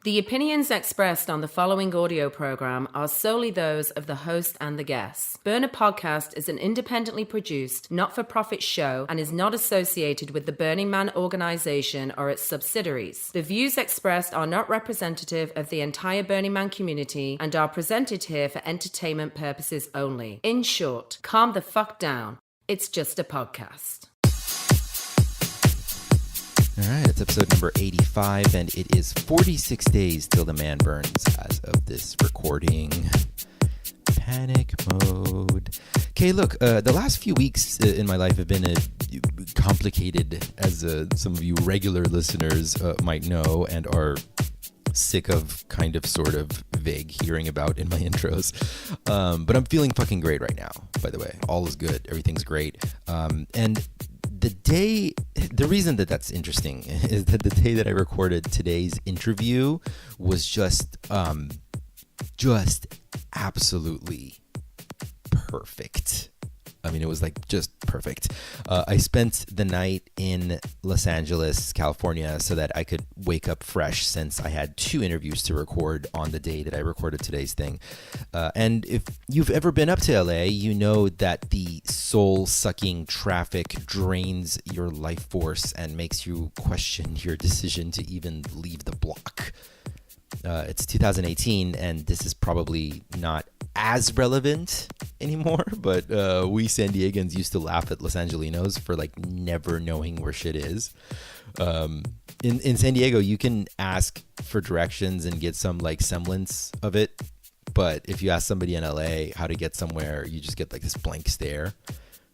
The opinions expressed on the following audio program are solely those of the host and the guests. Burner Podcast is an independently produced, not-for-profit show and is not associated with the Burning Man organization or its subsidiaries. The views expressed are not representative of the entire Burning Man community and are presented here for entertainment purposes only. In short, calm the fuck down. It's just a podcast. All right, it's episode number 85, and it is 46 days till the man burns as of this recording. Panic mode. Okay, look, the last few weeks in my life have been complicated, as some of you regular listeners might know and are sick of kind of sort of vague hearing about in my intros. But I'm feeling fucking great right now, by the way. All is good. Everything's great. And the reason that that's interesting is that the day that I recorded today's interview was just absolutely perfect. I mean, it was like just perfect. I spent the night in Los Angeles, California, so that I could wake up fresh, since I had 2 interviews to record on the day that I recorded today's thing. And if you've ever been up to LA, you know that the soul-sucking traffic drains your life force and makes you question your decision to even leave the block. It's 2018, and this is probably not as relevant anymore, but we San Diegans used to laugh at Los Angelinos for like never knowing where shit is. In San Diego, you can ask for directions and get some like semblance of it, but if you ask somebody in LA how to get somewhere, you just get like this blank stare,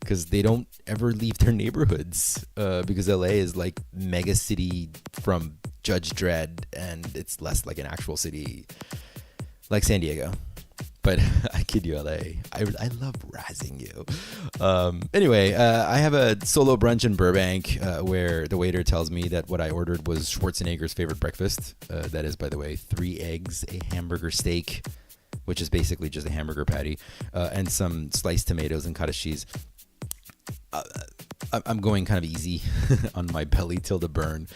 because they don't ever leave their neighborhoods, because LA is like mega city from Judge Dredd, and it's less like an actual city like San Diego. But I kid you, LA. I love razzing you. Anyway, I have a solo brunch in Burbank where the waiter tells me that what I ordered was Schwarzenegger's favorite breakfast. That is, by the way, 3 eggs, a hamburger steak, which is basically just a hamburger patty, and some sliced tomatoes and cottage cheese. I'm going kind of easy on my belly till the burn.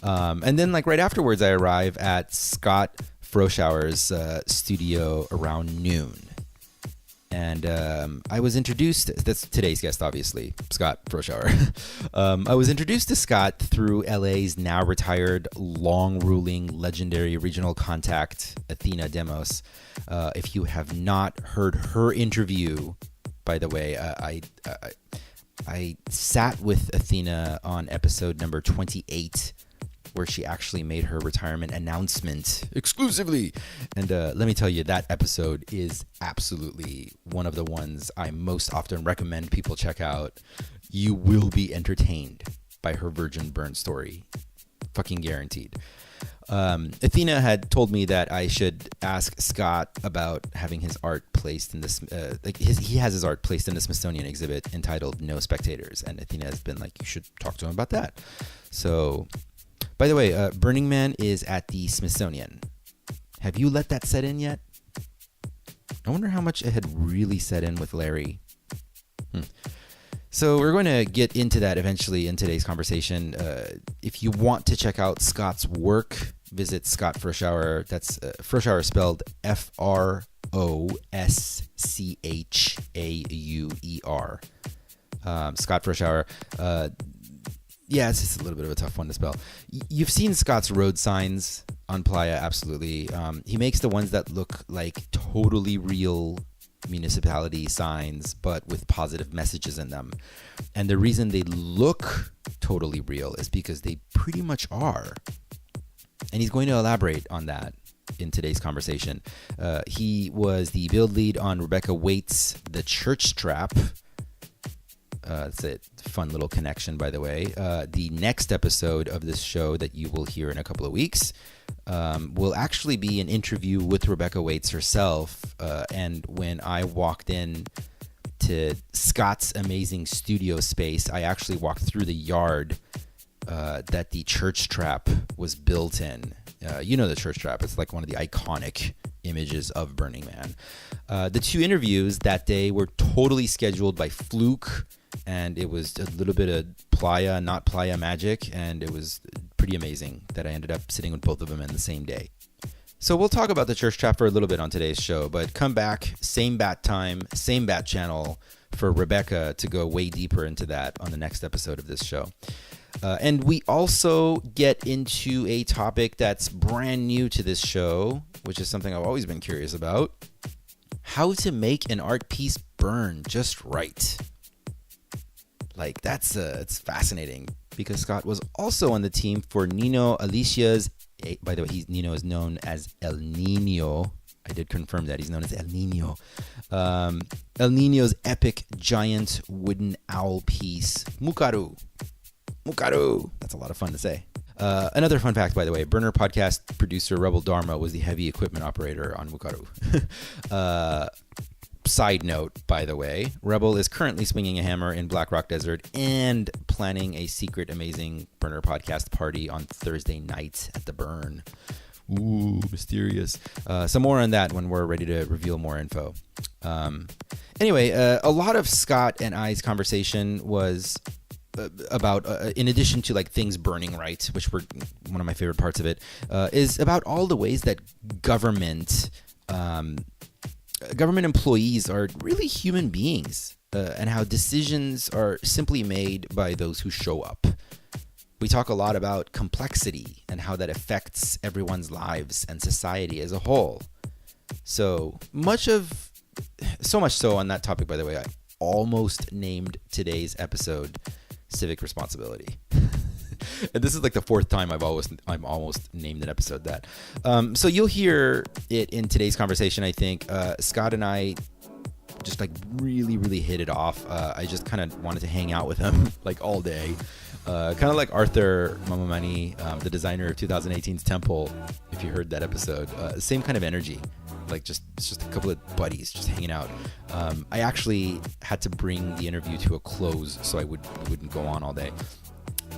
And then like right afterwards, I arrive at Scott Froschauer's studio around noon. And I was introduced, that's today's guest, obviously, Scott Froschauer. I was introduced to Scott through LA's now retired, long-ruling, legendary regional contact, Athena Demos. If you have not heard her interview, by the way, I sat with Athena on episode number 28, where she actually made her retirement announcement exclusively. And let me tell you, that episode is absolutely one of the ones I most often recommend people check out. You will be entertained by her virgin burn story. Fucking guaranteed. Athena had told me that I should ask Scott about having his art placed in this, he has his art placed in the Smithsonian exhibit entitled No Spectators. And Athena has been like, you should talk to him about that. So, by the way, Burning Man is at the Smithsonian. Have you let that set in yet? I wonder how much it had really set in with Larry. So we're going to get into that eventually in today's conversation. If you want to check out Scott's work, visit Scott Froschauer. That's Froschauer spelled Froschaauer. Scott Froschauer. Yeah, it's just a little bit of a tough one to spell. You've seen Scott's road signs on Playa, absolutely. He makes the ones that look like totally real municipality signs, but with positive messages in them. And the reason they look totally real is because they pretty much are. And he's going to elaborate on that in today's conversation. He was the build lead on Rebecca Waite's The Church Trap. It's a fun little connection, by the way. The next episode of this show that you will hear in a couple of weeks will actually be an interview with Rebecca Waite herself. And when I walked in to Scott's amazing studio space, I actually walked through the yard that the Church Trap was built in. You know the Church Trap. It's like one of the iconic images of Burning Man. The 2 interviews that day were totally scheduled by fluke, and it was a little bit of playa, not playa magic, and it was pretty amazing that I ended up sitting with both of them in the same day. So we'll talk about the church chat for a little bit on today's show, but come back, same bat time, same bat channel for Rebecca to go way deeper into that on the next episode of this show. And we also get into a topic that's brand new to this show, which is something I've always been curious about. How to make an art piece burn just right. Like, it's fascinating because Scott was also on the team for Nino Alicia's, by the way, Nino is known as El Nino. I did confirm that he's known as El Nino. El Nino's epic giant wooden owl piece, Mukaru. That's a lot of fun to say. Another fun fact, by the way, Burner podcast producer Rebel Dharma was the heavy equipment operator on Mukaru. Side note, by the way, Rebel is currently swinging a hammer in Black Rock Desert and planning a secret amazing Burner podcast party on Thursday night at the Burn. Ooh, mysterious. Some more on that when we're ready to reveal more info. Anyway, a lot of Scott and I's conversation was about, in addition to like things burning right, which were one of my favorite parts of it, is about all the ways that government employees are really human beings, and how decisions are simply made by those who show up. We talk a lot about complexity and how that affects everyone's lives and society as a whole. So much so on that topic, by the way, I almost named today's episode Civic Responsibility. And this is like the fourth time I've almost named an episode that. So you'll hear it in today's conversation, I think. Scott and I just like really, really hit it off. I just kind of wanted to hang out with him like all day. Kind of like Arthur Mamamani, the designer of 2018's Temple, if you heard that episode. Same kind of energy. Like just a couple of buddies just hanging out. I actually had to bring the interview to a close so I wouldn't go on all day.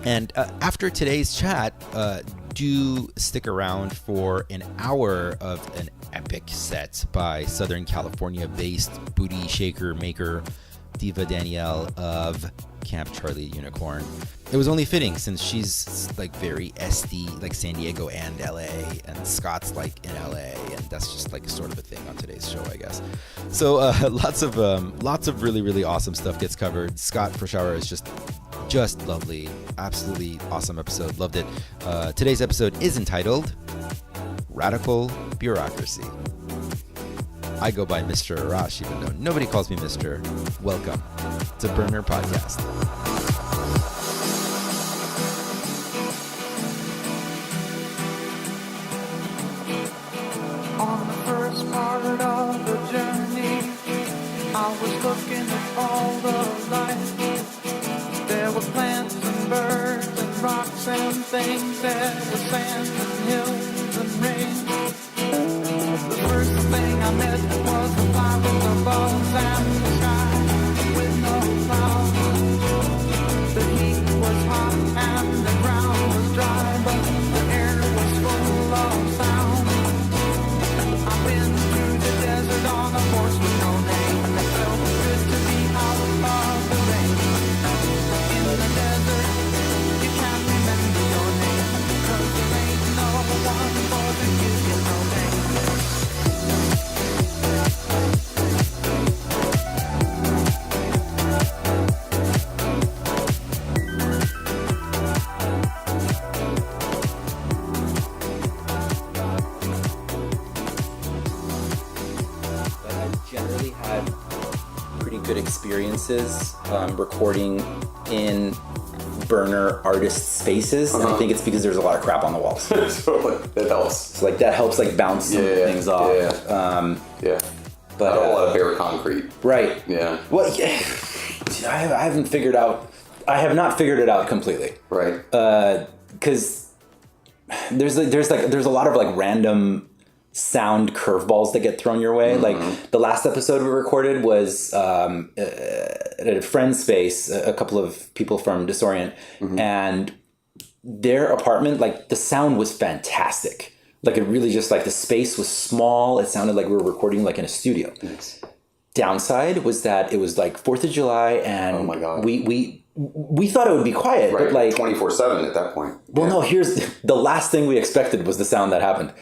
And after today's chat, do stick around for an hour of an epic set by Southern California-based booty shaker maker Diva Danielle of Camp Charlie Unicorn. It was only fitting since she's like very SD, like San Diego and LA, and Scott's like in LA, and that's just like sort of a thing on today's show, I guess. So lots of really, really awesome stuff gets covered. Scott Froschauer is just lovely. Absolutely awesome episode. Loved it. Today's episode is entitled Radical Bureaucracy. I go by Mr. Arash, even though nobody calls me Mr. Welcome to Burner Podcast. On the first part of the journey, I was looking at all the life. There were plants and birds and rocks and things. There was sand and hills and rain. The first thing I met was the flowers above and the sky with no clouds. The heat was hot and the ground was dry, but the air was full of sound. I've been through the desert on a horse with no name. It felt good to be out of the rain. In the desert, you can't remember your name, 'cause there ain't no one for to give you no name. Experiences recording in burner artist spaces, and I think it's because there's a lot of crap on the walls. So that helps. So like that helps like bounce some things off. But a lot of bare concrete. Right. Yeah. Well, yeah. I haven't figured out. I have not figured it out completely. Right. Because there's a lot of like random sound curveballs that get thrown your way. Mm-hmm. Like the last episode we recorded was at a friend's space, a couple of people from Disorient, and their apartment, like the sound was fantastic. Like it really just like the space was small. It sounded like we were recording like in a studio. Nice. Downside was that it was like 4th of July and oh my God. we thought it would be quiet, right. but like 24/7 at that point. Well, no, here's the last thing we expected was the sound that happened.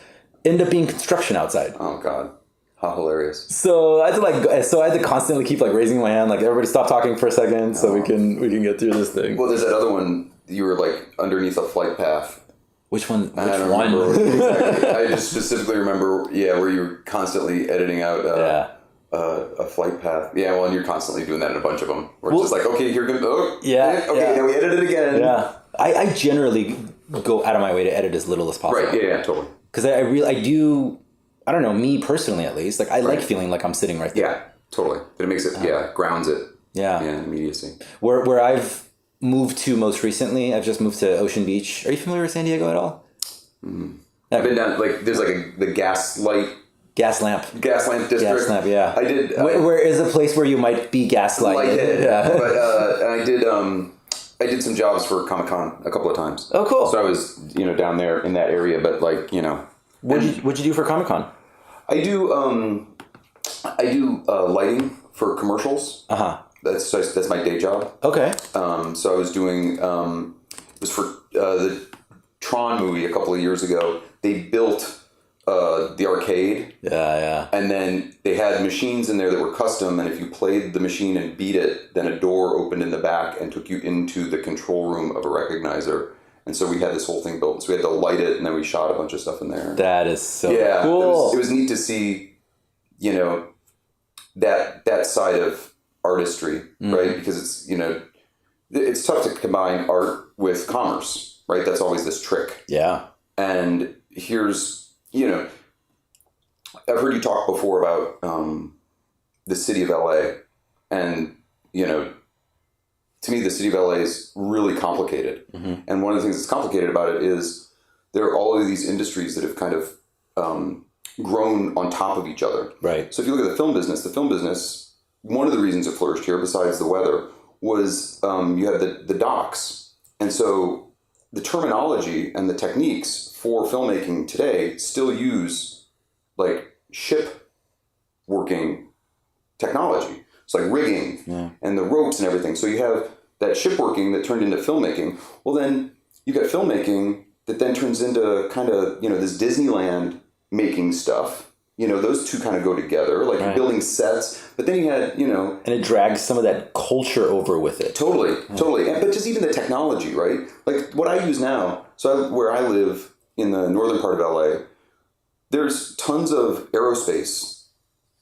end up being construction outside. Oh God, how hilarious! So I had to constantly keep like raising my hand, like everybody stop talking for a second, so we can get through this thing. Well, there's that other one. You were like underneath a flight path. Which one? I don't remember exactly. I just specifically remember, where you were constantly editing out a flight path. Yeah, well, and you're constantly doing that in a bunch of them. We're just like, okay, here goes. Oh, now we edit it again. Yeah, I generally go out of my way to edit as little as possible. Right. Yeah. Totally. Because I do. I don't know, me personally at least. Like I like feeling like I'm sitting right there. Yeah. Totally. But it makes it. grounds it. Yeah. Yeah. Immediacy. Where I've moved to most recently, I've just moved to Ocean Beach. Are you familiar with San Diego at all? I've been down, like, there's like the gas lamp district. Gas lamp, yeah. I did. Where is a place where you might be gaslighted? Yeah. But I did some jobs for Comic-Con a couple of times. Oh, cool. So I was, down there in that area, but like, What'd you do for Comic-Con? I do lighting for commercials. Uh-huh. That's my day job. Okay. So I was doing, it was for the Tron movie a couple of years ago. They built the arcade. Yeah. And then they had machines in there that were custom, and if you played the machine and beat it, then a door opened in the back and took you into the control room of a recognizer. And so we had this whole thing built. So we had to light it, and then we shot a bunch of stuff in there. That is so cool. It was neat to see, that side of artistry, right? Because it's, it's tough to combine art with commerce, right? That's always this trick. Yeah. And here's, I've heard you talk before about the city of LA. And, to me, the city of LA is really complicated. Mm-hmm. And one of the things that's complicated about it is there are all of these industries that have kind of grown on top of each other. Right. So if you look at the film business, one of the reasons it flourished here, besides the weather, was you had the docks. And so the terminology and the techniques for filmmaking today still use like ship working technology. It's like rigging and the ropes and everything. So you have that ship working that turned into filmmaking. Well, then you got filmmaking that then turns into kind of, this Disneyland making stuff. Those two kind of go together, like you're building sets. But then you had, And it drags some of that culture over with it. Totally. But just even the technology, right? Like what I use now, where I live in the northern part of LA, there's tons of aerospace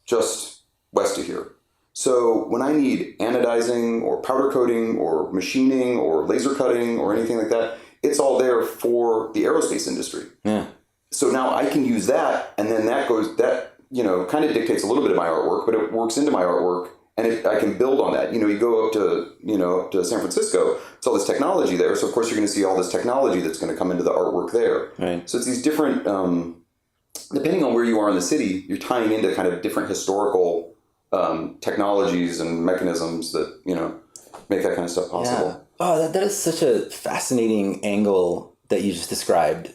just west of here. So when I need anodizing or powder coating or machining or laser cutting or anything like that, it's all there for the aerospace industry. Yeah. So now I can use that, and then that kind of dictates a little bit of my artwork, but it works into my artwork, and I can build on that. You go up to San Francisco, it's all this technology there. So of course you're going to see all this technology that's going to come into the artwork there. Right. So it's these different, depending on where you are in the city, you're tying into kind of different historical technologies and mechanisms that make that kind of stuff possible. Yeah. Oh, that is such a fascinating angle that you just described.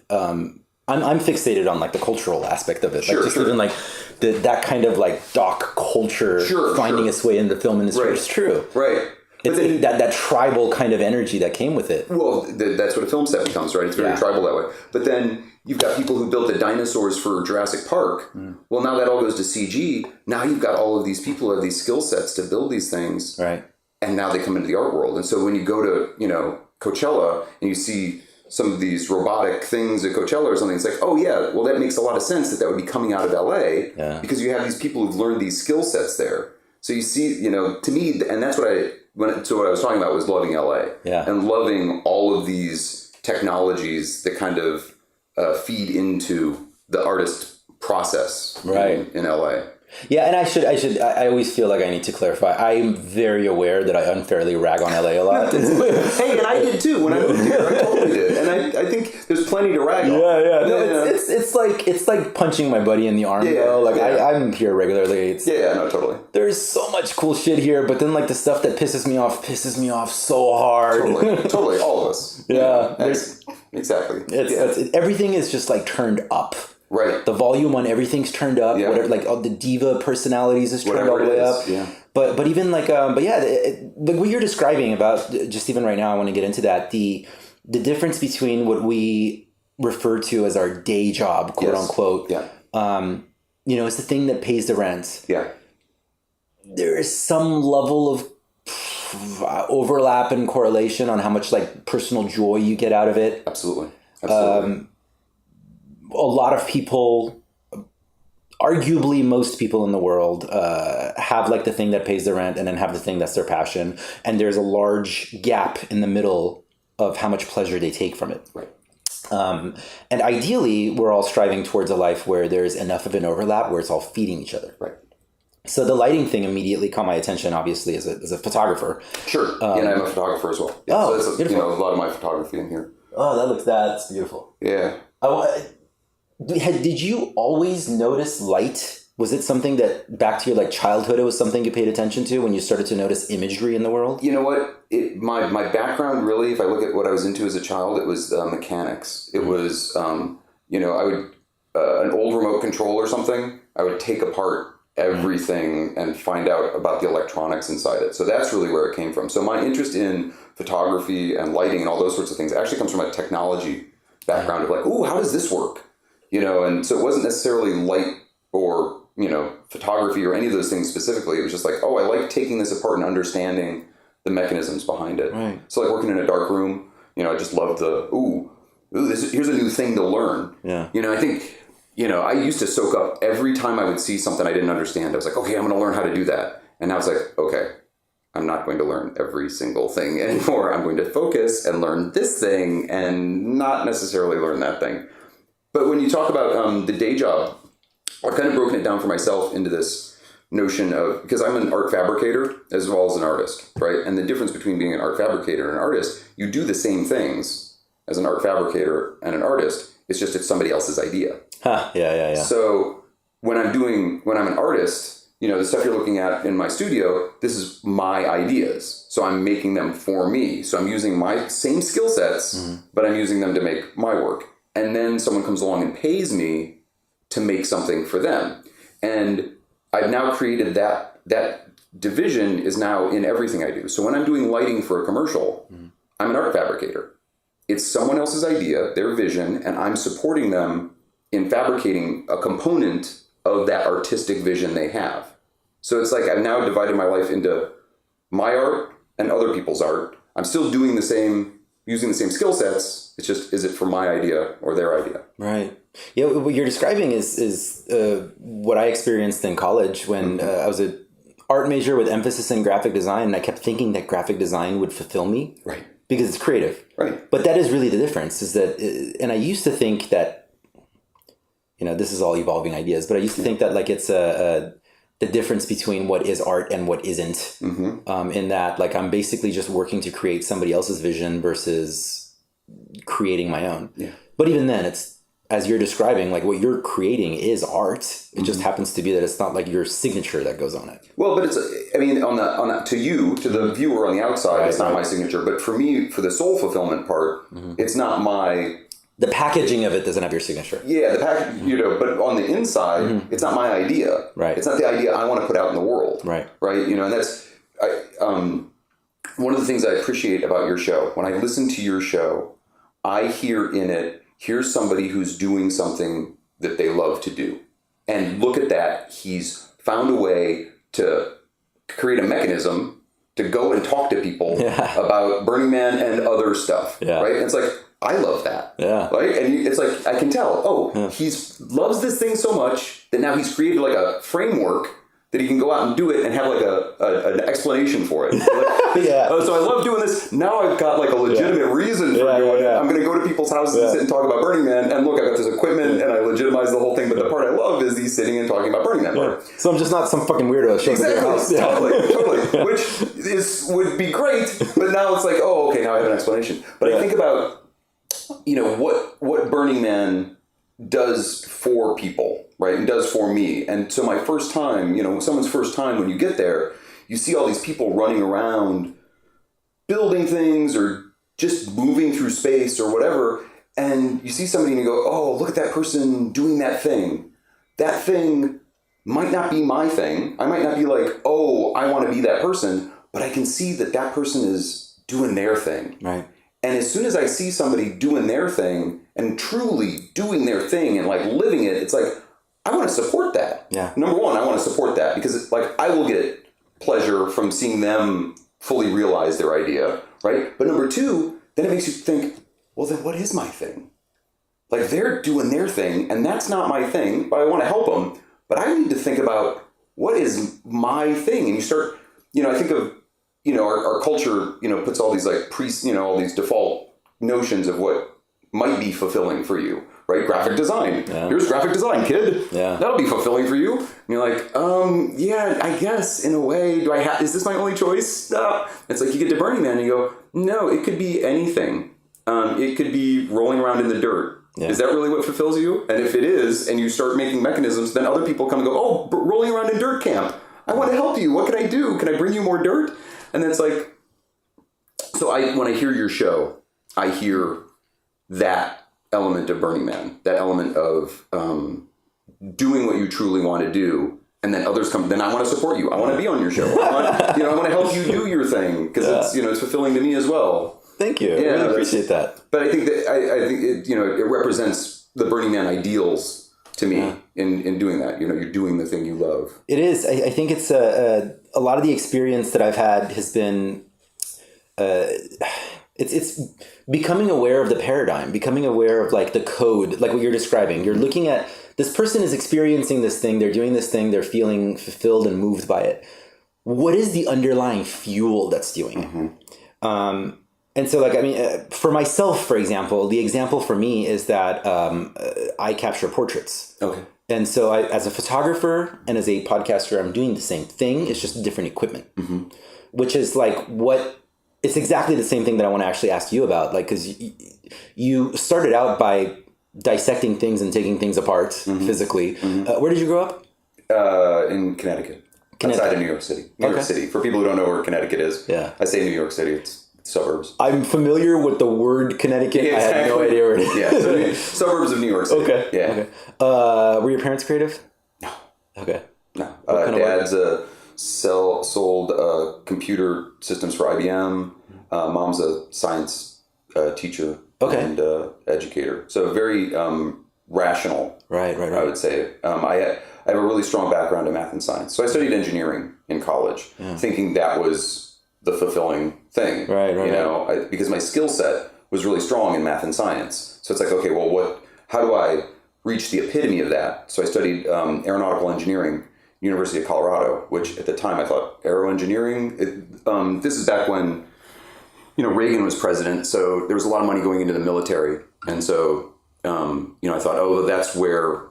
I'm fixated on like the cultural aspect of it, even like that kind of like doc culture finding its way into the film industry. Right. It's true, right? It's that tribal kind of energy that came with it. Well, that's what a film set becomes, right? It's very tribal that way. But then you've got people who built the dinosaurs for Jurassic Park. Well, now that all goes to CG. Now you've got all of these people who have these skill sets to build these things, right? And now they come into the art world. And so when you go to Coachella and you see some of these robotic things at Coachella or something, it's like, oh yeah, well that makes a lot of sense that would be coming out of LA because you have these people who've learned these skill sets there. So you see, to me, and that's what what I was talking about was loving LA and loving all of these technologies that kind of feed into the artist process in LA. Yeah, and I always feel like I need to clarify. I'm very aware that I unfairly rag on LA a lot. Hey, and I did too when I moved here. I totally did. And I think there's plenty to rag on. Yeah. No, it's like punching my buddy in the arm, though. Like, I'm here regularly. No, totally. There's so much cool shit here, but then, like, the stuff that pisses me off so hard. Totally. All of us. Yeah. Exactly. Everything is just, like, turned up. Right. The volume on everything's turned up. Yeah. Whatever, like all the diva personalities is turned all the way up. Yeah. But even like like what you're describing about just even right now, I want to get into that the difference between what we refer to as our day job, quote unquote. Yeah. It's the thing that pays the rent. Yeah. There is some level of overlap and correlation on how much like personal joy you get out of it. Absolutely. A lot of people, arguably most people in the world, have like the thing that pays the rent and then have the thing that's their passion. And there's a large gap in the middle of how much pleasure they take from it. Right. And ideally, we're all striving towards a life where there's enough of an overlap where it's all feeding each other. Right. So the lighting thing immediately caught my attention, obviously, as a photographer. Sure. And I'm a photographer as well. Yeah, Oh, so that's beautiful. a lot of my photography in here. Oh, that's beautiful. Yeah. Did you always notice light? Was it something that, back to your like childhood, it was something you paid attention to when you started to notice imagery in the world? You know what? My background really, if I look at what I was into as a child, it was mechanics. It was, I would, an old remote control or something, I would take apart everything and find out about the electronics inside it. So that's really where it came from. So my interest in photography and lighting and all those sorts of things actually comes from a technology background of like, ooh, how does this work? And so it wasn't necessarily light or, photography or any of those things specifically. It was just like, oh, I like taking this apart and understanding the mechanisms behind it. Right. So like working in a dark room, I just love here's a new thing to learn. Yeah. I think, I used to soak up every time I would see something I didn't understand. I was like, okay, I'm going to learn how to do that. And now it's like, okay, I'm not going to learn every single thing anymore. I'm going to focus and learn this thing and not necessarily learn that thing. But when you talk about the day job, I've kind of broken it down for myself into this notion of, because I'm an art fabricator as well as an artist, right? And the difference between being an art fabricator and an artist, you do the same things as an art fabricator and an artist. It's just it's somebody else's idea. Huh. Yeah. So when I'm an artist, the stuff you're looking at in my studio, this is my ideas. So I'm making them for me. So I'm using my same skill sets, but I'm using them to make my work. And then someone comes along and pays me to make something for them. And I've now created that division is now in everything I do. So when I'm doing lighting for a commercial, I'm an art fabricator. It's someone else's idea, their vision, and I'm supporting them in fabricating a component of that artistic vision they have. So it's like I've now divided my life into my art and other people's art. I'm still doing the same, using the same skill sets. It's just, is it for my idea or their idea? Right. Yeah, what you're describing is what I experienced in college when I was an art major with emphasis in graphic design, and I kept thinking that graphic design would fulfill me. Right. Because it's creative. Right. But that is really the difference, is that, and I used to think that, this is all evolving ideas, but I used to think that like it's the difference between what is art and what isn't, in that like I'm basically just working to create somebody else's vision versus creating my own. Yeah. But even then, it's, as you're describing, like what you're creating is art. It just happens to be that it's not like your signature that goes on it. Well, but it's, on that, to you, to the viewer on the outside, it's not my signature. But for me, for the soul fulfillment part, it's not my... The packaging of it doesn't have your signature. Yeah, the package, but on the inside, it's not my idea. Right. It's not the idea I want to put out in the world. Right. Right. And that's, one of the things I appreciate about your show. When I listen to your show, I hear in it, here's somebody who's doing something that they love to do. And look at that. He's found a way to create a mechanism to go and talk to people about Burning Man and other stuff. Yeah. Right. And it's like, I love that. Yeah. Right. And it's like, I can tell, he's loves this thing so much that now he's created like a framework that he can go out and do it and have like an explanation for it. So I love doing this. Now I've got like a legitimate reason for doing it. I'm going to go to people's houses and sit and talk about Burning Man. And look, I've got this equipment and I legitimize the whole thing. But the part I love is he's sitting and talking about Burning Man. Yeah. So I'm just not some fucking weirdo. Exactly. Totally. Which would be great. But now it's like, okay, now I have an explanation. But I think about, what Burning Man does for people, right? And does for me. And so my first time, someone's first time when you get there, you see all these people running around building things or just moving through space or whatever. And you see somebody and you go, oh, look at that person doing that thing. That thing might not be my thing. I might not be like, oh, I want to be that person, but I can see that person is doing their thing. Right. And as soon as I see somebody doing their thing and truly doing their thing and like living it, it's like, I want to support that. Yeah. Number one, I want to support that because it's like I will get pleasure from seeing them fully realize their idea, right? But number two, then it makes you think, well, then what is my thing? Like they're doing their thing and that's not my thing, but I want to help them. But I need to think about what is my thing. And you start, I think of, our culture, puts all these like all these default notions of what might be fulfilling for you, right? Graphic design. Yeah. Here's graphic design, kid. Yeah. That'll be fulfilling for you. And you're like, yeah, I guess in a way, is this my only choice? No. It's like you get to Burning Man and you go, no, it could be anything. It could be rolling around in the dirt. Yeah. Is that really what fulfills you? And if it is, and you start making mechanisms, then other people come and go, oh, rolling around in dirt camp. I want to help you. What can I do? Can I bring you more dirt? And then it's like, so when I hear your show, I hear that element of Burning Man, that element of doing what you truly want to do. And then others come, then I want to support you. I want to be on your show. I want to help you do your thing because it's fulfilling to me as well. Thank you. Yeah, I really appreciate that. But I think that I think it represents the Burning Man ideals to me in doing that. You're doing the thing you love. It is. I think it's a lot of the experience that I've had has been it's becoming aware of the paradigm, becoming aware of like the code, like what you're describing. You're looking at this person is experiencing this thing, they're doing this thing, they're feeling fulfilled and moved by it. What is the underlying fuel that's doing it? And so, for myself, for example, the example for me is that I capture portraits. Okay. And so as a photographer and as a podcaster, I'm doing the same thing. It's just different equipment, which is it's exactly the same thing that I want to actually ask you about. Like, because you started out by dissecting things and taking things apart physically. Where did you grow up? In Connecticut. Outside of New York City. New York City. For people who don't know where Connecticut is, I say New York City. It's suburbs. I'm familiar with the word Connecticut. Yeah, exactly. I had no idea where it is. Yeah, so suburbs of New York City. Okay. Yeah. Okay. Were your parents creative? No. Okay. No. Dad's sold computer systems for IBM. Mom's a science teacher and educator. So very rational. Right. I would say. I have a really strong background in math and science. So I studied engineering in college, thinking that was the fulfilling thing, right. Because my skill set was really strong in math and science. So it's like, okay, well, how do I reach the epitome of that? So I studied aeronautical engineering, University of Colorado, which at the time I thought aero engineering. This is back when, Reagan was president. So there was a lot of money going into the military. And so, I thought, oh, that's where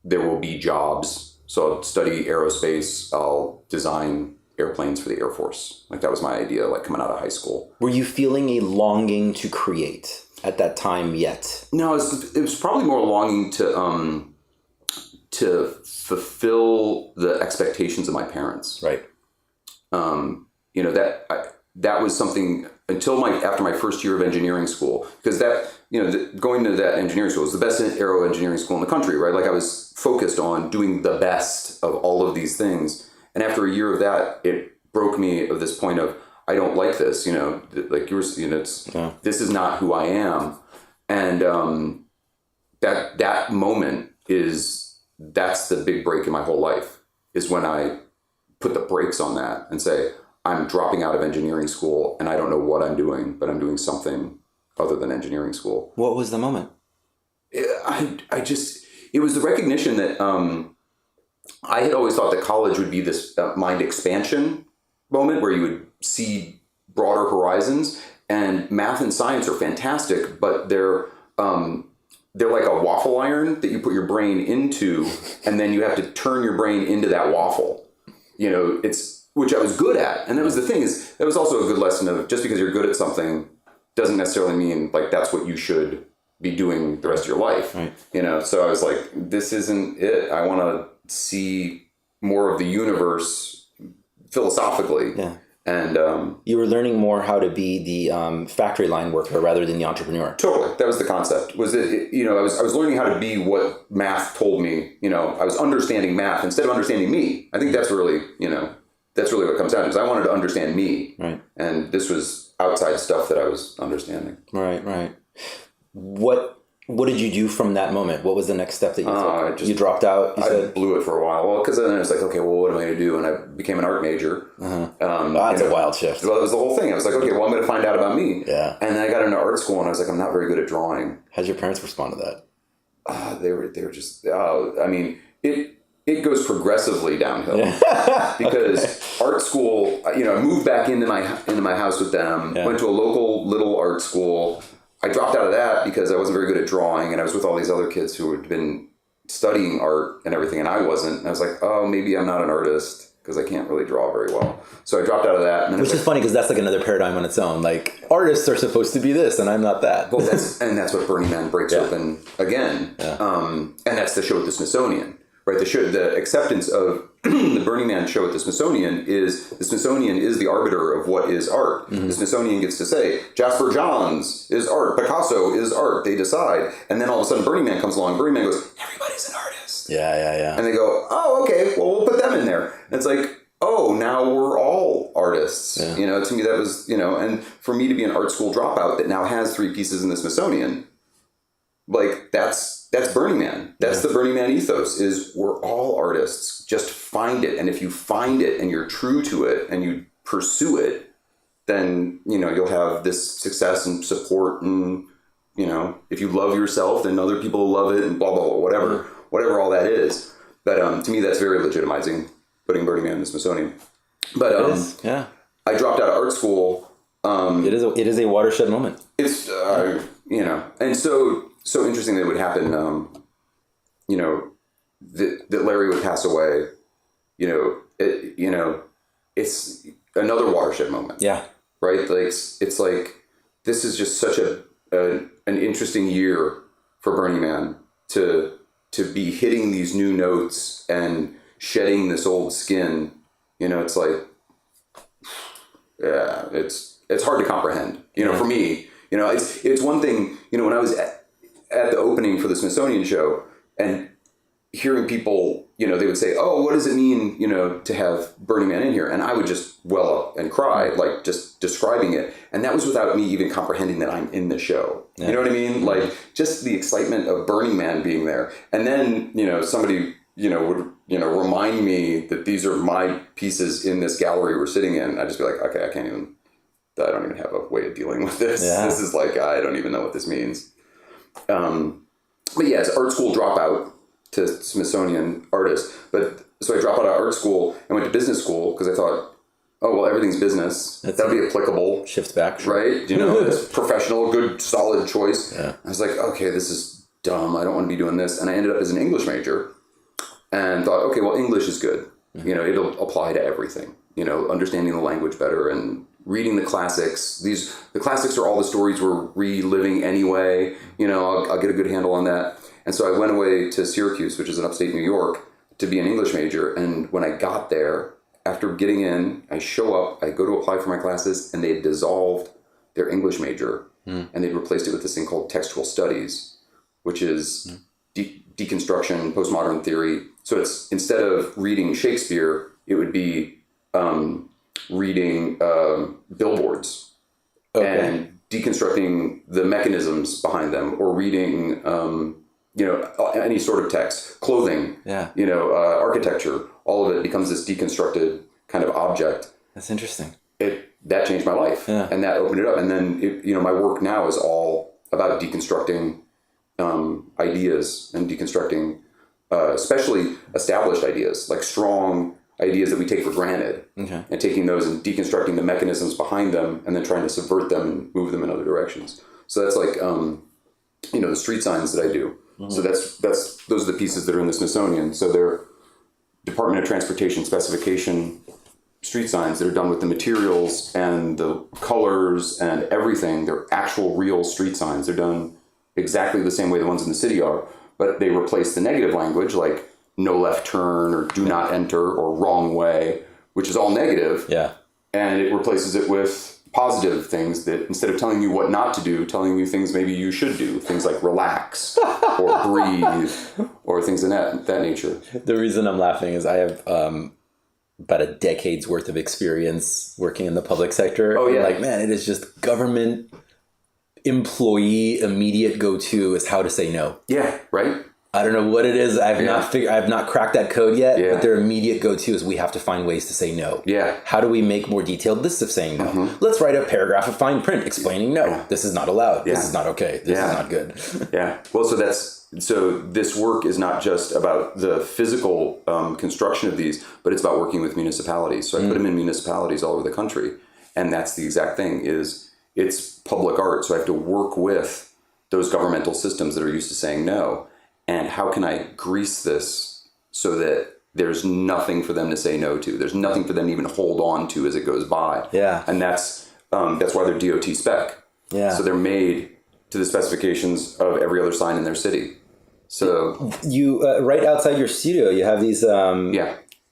there will be jobs. So I'll study aerospace. I'll design airplanes for the Air Force. Like that was my idea, like coming out of high school. Were you feeling a longing to create at that time yet? No, it was probably more longing to fulfill the expectations of my parents. Right. That was something until after my first year of engineering school, because going to that engineering school was the best aero engineering school in the country, right? Like I was focused on doing the best of all of these things. And after a year of that, it broke me of this point of, I don't like this, like you were, this is not who I am. And that moment that's the big break in my whole life, is when I put the brakes on that and say, I'm dropping out of engineering school and I don't know what I'm doing, but I'm doing something other than engineering school. What was the moment? It was the recognition that I had always thought that college would be this mind expansion moment where you would see broader horizons, and math and science are fantastic, but they're like a waffle iron that you put your brain into, and then you have to turn your brain into that waffle. Which I was good at. And that was the thing, is that was also a good lesson of just because you're good at something doesn't necessarily mean like that's what you should be doing the rest of your life. Right. So I was like, this isn't it. I want to see more of the universe philosophically. Yeah. And you were learning more how to be the factory line worker rather than the entrepreneur. Totally, that was the concept. Was that I was learning how to be what math told me. I was understanding math instead of understanding me. I think that's really what comes down to. Is I wanted to understand me, right? And this was outside stuff that I was understanding. Right. What did you do from that moment? What was the next step that you took? You dropped out, you I said? blew it for a while. Well, because then I was like, okay, well, what am I going to do? And I became an art major. That's a wild shift. Well, it was the whole thing. I was like, okay, well, I'm going to find out about me. Yeah. And then I got into art school, and I was like, I'm not very good at drawing. How'd your parents respond to that? They were just, I mean, it goes progressively downhill because art school, I moved back into my house with them, went to a local little art school. I dropped out of that because I wasn't very good at drawing, and I was with all these other kids who had been studying art and everything, and I wasn't. And I was like, oh, maybe I'm not an artist because I can't really draw very well. So I dropped out of that. And then Which is funny because that's like another paradigm on its own. Like, artists are supposed to be this, and I'm not that. Well, that's what Burning Man breaks open again. And that's the show at the Smithsonian. Right, the acceptance of the Burning Man show at the Smithsonian is the arbiter of what is art. The Smithsonian gets to say, Jasper Johns is art, Picasso is art, they decide. And then all of a sudden Burning Man comes along, Burning Man goes, everybody's an artist. Yeah. And they go, oh, okay, well, we'll put them in there. And it's like, oh, now we're all artists. To me that was, and for me to be an art school dropout that now has 3 pieces in the Smithsonian, like that's Burning Man. That's the Burning Man ethos, is we're all artists. Just find it. And if you find it and you're true to it and you pursue it, then, you'll have this success and support. And, if you love yourself, then other people love it and blah, blah, blah, whatever all that is. But to me, that's very legitimizing, putting Burning Man in the Smithsonian. But I dropped out of art school. It is a watershed moment. It's, and so interesting that it would happen, that Larry would pass away, it's another watershed moment. Yeah. Right? Like, it's like, this is just such an interesting year for Burning Man to be hitting these new notes and shedding this old skin. It's like, it's hard to comprehend, for me, it's one thing, when I was at the opening for the Smithsonian show and hearing people, they would say, oh, what does it mean, to have Burning Man in here? And I would just well up and cry, like just describing it. And that was without me even comprehending that I'm in the show. Yeah. You know what I mean? Like just the excitement of Burning Man being there. And then, somebody, would, remind me that these are my pieces in this gallery we're sitting in. I'd just be like, okay, I don't even have a way of dealing with this. Yeah. This is like, I don't even know what this means. But yeah, it's art school dropout to Smithsonian artist. But so I dropped out of art school and went to business school because I thought, oh, well, everything's business. That'll be applicable. Shifts back. Right? It's professional, good, solid choice. Yeah. I was like, okay, this is dumb. I don't want to be doing this. And I ended up as an English major and thought, okay, well, English is good. Mm-hmm. It'll apply to everything. Understanding the language better and reading the classics. The classics are all the stories we're reliving anyway. I'll get a good handle on that. And so I went away to Syracuse, which is in upstate New York, to be an English major. And when I got there, after getting in, I show up, I go to apply for my classes, and they had dissolved their English major, and they'd replaced it with this thing called textual studies, which is deconstruction, postmodern theory. So it's, instead of reading Shakespeare, it would be reading billboards and deconstructing the mechanisms behind them, or reading any sort of text, clothing, architecture. All of it becomes this deconstructed kind of object. That's interesting. That changed my life, and that opened it up. And then my work now is all about deconstructing ideas and deconstructing especially established ideas, like strong ideas that we take for granted, and taking those and deconstructing the mechanisms behind them, and then trying to subvert them and move them in other directions. So that's like, the street signs that I do. Mm-hmm. So those are the pieces that are in the Smithsonian. So they're Department of Transportation specification street signs that are done with the materials and the colors and everything. They're actual real street signs. They're done exactly the same way the ones in the city are, but they replace the negative language like no left turn or do not enter or wrong way, which is all negative. Yeah. And it replaces it with positive things that, instead of telling you what not to do, telling you things maybe you should do, things like relax or breathe or things in that nature. The reason I'm laughing is I have about a decade's worth of experience working in the public sector. Oh, yeah. Like, man, it is just government employee immediate go-to is how to say no. Yeah, right? I don't know what it is. I've not cracked that code yet, Yeah. but their immediate go-to is we have to find ways to say no. Yeah. How do we make more detailed lists of saying no? Let's write a paragraph of fine print explaining no. This is not allowed. This is not okay. This is not good. Yeah. Well, so this work is not just about the physical construction of these, but it's about working with municipalities. So I put them in municipalities all over the country, and that's the exact thing. It's public art, so I have to work with those governmental systems that are used to saying no. And how can I grease this so that there's nothing for them to say no to? There's nothing for them to even hold on to as it goes by. Yeah. And that's why they're DOT spec. Yeah. So they're made to the specifications of every other sign in their city. So You right outside your studio, you have these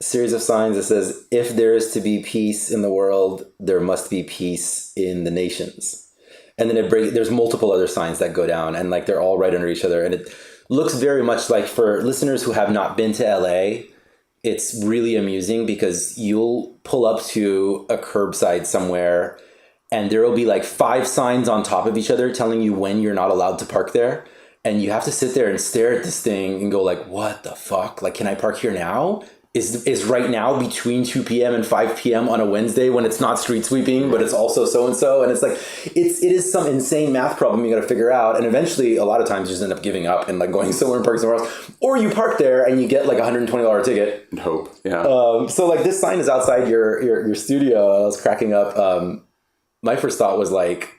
series of signs that says, "If there is to be peace in the world, there must be peace in the nations." And then there's multiple other signs that go down, and like they're all right under each other, and it looks very much like, for listeners who have not been to LA, it's really amusing because you'll pull up to a curbside somewhere and there will be like 5 signs on top of each other telling you when you're not allowed to park there. And you have to sit there and stare at this thing and go like, what the fuck? Like, can I park here now? Is right now between 2 p.m. and 5 p.m. on a Wednesday when it's not street sweeping, but it's also so-and-so. And it's like, it is some insane math problem you got to figure out. And eventually, a lot of times you just end up giving up and like going somewhere and parking somewhere else. Or you park there and you get like a $120 ticket. and hope. Yeah. So like this sign is outside your studio. I was cracking up. My first thought was like,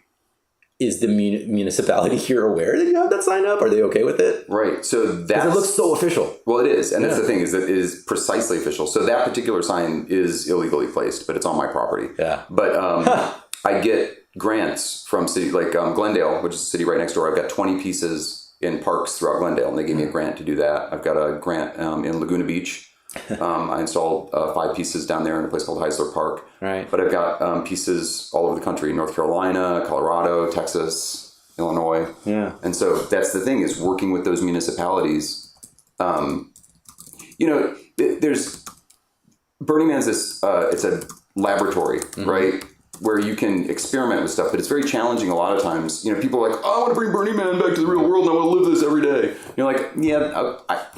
is the municipality here aware that you have that sign up? Are they okay with it? Right. So Because it looks so official. Well, it is. And that's the thing, is that it is precisely official. So that particular sign is illegally placed, but it's on my property. Yeah. But I get grants from city like Glendale, which is a city right next door. I've got 20 pieces in parks throughout Glendale, and they gave me a grant to do that. I've got a grant in Laguna Beach. I installed 5 pieces down there in a place called Heisler Park. Right. But I've got pieces all over the country: North Carolina, Colorado, Texas, Illinois. Yeah. And so that's the thing, is working with those municipalities. There's Burning Man's this. It's a laboratory, right, where you can experiment with stuff, but it's very challenging a lot of times. People are like, oh, I want to bring Burning Man back to the real world and I want to live this every day. You're like,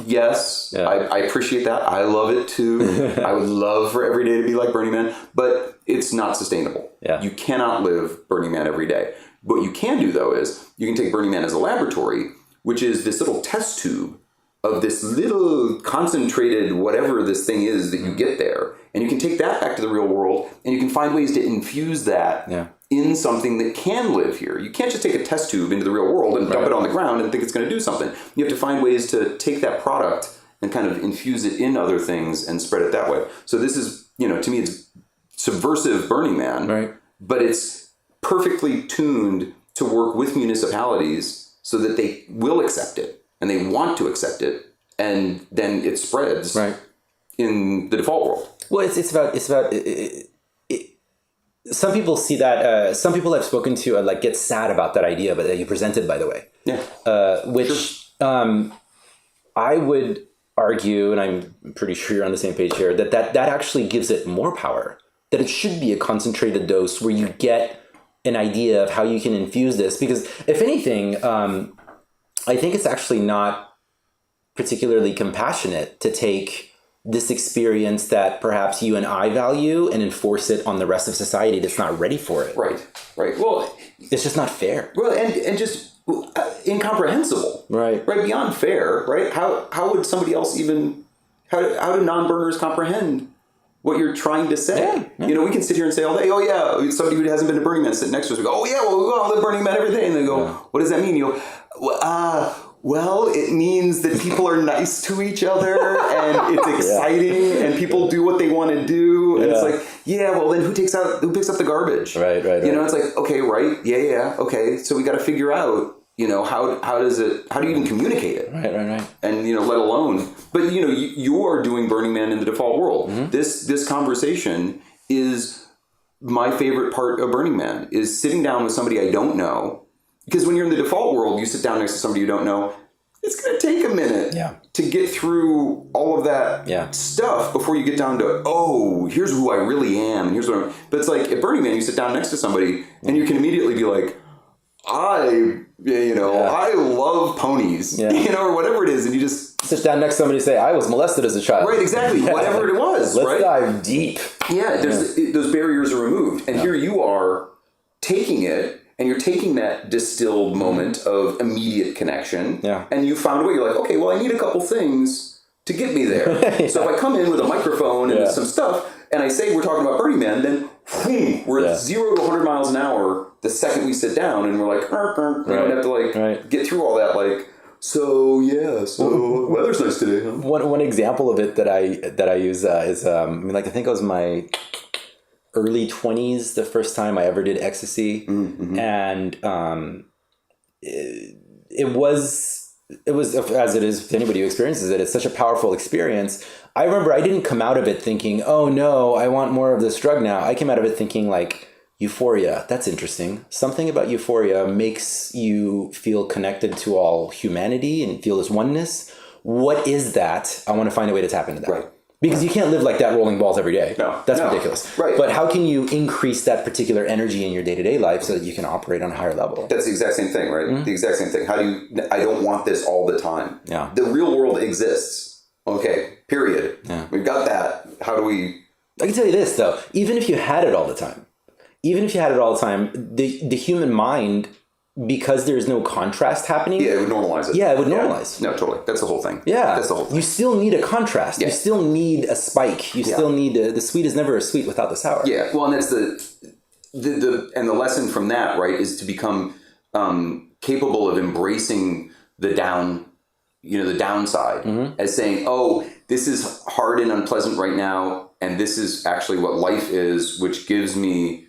yes, I appreciate that. I love it too. I would love for every day to be like Burning Man, but it's not sustainable. Yeah. You cannot live Burning Man every day. What you can do, though, is you can take Burning Man as a laboratory, which is this little test tube of this little concentrated whatever this thing is that you get there. And you can take that back to the real world, and you can find ways to infuse that in something that can live here. You can't just take a test tube into the real world and dump it on the ground and think it's going to do something. You have to find ways to take that product and kind of infuse it in other things and spread it that way. So this is, to me, it's subversive Burning Man, Right. but it's perfectly tuned to work with municipalities so that they will accept it and they want to accept it, and then it spreads in the default world. Well, it's about some people see that. Some people I've spoken to get sad about that idea, but that you presented, by the way. Yeah. Which I would argue, and I'm pretty sure you're on the same page here, that actually gives it more power. That it should be a concentrated dose where you get an idea of how you can infuse this. Because if anything, I think it's actually not particularly compassionate to take this experience that perhaps you and I value and enforce it on the rest of society that's not ready for it. Right. Well, it's just not fair. Well, and just incomprehensible. Right. Beyond fair. Right. How would somebody else even? How do non-burners comprehend what you're trying to say? Yeah. We can sit here and say all day, oh yeah, somebody who hasn't been to Burning Man sitting next to us, we go, oh yeah, well we go to Burning Man every day, and they go, what does that mean? You go, well, it means that people are nice to each other and it's exciting and people do what they want to do. And it's like, well, then who picks up the garbage? Right. It's like, okay, right. Yeah. Okay. So we got to figure out, how do you even communicate it? Right. And, let alone, but you are doing Burning Man in the default world. Mm-hmm. This conversation is my favorite part of Burning Man, is sitting down with somebody I don't know. Because when you're in the default world, you sit down next to somebody you don't know, it's going to take a minute to get through all of that stuff before you get down to, oh, here's who I really am. And here's what I'm. But it's like at Burning Man, you sit down next to somebody and you can immediately be like, I love ponies, or whatever it is. And you just sit down next to somebody and say, I was molested as a child. Right, exactly. Whatever it was, Let's dive deep. Yeah, those barriers are removed. And here you are taking it, and you're taking that distilled moment of immediate connection, and you found a way. You're like, okay, well, I need a couple things to get me there. So if I come in with a microphone and some stuff, and I say we're talking about Burning Man, then we're at 0 to 100 miles an hour the second we sit down, and we're like, we don't have to get through all that, like, so weather's nice today. Huh? One example of it that I use is I think it was my early 20s the first time I ever did ecstasy, and it was as it is with anybody who experiences it. It's such a powerful experience. I remember I didn't come out of it thinking, oh no, I want more of this drug now. I came out of it thinking like, euphoria, that's interesting. Something about euphoria makes you feel connected to all humanity and feel this oneness. What is that? I want to find a way to tap into that. Right. Because you can't live like that rolling balls every day. No. That's ridiculous. Right. But how can you increase that particular energy in your day-to-day life so that you can operate on a higher level? That's the exact same thing, right? The exact same thing. I don't want this all the time. Yeah. The real world exists. Okay, period. Yeah. We've got that. How do we... I can tell you this, though. Even if you had it all the time, the human mind, because there's no contrast happening... Yeah, it would normalize it. Yeah, it would normalize. No, totally. That's the whole thing. Yeah. That's the whole thing. You still need a contrast. Yeah. You still need a spike. You still need... the sweet is never a sweet without the sour. Yeah, well, and that's the lesson from that, right, is to become capable of embracing the downside as saying, oh, this is hard and unpleasant right now, and this is actually what life is, which gives me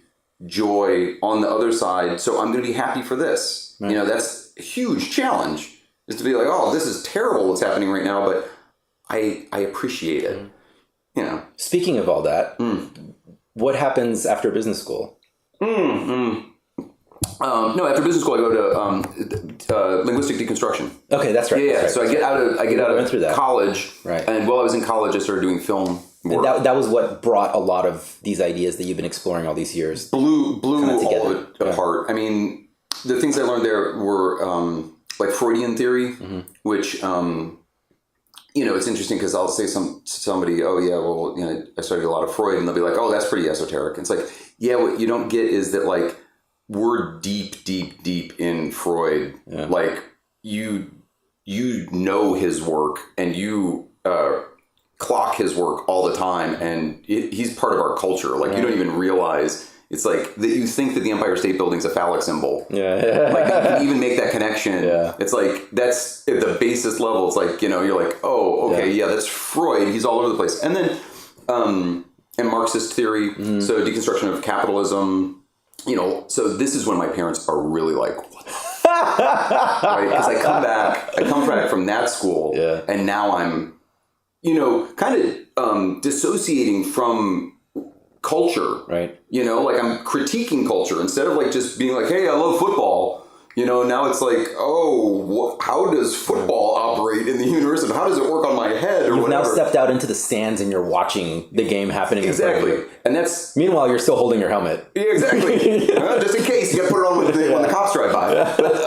joy on the other side, so I'm going to be happy for this. Right. That's a huge challenge, is to be like, oh, this is terrible what's happening right now, but I appreciate it. Speaking of all that, what happens after business school? No, after business school, I go to linguistic deconstruction. Okay, that's right. Yeah, that's right. So I get out of college, right? And while I was in college, I started doing film work. And that was what brought a lot of these ideas that you've been exploring all these years. Blew all of it apart. I mean, the things I learned there were like Freudian theory, which it's interesting because I'll say somebody, oh yeah, well, I studied a lot of Freud, and they'll be like, oh, that's pretty esoteric. And it's like, yeah, what you don't get is that like we're deep, deep, deep in Freud. Yeah. Like you know his work, and you clock his work all the time, and he's part of our culture. Like you don't even realize. It's like that you think that the Empire State Building's a phallic symbol. Yeah. Like you can even make that connection. Yeah. It's like that's at the basest level. It's like, you're like, oh, okay, yeah, that's Freud. He's all over the place. And then and Marxist theory, so deconstruction of capitalism, so this is when my parents are really like, what the right? Because I come back from that school, and now I'm, kind of dissociating from culture, right? Like I'm critiquing culture instead of like just being like, hey, I love football. Now it's like, oh, how does football operate in the universe, and how does it work on my head, or You've whatever? Now stepped out into the stands and you're watching the game happening. Exactly, and that's meanwhile you're still holding your helmet. Yeah, exactly. Just in case you got to put it on when the cops drive by. But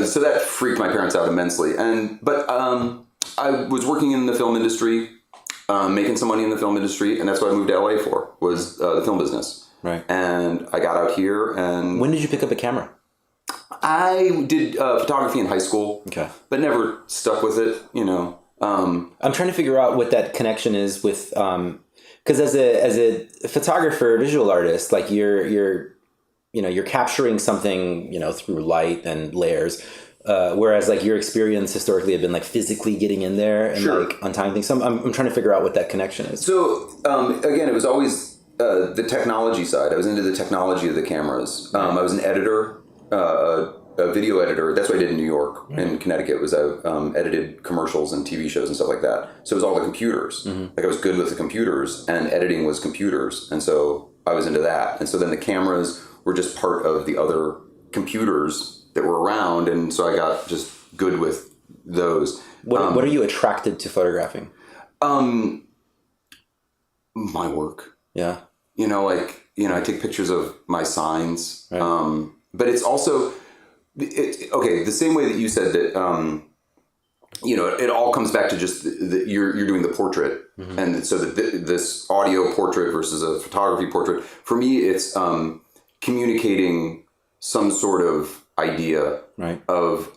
so that freaked my parents out immensely. But I was working in the film industry. Making some money in the film industry, and that's what I moved to LA for, was the film business. Right. And I got out here, and... When did you pick up a camera? I did photography in high school, but never stuck with it, I'm trying to figure out what that connection is with... Because as a photographer, visual artist, like you're capturing something, through light and layers... whereas like your experience historically had been like physically getting in there and like untying things. So I'm trying to figure out what that connection is. So again, it was always the technology side. I was into the technology of the cameras. I was an editor, a video editor. That's what I did in New York. In Connecticut was I edited commercials and TV shows and stuff like that. So it was all the computers. Like I was good with the computers, and editing was computers. And so I was into that. And so then the cameras were just part of the other computers that were around, and so I got just good with those. What are you attracted to photographing? My work. Yeah. I take pictures of my signs. Right. But it's also, the same way that you said that, it all comes back to just you're doing the portrait. Mm-hmm. And so this audio portrait versus a photography portrait, for me, it's communicating some sort of idea right. of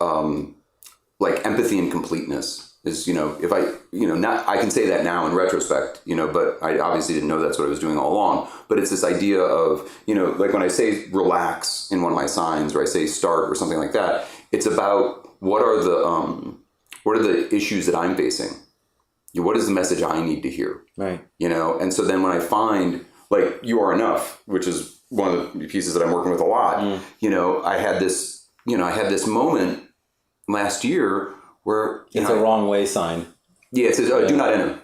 like empathy and completeness. Is, if I can say that now in retrospect, but I obviously didn't know that's what I was doing all along. But it's this idea of, like when I say relax in one of my signs, or I say start or something like that, it's about what are the issues that I'm facing? What is the message I need to hear? Right. And so then when I find, like, You Are Enough, which is one of the pieces that I'm working with a lot, I had this moment last year where it's a wrong way sign. Yeah, it says do not enter.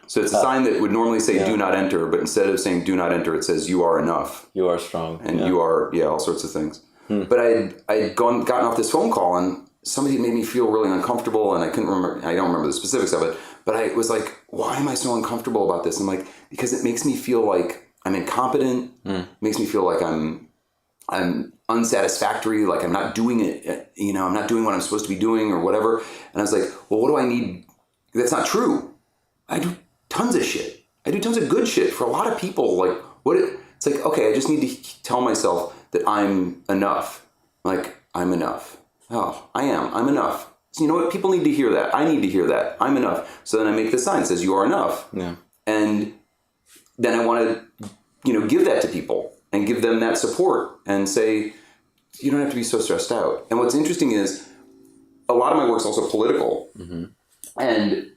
So it's a sign that would normally say do not enter, but instead of saying do not enter, it says you are enough. You are strong. And you are, all sorts of things. But I had gotten off this phone call, and somebody made me feel really uncomfortable, and I don't remember the specifics of it, but I was like, why am I so uncomfortable about this? I'm like, because it makes me feel like I'm incompetent, makes me feel like I'm unsatisfactory, like I'm not doing it, I'm not doing what I'm supposed to be doing or whatever. And I was like, well, what do I need? That's not true. I do tons of shit. I do tons of good shit for a lot of people. Like, it's like, okay, I just need to tell myself that I'm enough. Like, I'm enough. Oh, I am. I'm enough. So you know what? People need to hear that. I need to hear that. I'm enough. So then I make the sign that says you are enough. Yeah. And then I want to, give that to people and give them that support and say, you don't have to be so stressed out. And what's interesting is a lot of my work is also political. Mm-hmm. And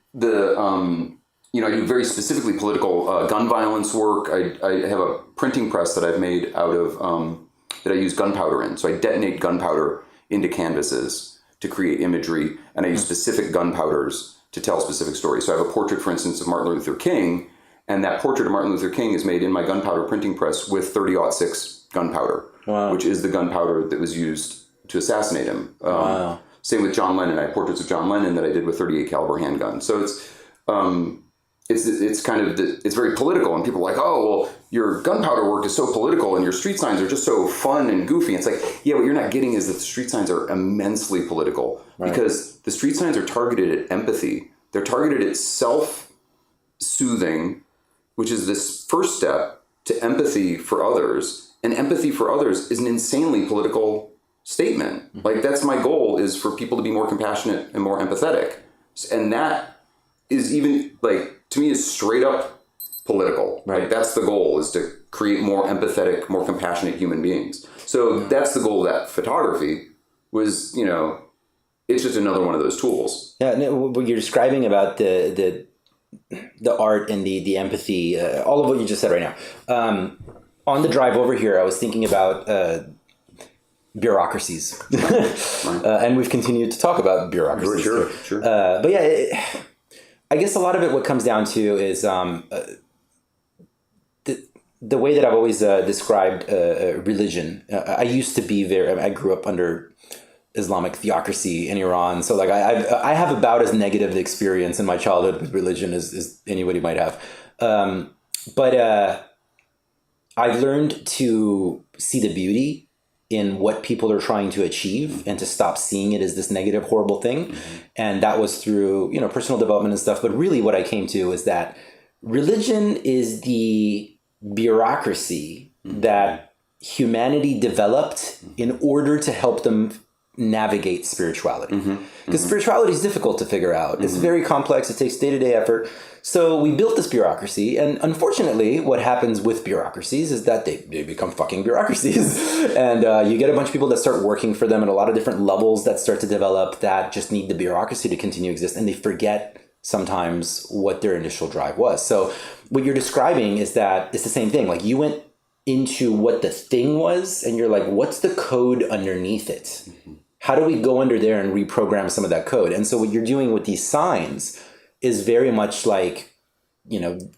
I do very specifically political gun violence work. I have a printing press that I've made out of, that I use gunpowder in. So I detonate gunpowder into canvases to create imagery, and I use specific gunpowders to tell specific stories. So I have a portrait, for instance, of Martin Luther King, and that portrait of Martin Luther King is made in my gunpowder printing press with 30-06 gunpowder, which is the gunpowder that was used to assassinate him. Wow. Same with John Lennon. I have portraits of John Lennon that I did with 38 caliber handgun. So it's kind of, it's very political, and people are like, oh, well, your gunpowder work is so political and your street signs are just so fun and goofy. It's like, yeah, what you're not getting is that the street signs are immensely political, because the street signs are targeted at empathy. They're targeted at self-soothing, which is this first step to empathy for others. And empathy for others is an insanely political statement. Mm-hmm. Like, that's my goal, is for people to be more compassionate and more empathetic. And that is even, like, to me, is straight up political. Right. Like, that's the goal, is to create more empathetic, more compassionate human beings. So that's the goal of that photography was, it's just another one of those tools. Yeah, what you're describing about the art and the empathy, all of what you just said right now. On the drive over here, I was thinking about bureaucracies. And we've continued to talk about bureaucracies. Sure. But yeah, I guess a lot of it, what comes down to is the way that I've always described religion. I used to be I grew up under Islamic theocracy in Iran. So like I have about as negative experience in my childhood with religion as anybody might have. But I've learned to see the beauty in what people are trying to achieve and to stop seeing it as this negative, horrible thing. Mm-hmm. And that was through, personal development and stuff. But really what I came to is that religion is the bureaucracy that humanity developed in order to help them navigate spirituality. Because spirituality is difficult to figure out. It's very complex. It takes day-to-day effort. So we built this bureaucracy, and unfortunately, what happens with bureaucracies is that they become fucking bureaucracies. And you get a bunch of people that start working for them at a lot of different levels that start to develop that just need the bureaucracy to continue to exist, and they forget sometimes what their initial drive was. So what you're describing is that it's the same thing. Like, you went into what the thing was, and you're like, what's the code underneath it? How do we go under there and reprogram some of that code? And so what you're doing with these signs is very much like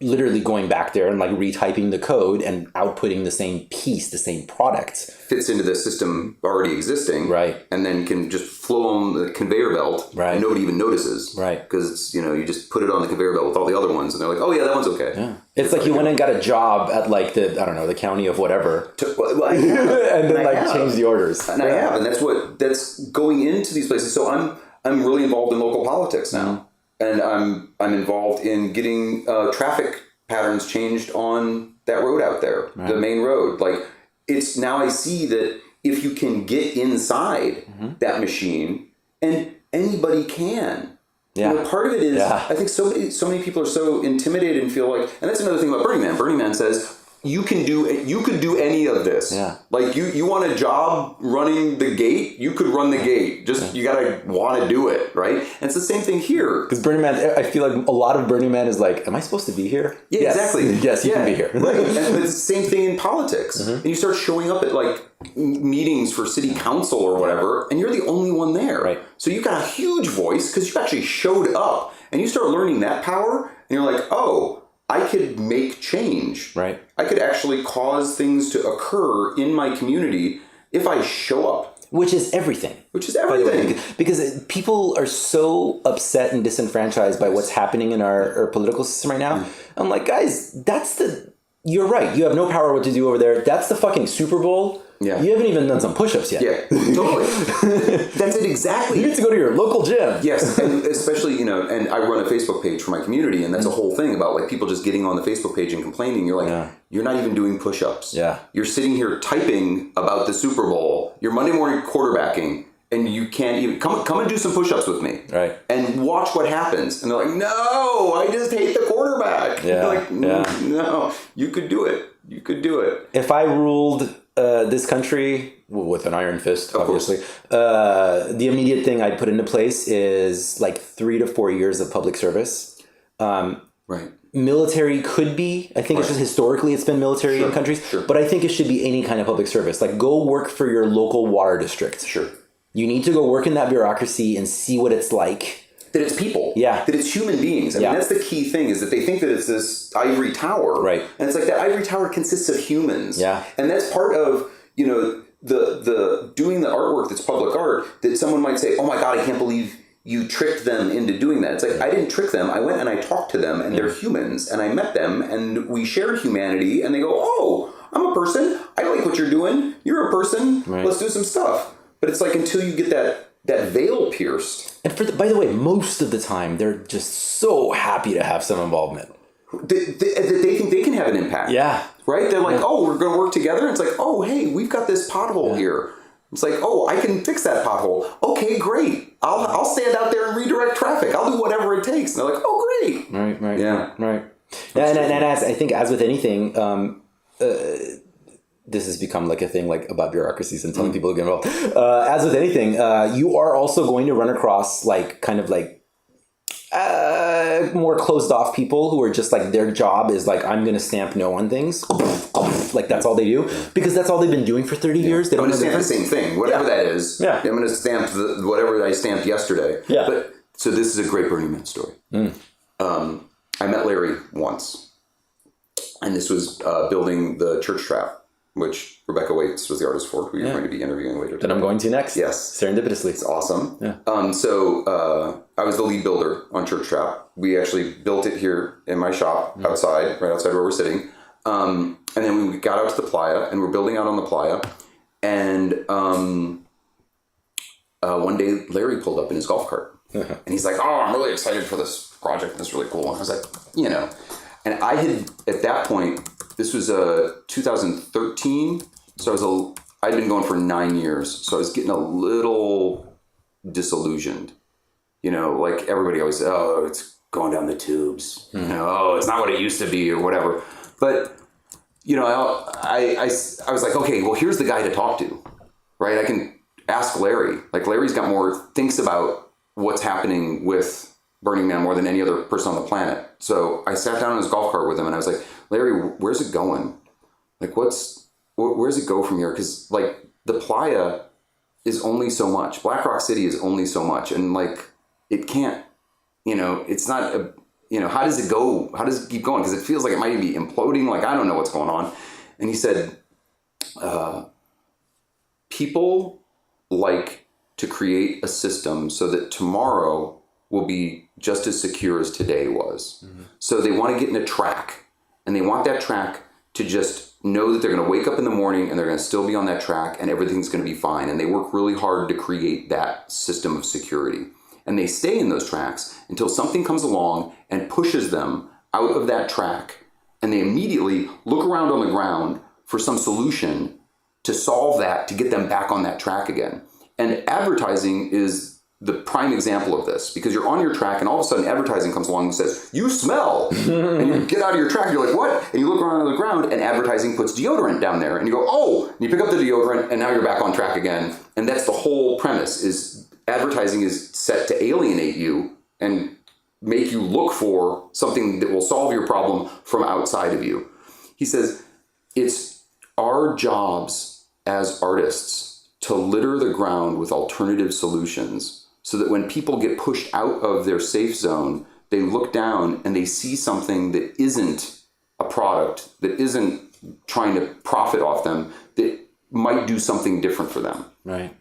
literally going back there and like retyping the code and outputting the same piece, the same product. Fits into the system already existing. Right. And then can just flow on the conveyor belt. Right. And nobody even notices. Right. Because it's, you just put it on the conveyor belt with all the other ones and they're like, oh yeah, that one's okay. Yeah. It's like you went and got a job at like the county of whatever. I have. And then change the orders. And I have. And that's going into these places. So I'm really involved in local politics now. And I'm involved in getting traffic patterns changed on that road out there, the main road. Like it's now I see that if you can get inside that machine, and anybody can. Yeah. Part of it is I think so many people are so intimidated and feel like, and that's another thing about Burning Man. Burning Man says you could do any of this. Yeah. Like you want a job running the gate, you could run the gate. Just you gotta want to do it, right? And it's the same thing here. Because Burning Man, I feel like a lot of Burning Man is like, am I supposed to be here? Yeah, yes. exactly. Yes, you can be here. Right. And it's the same thing in politics. And you start showing up at like meetings for city council or whatever, and you're the only one there. Right. So you got a huge voice because you actually showed up, and you start learning that power, and you're like, oh, I could make change. Right. I could actually cause things to occur in my community if I show up. Which is everything. Which is By the way, everything. because people are so upset and disenfranchised by what's happening in our political system right now. I'm like, guys, you're right. You have no power what to do over there. That's the fucking Super Bowl. Yeah. You haven't even done some push-ups yet. Yeah, totally. That's it exactly. You need to go to your local gym. Yes, and especially, and I run a Facebook page for my community, and that's a whole thing about like people just getting on the Facebook page and complaining. You're like, you're not even doing push-ups. Yeah. You're sitting here typing about the Super Bowl. You're Monday morning quarterbacking, and you can't even come and do some push-ups with me. Right. And watch what happens. And they're like, no, I just hate the quarterback. Yeah. You're like, no, you could do it. You could do it. If I ruled this country with an iron fist, obviously, the immediate thing I'd put into place is like 3 to 4 years of public service. Right. Military could be. I think it's just historically it's been military in countries. Sure. But I think it should be any kind of public service. Like go work for your local water district. Sure. You need to go work in that bureaucracy and see what it's like. That it's people. Yeah. That it's human beings. I mean, that's the key thing is that they think that it's this ivory tower. Right. And it's like that ivory tower consists of humans. Yeah. And that's part of, the doing the artwork that's public art that someone might say, oh my God, I can't believe you tricked them into doing that. It's like, I didn't trick them. I went and I talked to them and they're humans and I met them and we shared humanity and they go, oh, I'm a person. I like what you're doing. You're a person. Right. Let's do some stuff. But it's like until you get that veil pierced. And by the way, most of the time, they're just so happy to have some involvement. They think they can have an impact. Yeah. Right? They're like, oh, we're going to work together. It's like, oh, hey, we've got this pothole here. It's like, oh, I can fix that pothole. Okay, great. I'll stand out there and redirect traffic. I'll do whatever it takes. And they're like, oh, great. Right. Yeah. Right. Yeah, and I think as with anything, this has become like a thing like about bureaucracies and telling people to get involved. As with anything, you are also going to run across like kind of like more closed off people who are just like their job is like I'm going to stamp no on things. Like that's all they do because that's all they've been doing for 30 years. They I'm don't going to know stamp the same thing, whatever that is. Yeah. I'm going to stamp whatever I stamped yesterday. Yeah. But so this is a great Burning Man story. I met Larry once, and this was building the church trap, which Rebecca Waits was the artist for, who you're going to be interviewing later today. That I'm going to next. Yes. Serendipitously. It's awesome. Yeah. So I was the lead builder on Church Trap. We actually built it here in my shop outside, right outside where we're sitting. And then we got out to the playa, and we're building out on the playa. And one day, Larry pulled up in his golf cart. And he's like, oh, I'm really excited for this project. This is really cool. And I was like, And I had, at that point, this was 2013. So I'd been going for 9 years. So I was getting a little disillusioned. Like everybody always, oh, it's going down the tubes. Oh, it's not what it used to be or whatever. But, I was like, okay, well, here's the guy to talk to, right? I can ask Larry. Like Larry's got thinks about what's happening with Burning Man more than any other person on the planet. So I sat down in his golf cart with him and I was like, Larry, where's it going? Like, where's it go from here? Because like the playa is only so much. Black Rock City is only so much. And like, it can't, it's not how does it go? How does it keep going? Because it feels like it might even be imploding. Like, I don't know what's going on. And he said, people like to create a system so that tomorrow will be just as secure as today was. Mm-hmm. So they want to get in a track, and they want that track to just know that they're going to wake up in the morning and they're going to still be on that track and everything's going to be fine. And they work really hard to create that system of security. And they stay in those tracks until something comes along and pushes them out of that track. And they immediately look around on the ground for some solution to solve that, to get them back on that track again. And advertising is the prime example of this, because you're on your track and all of a sudden advertising comes along and says, you smell, and you get out of your track, you're like, what? And you look around on the ground and advertising puts deodorant down there and you go, oh, and you pick up the deodorant and now you're back on track again. And that's the whole premise, is advertising is set to alienate you and make you look for something that will solve your problem from outside of you. He says, it's our jobs as artists to litter the ground with alternative solutions, so that when people get pushed out of their safe zone, they look down and they see something that isn't a product, that isn't trying to profit off them, that might do something different for them. Right.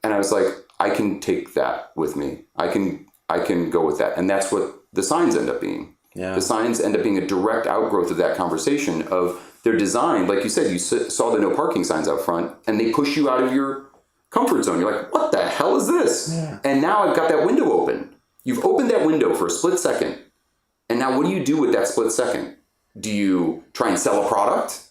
And I was like, I can take that with me. I can go with that. And that's what the signs end up being. Yeah. The signs end up being a direct outgrowth of that conversation of they're designed, like you said, you saw the no parking signs out front, and they push you out of your comfort zone. You're like, what the hell is this? Yeah. And now I've got that window open. You've opened that window for a split second. And now what do you do with that split second? Do you try and sell a product?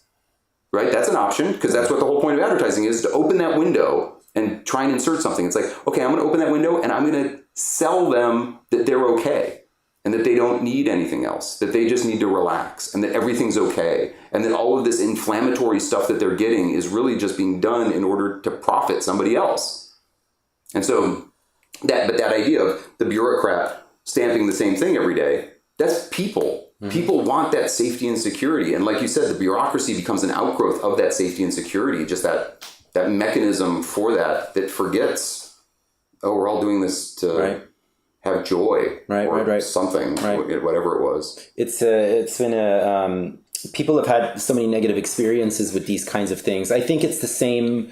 Right? That's an option, because that's what the whole point of advertising is, to open that window and try and insert something. It's like, okay, I'm going to open that window and I'm going to sell them that they're okay, and that they don't need anything else, that they just need to relax, and that everything's okay, and that all of this inflammatory stuff that they're getting is really just being done in order to profit somebody else. And so that idea of the bureaucrat stamping the same thing every day, that's people. Mm-hmm. People want that safety and security. And like you said, the bureaucracy becomes an outgrowth of that safety and security, just that mechanism for that forgets, oh, we're all doing this to... Right. Have joy, right. Something, whatever it was. It's been people have had so many negative experiences with these kinds of things. I think it's the same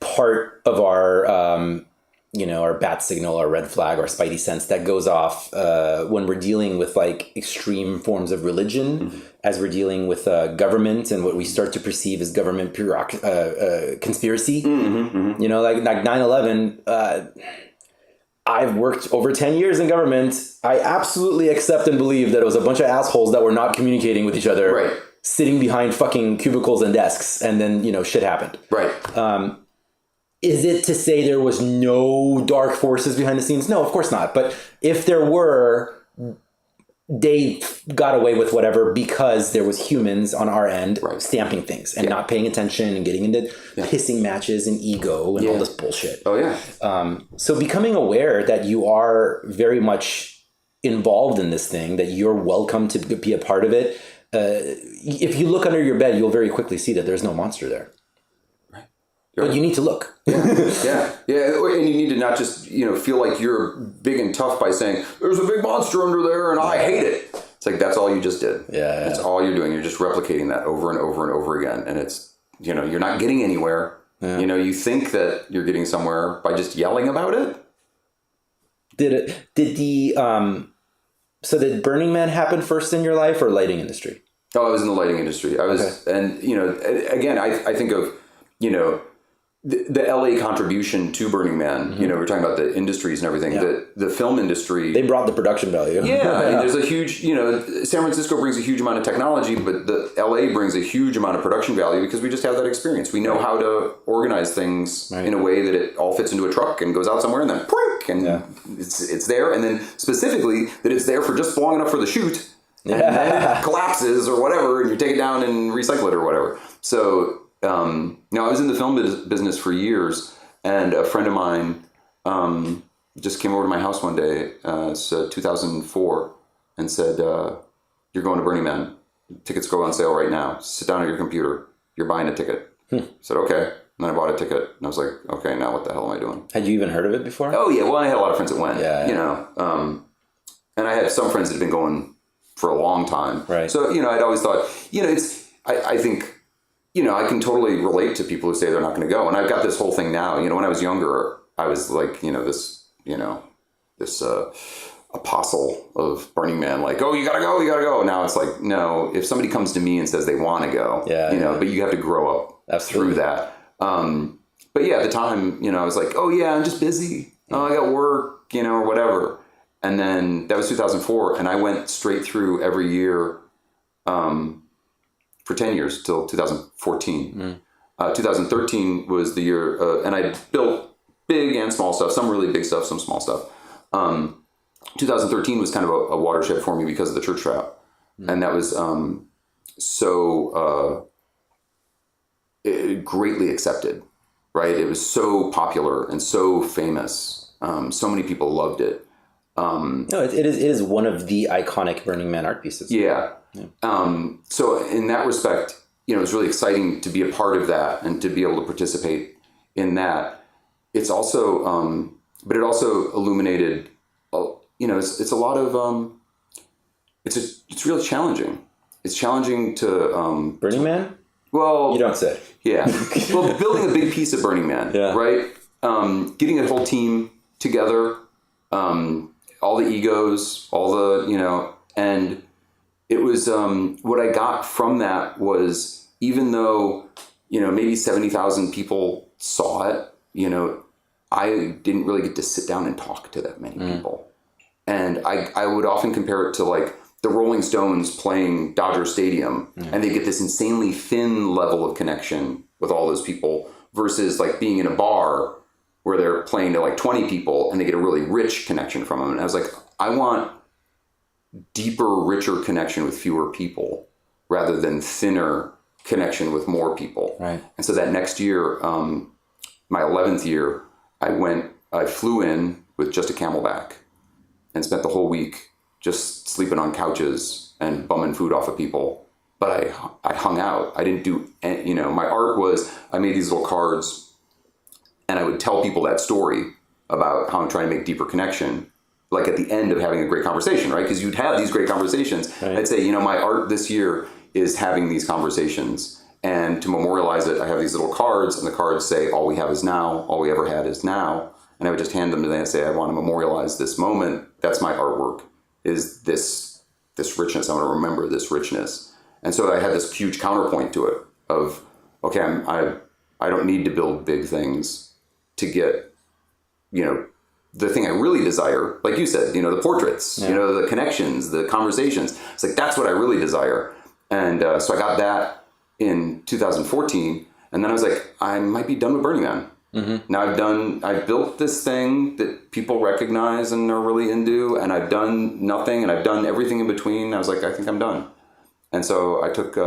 part of our, our bat signal, our red flag, our spidey sense that goes off when we're dealing with like extreme forms of religion, mm-hmm. as we're dealing with government and what we start to perceive as government conspiracy. Mm-hmm, mm-hmm. Like 9/11. I've worked over 10 years in government. I absolutely accept and believe that it was a bunch of assholes that were not communicating with each other, right. Sitting behind fucking cubicles and desks, and then, shit happened. Right. Is it to say there was no dark forces behind the scenes? No, of course not. But if there were, they got away with whatever because there was humans on our end, right. Stamping things and not paying attention and getting into pissing matches and ego and all this bullshit. Oh, yeah. So becoming aware that you are very much involved in this thing, that you're welcome to be a part of it. If you look under your bed, you'll very quickly see that there's no monster there. But you need to look. Yeah. And you need to not just, feel like you're big and tough by saying, there's a big monster under there and I hate it. It's like, that's all you just did. Yeah. That's all you're doing. You're just replicating that over and over and over again. And it's, you're not getting anywhere. Yeah. You think that you're getting somewhere by just yelling about it. So did Burning Man happen first in your life or lighting industry? Oh, I was in the lighting industry. I was, and, again, I think of, the LA contribution to Burning Man, mm-hmm. We're talking about the industries and everything, the film industry. They brought the production value. Yeah. I mean, there's a huge, San Francisco brings a huge amount of technology, but the LA brings a huge amount of production value because we just have that experience. We know how to organize things in a way that it all fits into a truck and goes out somewhere and then prink, and it's there. And then specifically that it's there for just long enough for the shoot. And then it collapses or whatever, and you take it down and recycle it or whatever. So, I was in the film business for years, and a friend of mine just came over to my house one day, it's 2004, and said, you're going to Burning Man. Tickets go on sale right now. Sit down at your computer. You're buying a ticket. I said, okay. And then I bought a ticket, and I was like, okay, now what the hell am I doing? Had you even heard of it before? Oh, yeah. Well, I had a lot of friends that went, And I had some friends that had been going for a long time. Right. So, I'd always thought, I think, I can totally relate to people who say they're not going to go. And I've got this whole thing now. When I was younger, I was like, this apostle of Burning Man, like, oh, you gotta go. Now it's like, no, if somebody comes to me and says they want to go, but you have to grow up through that. But yeah, at the time, I was like, oh yeah, I'm just busy. Oh, I got work, or whatever. And then that was 2004, and I went straight through every year for 10 years till 2014. 2013 was the year, and I built big and small stuff, some really big stuff, some small stuff. 2013 was kind of a watershed for me because of the church trap. And that was greatly accepted, right? It was so popular and so famous. So many people loved it. No, it is one of the iconic Burning Man art pieces. Yeah. So in that respect, it was really exciting to be a part of that and to be able to participate in that. It's also, but it also illuminated, it's a lot of, it's really challenging. It's challenging to, Burning Man? Well, You don't say. Yeah. Well, building a big piece of Burning Man, right? Getting a whole team together, all the egos, all the, and it was, what I got from that was, even though, maybe 70,000 people saw it, I didn't really get to sit down and talk to that many people. And I would often compare it to like the Rolling Stones playing Dodger Stadium, and they get this insanely thin level of connection with all those people versus like being in a bar where they're playing to like 20 people and they get a really rich connection from them. And I was like, I want deeper, richer connection with fewer people rather than thinner connection with more people. Right. And so that next year, my 11th year, I flew in with just a Camelback and spent the whole week just sleeping on couches and bumming food off of people. But I hung out. I didn't do, my art was, I made these little cards and I would tell people that story about how I'm trying to make deeper connection, like at the end of having a great conversation, right? Because you'd have these great conversations. Right. I'd say, my art this year is having these conversations. And to memorialize it, I have these little cards, and the cards say, all we have is now, all we ever had is now. And I would just hand them to them and say, I want to memorialize this moment. That's my artwork, is this richness. I want to remember this richness. And so I had this huge counterpoint to it of, okay, I don't need to build big things to get, the thing I really desire, like you said, the portraits, the connections, the conversations. It's like, that's what I really desire. And so I got that in 2014. And then I was like, I might be done with Burning Man. Mm-hmm. Now I've built this thing that people recognize and are really into, and I've done nothing, and I've done everything in between. I was like, I think I'm done. And so I took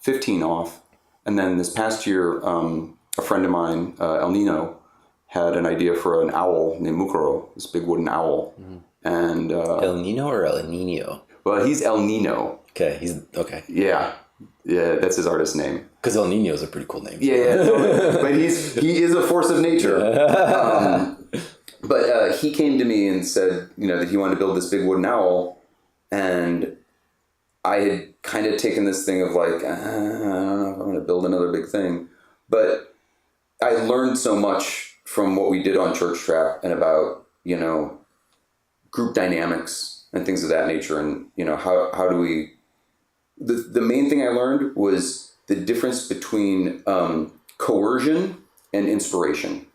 15 off. And then this past year, a friend of mine, El Nino, had an idea for an owl named Mukuro, this big wooden owl. Mm-hmm. And El Nino or El Nino? Well, he's El Nino. Okay, he's okay. Yeah, that's his artist name. Because El Nino is a pretty cool name. Yeah, totally. But he is a force of nature. But he came to me and said, that he wanted to build this big wooden owl, and I had kind of taken this thing of like, I don't know if I'm going to build another big thing, but I learned so much from what we did on Church Trap and about, group dynamics and things of that nature. And, how do we, the main thing I learned was the difference between coercion and inspiration.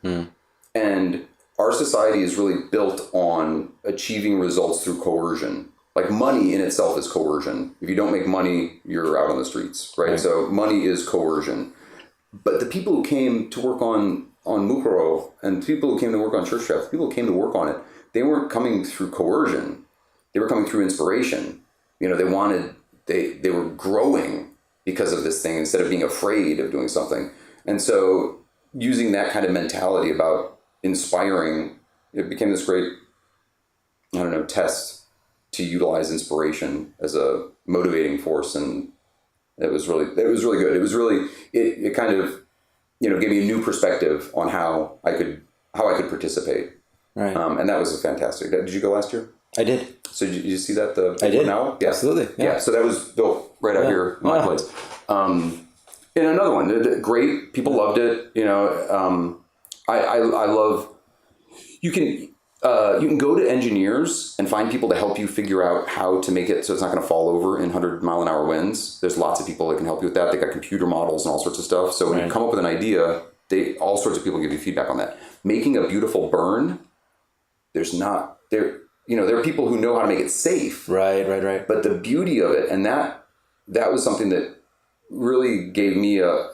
And our society is really built on achieving results through coercion. Like money in itself is coercion. If you don't make money, you're out on the streets, right? So money is coercion. But the people who came to work on Mukuro and people who came to work on Church Trap, people who came to work on it, they weren't coming through coercion. They were coming through inspiration. They were growing because of this thing instead of being afraid of doing something. And so using that kind of mentality about inspiring, it became this great, test to utilize inspiration as a motivating force. And it was really good. It kind of, gave me a new perspective on how I could participate. Right. And that was fantastic. Did you go last year? I did. So did you see that? I did. Now? Yeah. Absolutely. Yeah. So that was built right out here in my place. And another one, great. People loved it. You know, I love. You can go to engineers and find people to help you figure out how to make it so it's not going to fall over in 100-mile-an-hour winds. There's lots of people that can help you with that. They got computer models and all sorts of stuff. So when you come up with an idea, all sorts of people give you feedback on that. Making a beautiful burn, there are people who know how to make it safe. Right. But the beauty of it, and that was something that really gave me a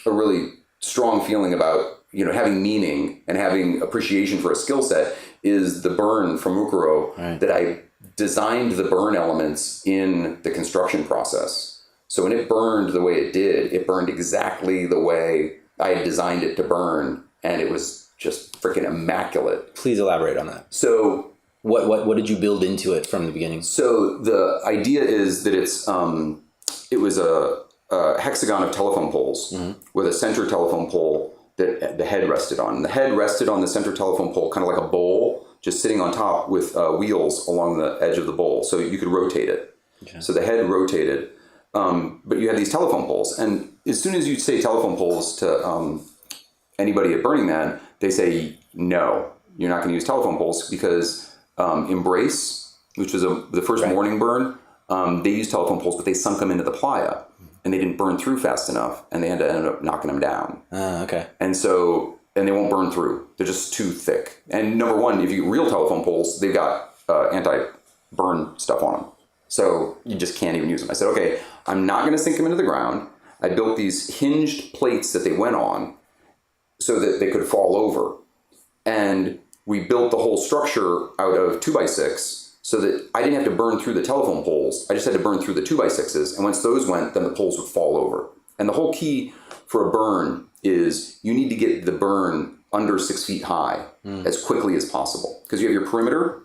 really strong feeling about, you know, having meaning and having appreciation for a skill set, is the burn from Mukuro, that I designed the burn elements in the construction process. So when it burned the way it burned exactly the way I had designed it to burn, and it was just freaking immaculate. Please elaborate on that. So what did you build into it from the beginning? So the idea is that it was a hexagon of telephone poles with a center telephone pole that the head rested on. And the head rested on the center telephone pole, kind of like a bowl, just sitting on top with wheels along the edge of the bowl, so you could rotate it. Okay. So the head rotated, but you had these telephone poles. And as soon as you say telephone poles to anybody at Burning Man, they say, no, you're not going to use telephone poles, because Embrace, which was the first morning burn, they used telephone poles, but they sunk them into the playa, and they didn't burn through fast enough, and they had to end up knocking them down. Okay. And they won't burn through. They're just too thick. And number one, if you get real telephone poles, they've got anti-burn stuff on them. So you just can't even use them. I said, okay, I'm not going to sink them into the ground. I built these hinged plates that they went on so that they could fall over. And we built the whole structure out of 2x6 so that I didn't have to burn through the telephone poles. I just had to burn through the 2x6s. And once those went, then the poles would fall over. And the whole key for a burn is you need to get the burn under 6 feet high as quickly as possible. Because you have your perimeter.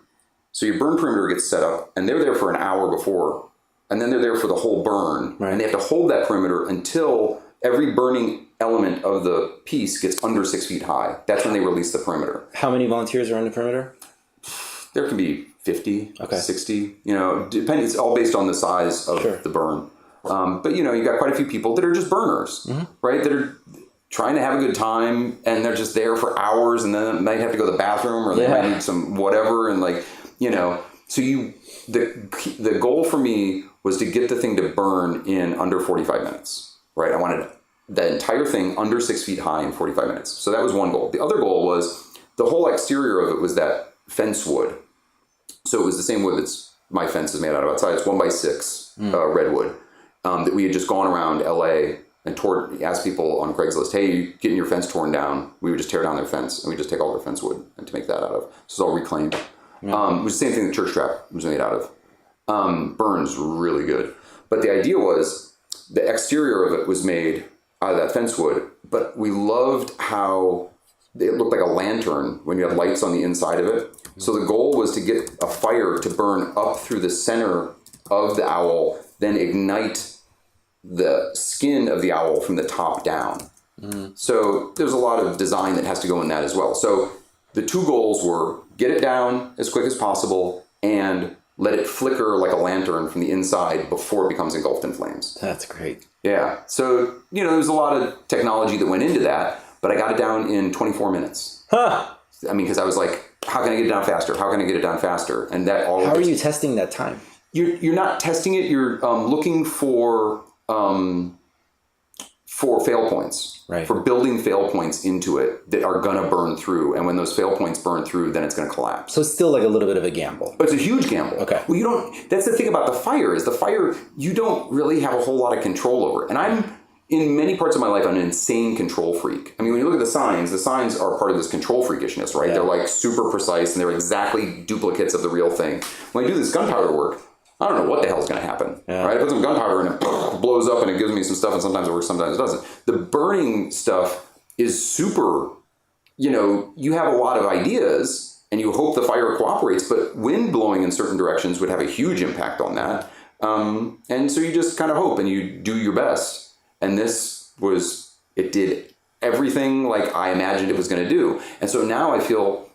So your burn perimeter gets set up, and they're there for an hour before. And then they're there for the whole burn. Right. And they have to hold that perimeter until every burning element of the piece gets under 6 feet high. That's when they release the perimeter. How many volunteers are on the perimeter? There can be 50, 60, you know, depending. It's all based on the size of the burn. But, you know, you got quite a few people that are just burners, right? That are trying to have a good time, and they're just there for hours, and then they might have to go to the bathroom, or they might need some whatever. And like, you know, so the goal for me was to get the thing to burn in under 45 minutes, right? I wanted the entire thing under 6 feet high in 45 minutes. So that was one goal. The other goal was the whole exterior of it was that fence wood. So it was the same wood my fence is made out of outside. It's 1x6 redwood that we had just gone around LA and asked people on Craigslist, hey, you getting your fence torn down? We would just tear down their fence, and we just take all their fence wood and to make that out of. So it's all reclaimed. It was the same thing the church trap was made out of. Burns really good. But the idea was the exterior of it was made out of that fence wood, but we loved how it looked like a lantern when you had lights on the inside of it. So the goal was to get a fire to burn up through the center of the owl, then ignite the skin of the owl from the top down. So there's a lot of design that has to go in that as well. So the two goals were get it down as quick as possible and let it flicker like a lantern from the inside before it becomes engulfed in flames. That's great. Yeah. So, you know, there's a lot of technology that went into that, but I got it down in 24 minutes. I mean, because I was like, how can I get it down faster? How can I get it down faster? And that all. How are you testing that time? You're not testing it. You're looking for fail points, right? For building fail points into it that are gonna burn through. And when those fail points burn through, then it's gonna collapse. So it's still like a little bit of a gamble. But it's a huge gamble. Okay. Well, you don't. That's the thing about the fire is you don't really have a whole lot of control over. And I'm. In many parts of my life, I'm an insane control freak. I mean, when you look at the signs are part of this control freakishness, right? Yeah. They're like super precise, and they're exactly duplicates of the real thing. When I do this gunpowder work, I don't know what the hell is going to happen, right? I put some gunpowder and it blows up and it gives me some stuff, and sometimes it works, sometimes it doesn't. The burning stuff is super, you know, you have a lot of ideas and you hope the fire cooperates, but wind blowing in certain directions would have a huge impact on that. And so you just kind of hope and you do your best. And it did everything like I imagined it was going to do. And so now I feel,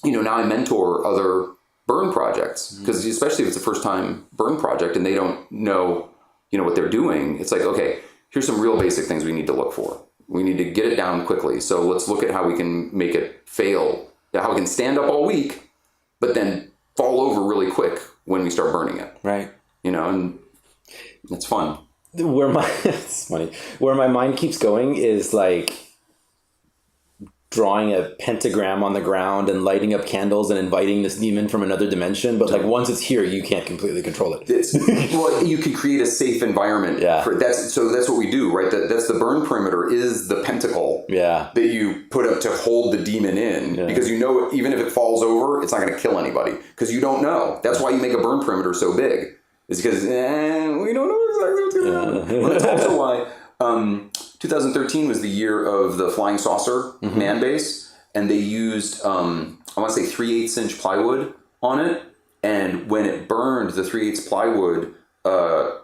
you know, now I mentor other burn projects, because especially if it's a first time burn project and they don't know, what they're doing, it's like, okay, here's some real basic things we need to look for. We need to get it down quickly. So let's look at how we can make it fail, how we can stand up all week, but then fall over really quick when we start burning it. Right. And it's fun. It's funny. Where my mind keeps going is like drawing a pentagram on the ground and lighting up candles and inviting this demon from another dimension. But like once it's here, you can't completely control it. Well, you can create a safe environment. Yeah. That's what we do, right? That's the burn perimeter is the pentacle. Yeah. That you put up to hold the demon in, because even if it falls over, it's not going to kill anybody because you don't know. That's why you make a burn perimeter so big. It's because we don't know exactly what's going to happen. But that's also why 2013 was the year of the flying saucer man base, and they used I want to say 3/8 inch plywood on it, and when it burned, the 3/8 plywood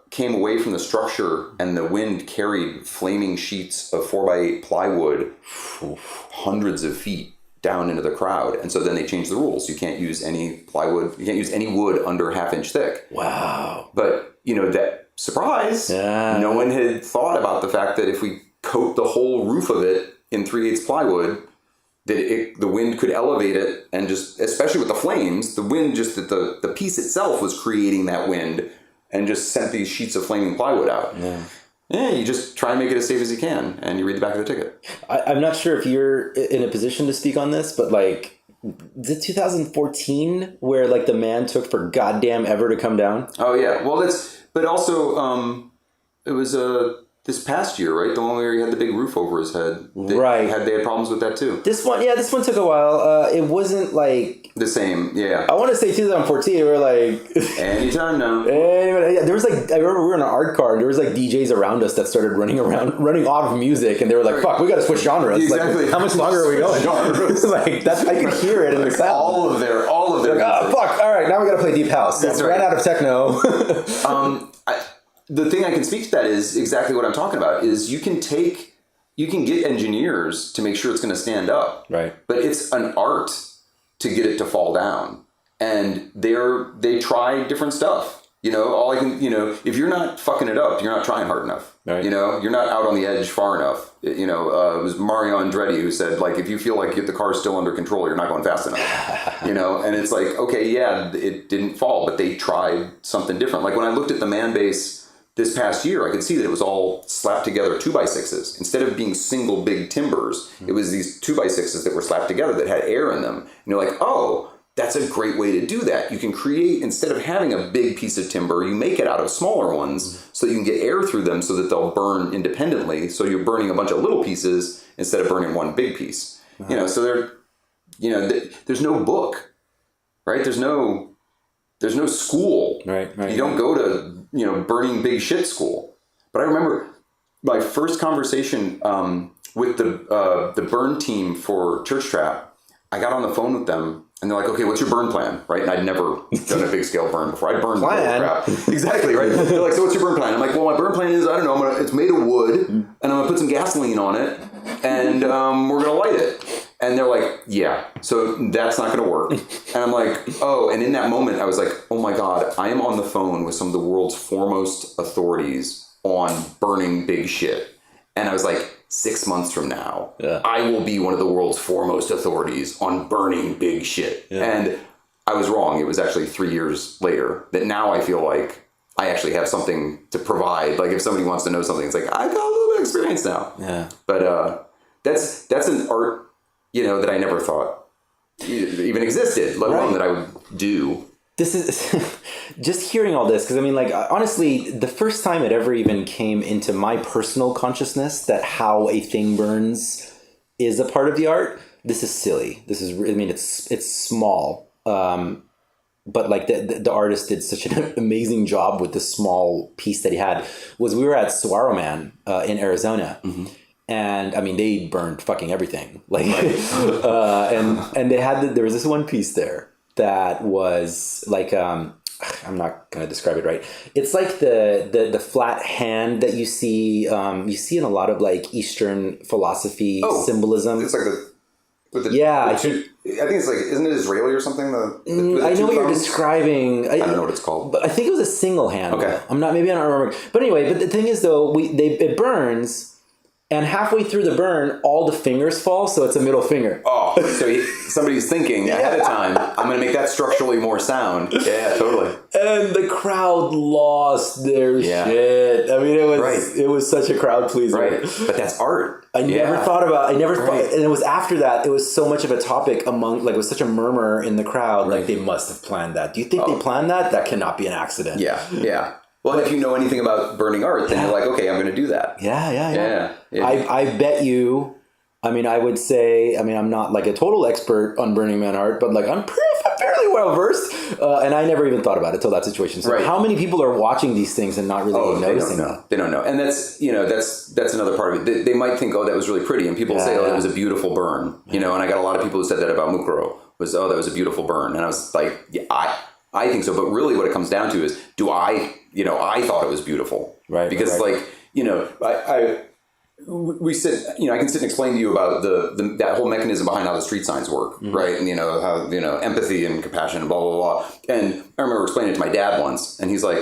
came away from the structure, and the wind carried flaming sheets of 4x8 plywood hundreds of feet down into the crowd. And so then they changed the rules. You can't use any plywood, you can't use any wood under 1/2 inch thick. Wow. But that surprise, no one had thought about the fact that if we coat the whole roof of it in 3/8 plywood, that the wind could elevate it, and just, especially with the flames, the wind, just that the piece itself was creating that wind and just sent these sheets of flaming plywood out. Yeah, you just try and make it as safe as you can, and you read the back of the ticket. I'm not sure if you're in a position to speak on this, but like, is it 2014 where like the man took for goddamn ever to come down? Oh yeah, well but also it was this past year, right? The one where he had the big roof over his head. They had problems with that too. This one took a while. It wasn't like the same. Yeah, I want to say 2014. We were like, anytime now. Anyway, there was like, I remember we were in an art car, and there was like DJs around us that started running off of music, and they were like, "Fuck, we got to switch genres." Exactly. Like, how much longer are we going? Like I could hear it in the sound. All of their. Like, fuck! All right, now we got to play deep house. That's right. Ran out of techno. The thing I can speak to that is exactly what I'm talking about. Is you can get engineers to make sure it's going to stand up, right? But it's an art to get it to fall down, and they try different stuff. If you're not fucking it up, you're not trying hard enough. Right. You're not out on the edge far enough. It was Mario Andretti who said, like, if you feel like the car's still under control, you're not going fast enough. And it's like, okay, yeah, it didn't fall, but they tried something different. Like when I looked at the man base this past year, I could see that it was all slapped together 2x6s. Instead of being single big timbers, it was these 2x6s that were slapped together that had air in them. And you're like, oh, that's a great way to do that. You can create, instead of having a big piece of timber, you make it out of smaller ones so that you can get air through them so that they'll burn independently. So you're burning a bunch of little pieces instead of burning one big piece. So there's no book, right? There's no school. Right. You don't go to, burning big shit school. But I remember my first conversation with the burn team for Church Trap. I got on the phone with them, and they're like, "Okay, what's your burn plan?" Right? And I'd never done a big scale burn before. I'd burned crap. Exactly, right? They're like, "So what's your burn plan?" I'm like, "Well, my burn plan is, I don't know. It's made of wood, and I'm gonna put some gasoline on it, and we're gonna light it." And they're like, "Yeah, so that's not gonna work." And I'm like, "Oh!" And in that moment, I was like, "Oh my god, I am on the phone with some of the world's foremost authorities on burning big shit." And I was like, 6 months from now, I will be one of the world's foremost authorities on burning big shit. Yeah. And I was wrong. It was actually 3 years later that now I feel like I actually have something to provide. Like if somebody wants to know something, it's like, I've got a little bit of experience now. Yeah. But that's an art, that I never thought even existed, let alone that I would do. This is just hearing all this, because I mean, like, honestly, the first time it ever even came into my personal consciousness that how a thing burns is a part of the art. This is silly. This is, I mean, it's small, but like the artist did such an amazing job with the small piece that he had. Was we were at Saguaro Man in Arizona. Mm-hmm. And I mean, they burned fucking everything. Like, and they had there was this one piece there that was like, I'm not going to describe it right. It's like the flat hand that you see in a lot of like Eastern philosophy symbolism. It's like I think it's like, isn't it Israeli or something? I know what you're describing. I don't know what it's called. But I think it was a single handle. Okay. I'm not remembering. But anyway, but the thing is though, it burns, and halfway through the burn, all the fingers fall, so it's a middle finger. Oh, so somebody's thinking ahead of time, I'm going to make that structurally more sound. Yeah, totally. And the crowd lost their shit. I mean, it was such a crowd pleaser. Right. But that's art. I never thought, and it was after that, it was so much of a topic among, like, it was such a murmur in the crowd, like, they must have planned that. Do you think they planned that? That cannot be an accident. Yeah. Well, if you know anything about burning art, then you're like, okay, I'm going to do that. Yeah. I bet you, I mean, I would say, I mean, I'm not like a total expert on Burning Man art, but like I'm fairly well versed, and I never even thought about it till that situation. So how many people are watching these things and not really noticing them? They don't know. And that's another part of it. They might think, oh, that was really pretty. And people say, oh, that was a beautiful burn. You know, and I got a lot of people who said that about Mukro, was, oh, that was a beautiful burn. And I was like, yeah, I think so. But really what it comes down to is, I thought it was beautiful. Right. Because we sit, I can sit and explain to you about that whole mechanism behind how the street signs work, right? And, how, empathy and compassion and blah, blah, blah. And I remember explaining it to my dad once, and he's like,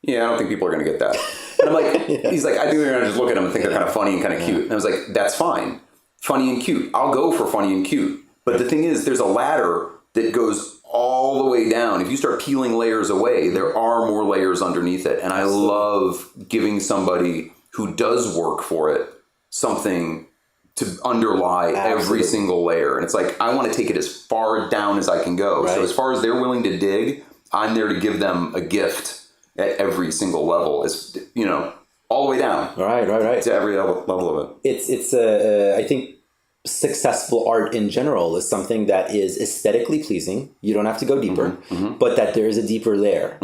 yeah, I don't think people are going to get that. And I'm like, he's like, I do just look at them and think they're kind of funny and kind of cute. And I was like, that's fine. Funny and cute. I'll go for funny and cute. But the thing is, there's a ladder that goes all the way down. If you start peeling layers away, there are more layers underneath it. And I love giving somebody who does work for it something to underlie every single layer. And it's like, I want to take it as far down as I can go. Right. So as far as they're willing to dig, I'm there to give them a gift at every single level. It's, all the way down. Right. To every level of it. It's I think successful art in general is something that is aesthetically pleasing. You don't have to go deeper, but that there is a deeper layer.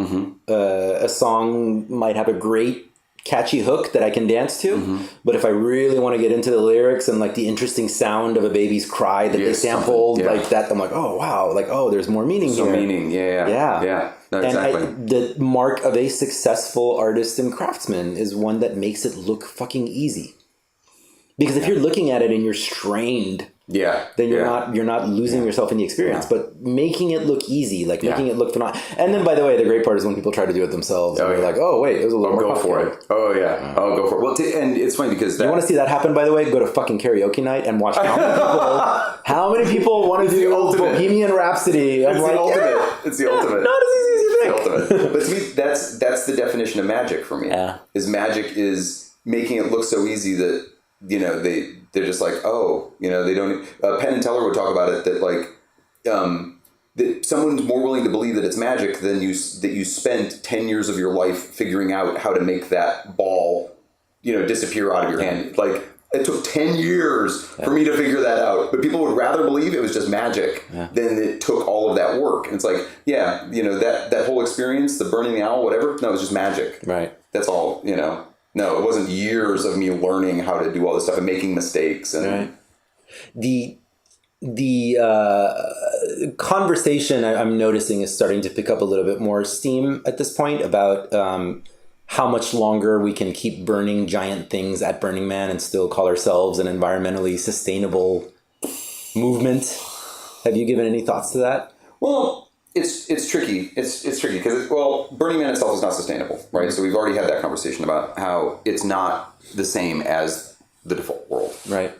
A song might have a great catchy hook that I can dance to, but if I really want to get into the lyrics and like the interesting sound of a baby's cry that they sampled, like that, I'm like, oh wow, like, oh, there's more meaning here. Meaning, yeah. No, exactly. And the mark of a successful artist and craftsman is one that makes it look fucking easy. Because if you're looking at it and you're strained, then you're not losing yourself in the experience. But making it look easy, like making it look phenomenal. And then, by the way, the great part is when people try to do it themselves. And they're like, oh wait, it was a little more go for it. Oh yeah, I'll go for it. Well, and it's funny because you want to see that happen. By the way, go to fucking karaoke night and watch how many people want to do Bohemian Rhapsody. It's the ultimate. It's the ultimate. Not as easy as you think. It's the ultimate. But to me, that's the definition of magic for me. Is magic is making it look so easy that they're just like, oh, they don't. Penn and Teller would talk about it that like that someone's more willing to believe that it's magic than that you spent 10 years of your life figuring out how to make that ball disappear out of your hand. Like it took 10 years for me to figure that out, but people would rather believe it was just magic than it took all of that work. And it's like, that whole experience, the burning the owl, whatever, no, it was just magic. Right. That's all. No, it wasn't years of me learning how to do all this stuff and making mistakes. And the conversation I'm noticing is starting to pick up a little bit more steam at this point about how much longer we can keep burning giant things at Burning Man and still call ourselves an environmentally sustainable movement. Have you given any thoughts to that? Well, it's tricky. It's tricky because Burning Man itself is not sustainable, right? So we've already had that conversation about how it's not the same as the default world, right?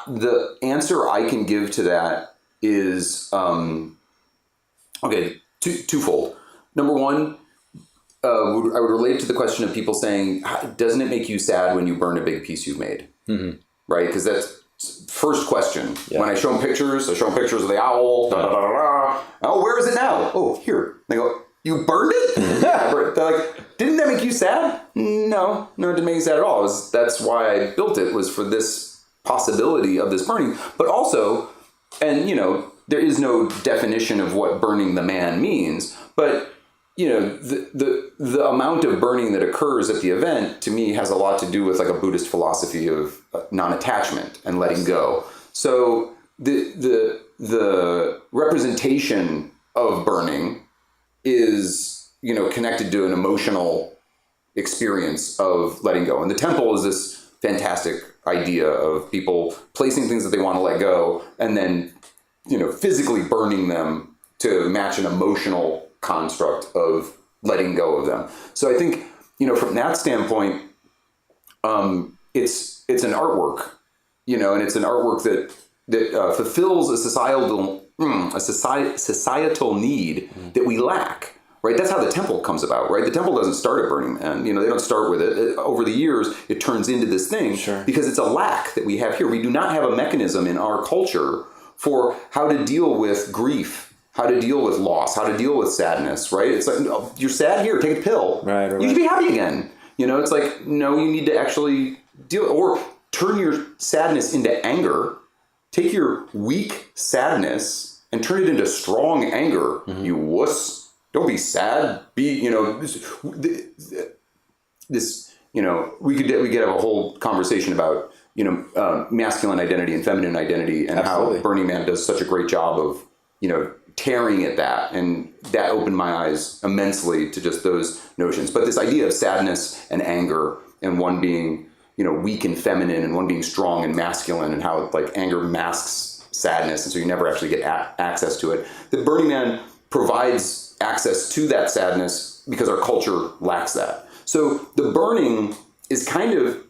The answer I can give to that is twofold. Number one, I would relate to the question of people saying, "Doesn't it make you sad when you burn a big piece you've made?" Right? Because that's first question. When I show them pictures of the owl. Oh, where is it now? Oh, here. They go, you burned it? They're like, didn't that make you sad? No, it didn't make me sad at all. That's why I built it, was for this possibility of this burning. But also, and there is no definition of what burning the man means, but the amount of burning that occurs at the event, to me, has a lot to do with like a Buddhist philosophy of non-attachment and letting go. So the representation of burning is, connected to an emotional experience of letting go. And the temple is this fantastic idea of people placing things that they want to let go and then, physically burning them to match an emotional construct of letting go of them. So I think, from that standpoint, it's an artwork, and it's an artwork that fulfills a societal need that we lack. Right, that's how the temple comes about. Right, the temple doesn't start at Burning Man. They don't start with it. Over the years, it turns into this thing because it's a lack that we have here. We do not have a mechanism in our culture for how to deal with grief, how to deal with loss, how to deal with sadness. Right, it's like, oh, you're sad, here, take a pill. Right. You can be happy again. It's like, no, you need to actually deal, or turn your sadness into anger. Take your weak sadness and turn it into strong anger. You wuss. Don't be sad. Be, this, we could have a whole conversation about, masculine identity and feminine identity and Absolutely. How Burning Man does such a great job of, tearing at that. And that opened my eyes immensely to just those notions. But this idea of sadness and anger and one being, weak and feminine and one being strong and masculine and how like anger masks sadness. And so you never actually get access to it. The Burning Man provides access to that sadness because our culture lacks that. So the burning is kind of,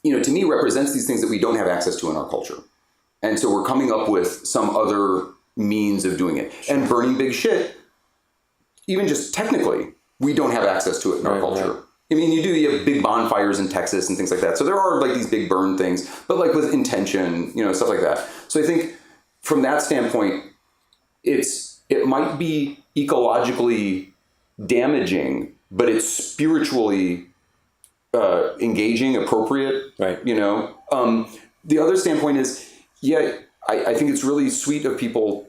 to me represents these things that we don't have access to in our culture. And so we're coming up with some other means of doing it. And burning big shit, even just technically, we don't have access to it in our culture. Right. I mean, you have big bonfires in Texas and things like that. So there are like these big burn things, but like with intention, stuff like that. So I think from that standpoint, it might be ecologically damaging, but it's spiritually engaging, appropriate. Right. The other standpoint is, I think it's really sweet of people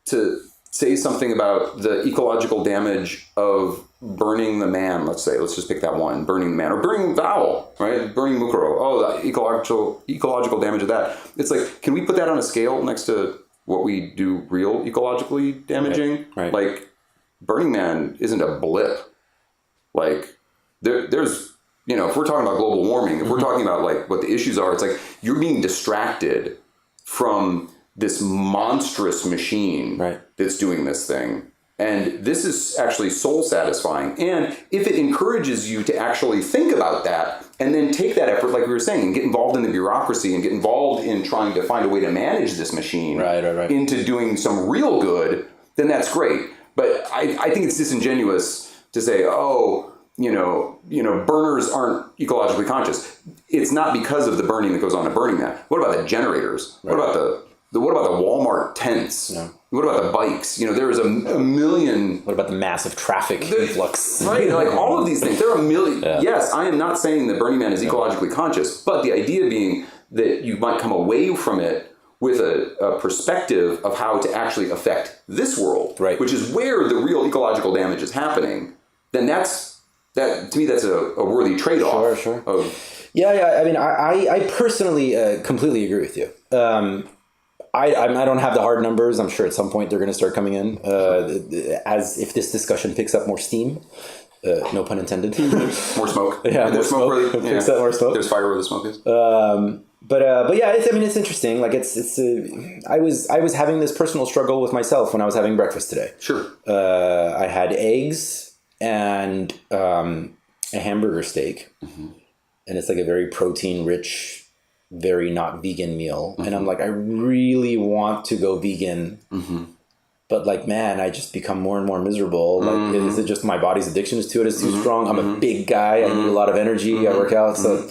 to say something about the ecological damage of burning the man. Let's just pick that one, burning the man, or burning the owl, right? Burning Mukuro. Oh, the ecological damage of that. It's like, can we put that on a scale next to what we do real ecologically damaging? Right. Like, Burning Man isn't a blip. Like, there's, if we're talking about global warming, if we're talking about like what the issues are, it's like you're being distracted from this monstrous machine that's doing this thing. And this is actually soul satisfying. And if it encourages you to actually think about that and then take that effort, like we were saying, and get involved in the bureaucracy and get involved in trying to find a way to manage this machine into doing some real good, then that's great. But I think it's disingenuous to say, burners aren't ecologically conscious. It's not because of the burning that goes on at Burning Man. What about the generators? Right. What about the Walmart tents? Yeah. What about the bikes? There is a million. What about the massive traffic influx? Right, like all of these things. There are a million. Yeah. Yes, I am not saying that Burning Man is ecologically conscious, but the idea being that you might come away from it with a perspective of how to actually affect this world, which is where the real ecological damage is happening. Then that to me, that's a worthy trade-off. Sure. I mean, I personally completely agree with you. I don't have the hard numbers. I'm sure at some point they're going to start coming in as if this discussion picks up more steam. No pun intended. More smoke. Yeah, more smoke. Picks up more smoke. There's fire where the smoke is. But yeah, it's interesting. Like I was having this personal struggle with myself when I was having breakfast today. Sure. I had eggs and a hamburger steak, and it's like a very protein rich, very not vegan meal. And I'm like, I really want to go vegan, but like, man, I just become more and more miserable. Like, is it just my body's addiction to it is too strong? I'm a big guy. I need a lot of energy. I work out. So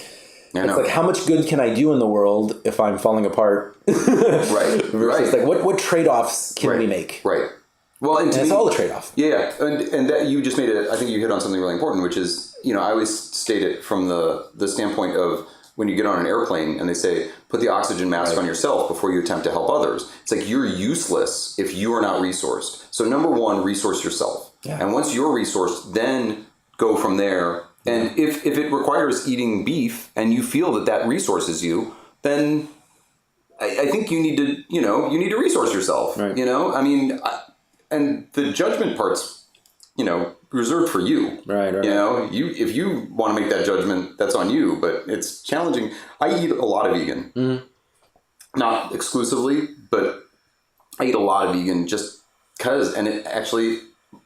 it's like, how much good can I do in the world if I'm falling apart? Versus like, what trade-offs can we make? Right. Well, and it's all a trade-off. Yeah. And that you just made it, I think you hit on something really important, which is, I always state it from the standpoint of, when you get on an airplane and they say, put the oxygen mask on yourself before you attempt to help others. It's like, you're useless if you are not resourced. So number one, resource yourself. Yeah. And once you're resourced, then go from there. And if it requires eating beef and you feel that resources you, then I think you need to resource yourself. Right. I mean, and the judgment part's, reserved for you. Right. You know, if you want to make that judgment, that's on you. But it's challenging. I eat a lot of vegan, not exclusively, but I eat a lot of vegan just because, and it actually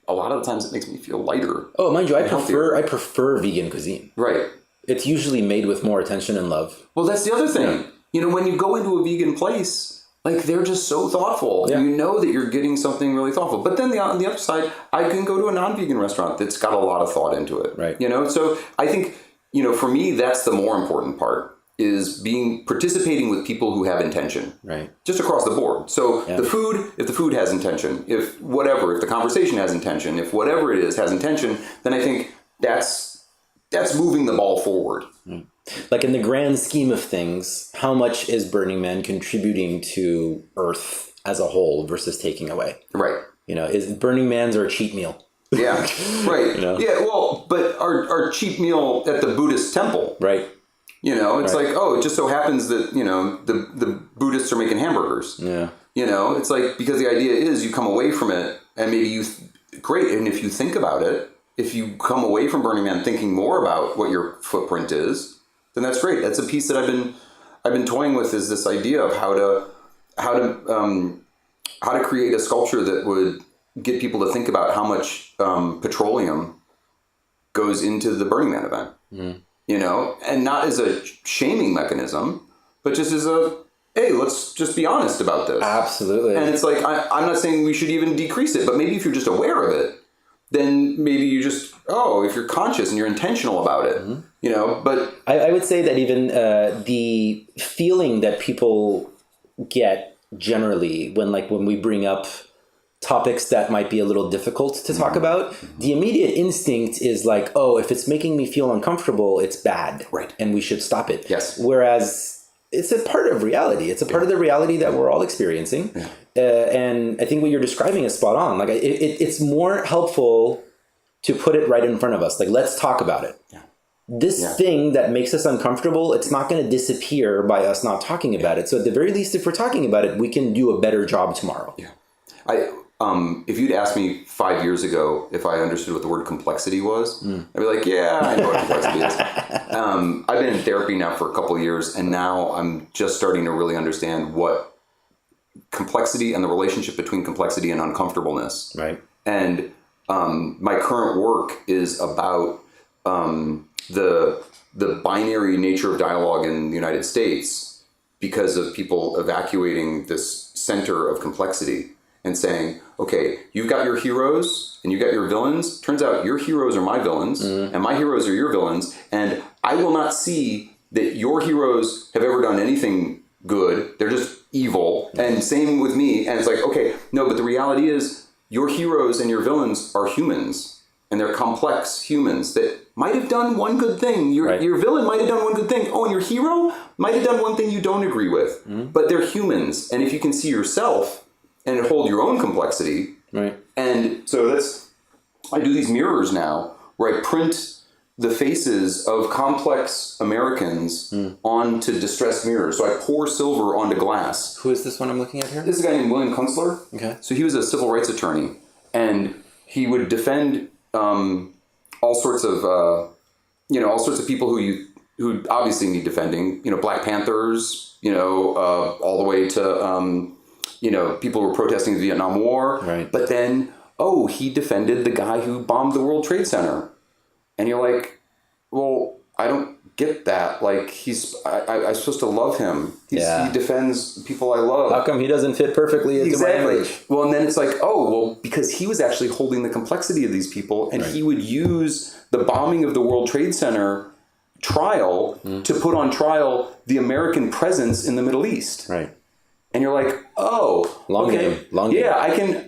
a lot of the times it makes me feel lighter. Oh, mind you, I prefer vegan cuisine. Right. It's usually made with more attention and love. Well, that's the other thing. Yeah. You know, when you go into a vegan place, like they're just so thoughtful. Yeah. You know that you're getting something really thoughtful. But then on the other side, I can go to a non-vegan restaurant that's got a lot of thought into it. Right. You know, so I think, you know, for me, that's the more important part, is participating with people who have intention. Right. Just across the board. So if the food has intention, if the conversation has intention, if whatever it is has intention, then I think that's moving the ball forward. Like in the grand scheme of things, how much is Burning Man contributing to Earth as a whole versus taking away? Right. You know, is Burning Man's our cheat meal? Yeah. Right. You know? Yeah. Well, but our cheap meal at the Buddhist temple. Right. You know, it's Right. like, oh, it just so happens that, you know, the Buddhists are making hamburgers. Yeah. You know, it's like, because the idea is you come away from it and maybe great. And if you think about it, if you come away from Burning Man thinking more about what your footprint is, then that's great. That's a piece that I've been toying with, is this idea of how to create a sculpture that would get people to think about how much petroleum goes into the Burning Man event. You know, and not as a shaming mechanism, but just as hey, let's just be honest about this. Absolutely. And it's like, I'm not saying we should even decrease it, but maybe if you're just aware of it, then maybe you just, if you're conscious and you're intentional about it, you know, but I would say that even the feeling that people get generally when we bring up topics that might be a little difficult to talk about, the immediate instinct is like, oh, if it's making me feel uncomfortable, it's bad. Right. And we should stop it. Yes. Whereas it's a part of reality. It's a part of the reality that we're all experiencing. And I think what you're describing is spot on. Like it's more helpful to put it right in front of us. Like, let's talk about it. Yeah. This thing that makes us uncomfortable, it's not going to disappear by us not talking about it. So at the very least, if we're talking about it, we can do a better job tomorrow. Yeah. If you'd asked me 5 years ago if I understood what the word complexity was, I'd be like, yeah, I know what complexity is. I've been in therapy now for a couple of years, and now I'm just starting to really understand what complexity and the relationship between complexity and uncomfortableness. Right. And my current work is about the binary nature of dialogue in the United States because of people evacuating this center of complexity and saying, okay, you've got your heroes and you've got your villains. Turns out your heroes are my villains and my heroes are your villains. And I will not see that your heroes have ever done anything good. They're just evil. And same with me. And it's like, okay, no, but the reality is your heroes and your villains are humans. And they're complex humans that might have done one good thing. Your villain might have done one good thing. Oh, and your hero might have done one thing you don't agree with. But they're humans. And if you can see yourself and hold your own complexity. Right. And so I do these mirrors now where I print the faces of complex Americans onto distressed mirrors. So I pour silver onto glass. Who is this one I'm looking at here? This is a guy named William Kunstler. Okay. So he was a civil rights attorney, and he would defend all sorts of people who obviously need defending. You know, Black Panthers. You know, all the way to people who were protesting the Vietnam War. Right. But then, he defended the guy who bombed the World Trade Center. And you're like, well, I don't get that. Like, I'm supposed to love him. He defends people I love. How come he doesn't fit perfectly into my image? Well, and then it's like, because he was actually holding the complexity of these people, and he would use the bombing of the World Trade Center trial to put on trial the American presence in the Middle East. Right. And you're like, long game. Yeah,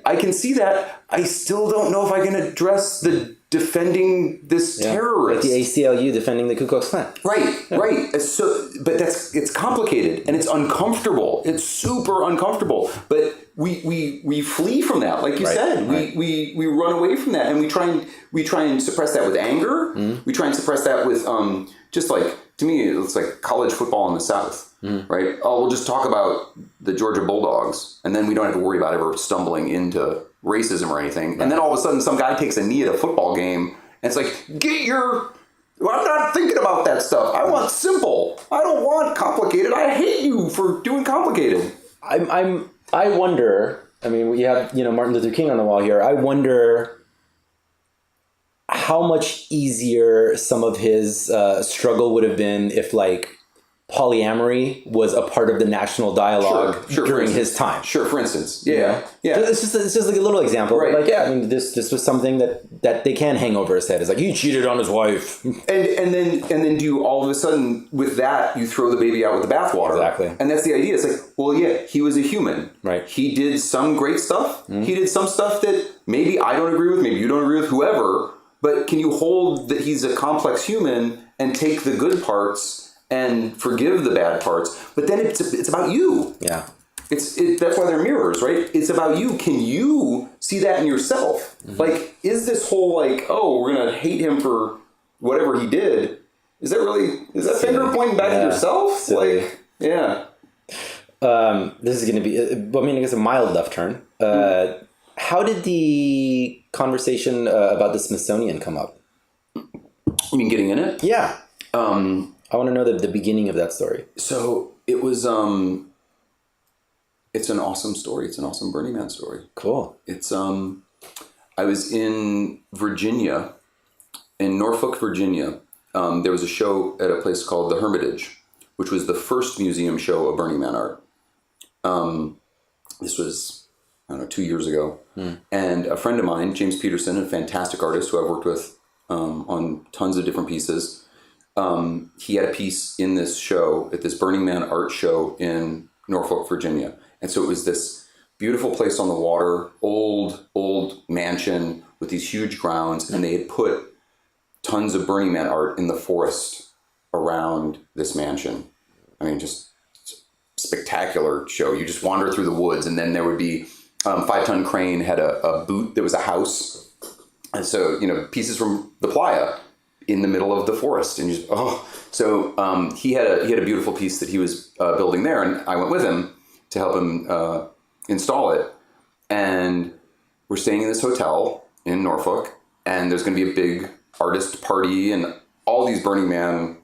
I can see that. I still don't know if I can address the defending this terrorist. Like the ACLU defending the Ku Klux Klan. Right. So, but it's complicated and it's uncomfortable. It's super uncomfortable. But we flee from that, like you said. We run away from that, and we try and suppress that with anger. We try and suppress that with just like to me, it's like college football in the South, right? Oh, we'll just talk about the Georgia Bulldogs, and then we don't have to worry about ever stumbling into racism or anything. Right. And then all of a sudden, some guy takes a knee at a football game, and it's like, I'm not thinking about that stuff. I want simple. I don't want complicated. I hate you for doing complicated. I wonder. I mean, we have Martin Luther King on the wall here. I wonder how much easier some of his struggle would have been if like polyamory was a part of the national dialogue during his time. Sure, for instance. Yeah. It's just like a little example. Right. Like, I mean, this was something that they can hang over his head. It's like, he cheated on his wife. And then do you all of a sudden, with that, you throw the baby out with the bathwater. Exactly. And that's the idea. It's like, well, yeah, he was a human. Right. He did some great stuff. He did some stuff that maybe I don't agree with, maybe you don't agree with, whoever. But can you hold that he's a complex human and take the good parts and forgive the bad parts? But then it's about you. Yeah. That's why they're mirrors, right? It's about you. Can you see that in yourself? Like, is this whole like, oh, we're gonna hate him for whatever he did? Is that finger pointing back at yourself? Silly. Like, yeah. This is going to be, I guess, a mild left turn. How did the conversation about the Smithsonian come up? You mean getting in it? Yeah. I want to know the beginning of that story. So it was, it's an awesome story. It's an awesome Burning Man story. Cool. It's, I was in Virginia, in Norfolk, Virginia. There was a show at a place called the Hermitage, which was the first museum show of Burning Man art. This was, 2 years ago. And a friend of mine, James Peterson, a fantastic artist who I've worked with on tons of different pieces, he had a piece in this show, at this Burning Man art show in Norfolk, Virginia. And so it was this beautiful place on the water, old mansion with these huge grounds, and they had put tons of Burning Man art in the forest around this mansion. I mean, just spectacular show. You just wander through the woods, and then there would be 5 Ton Crane had a boot that was a house. And so, pieces from the playa in the middle of the forest. And he had a beautiful piece that he was building there, and I went with him to help him install it. And we're staying in this hotel in Norfolk, and there's going to be a big artist party, and all these Burning Man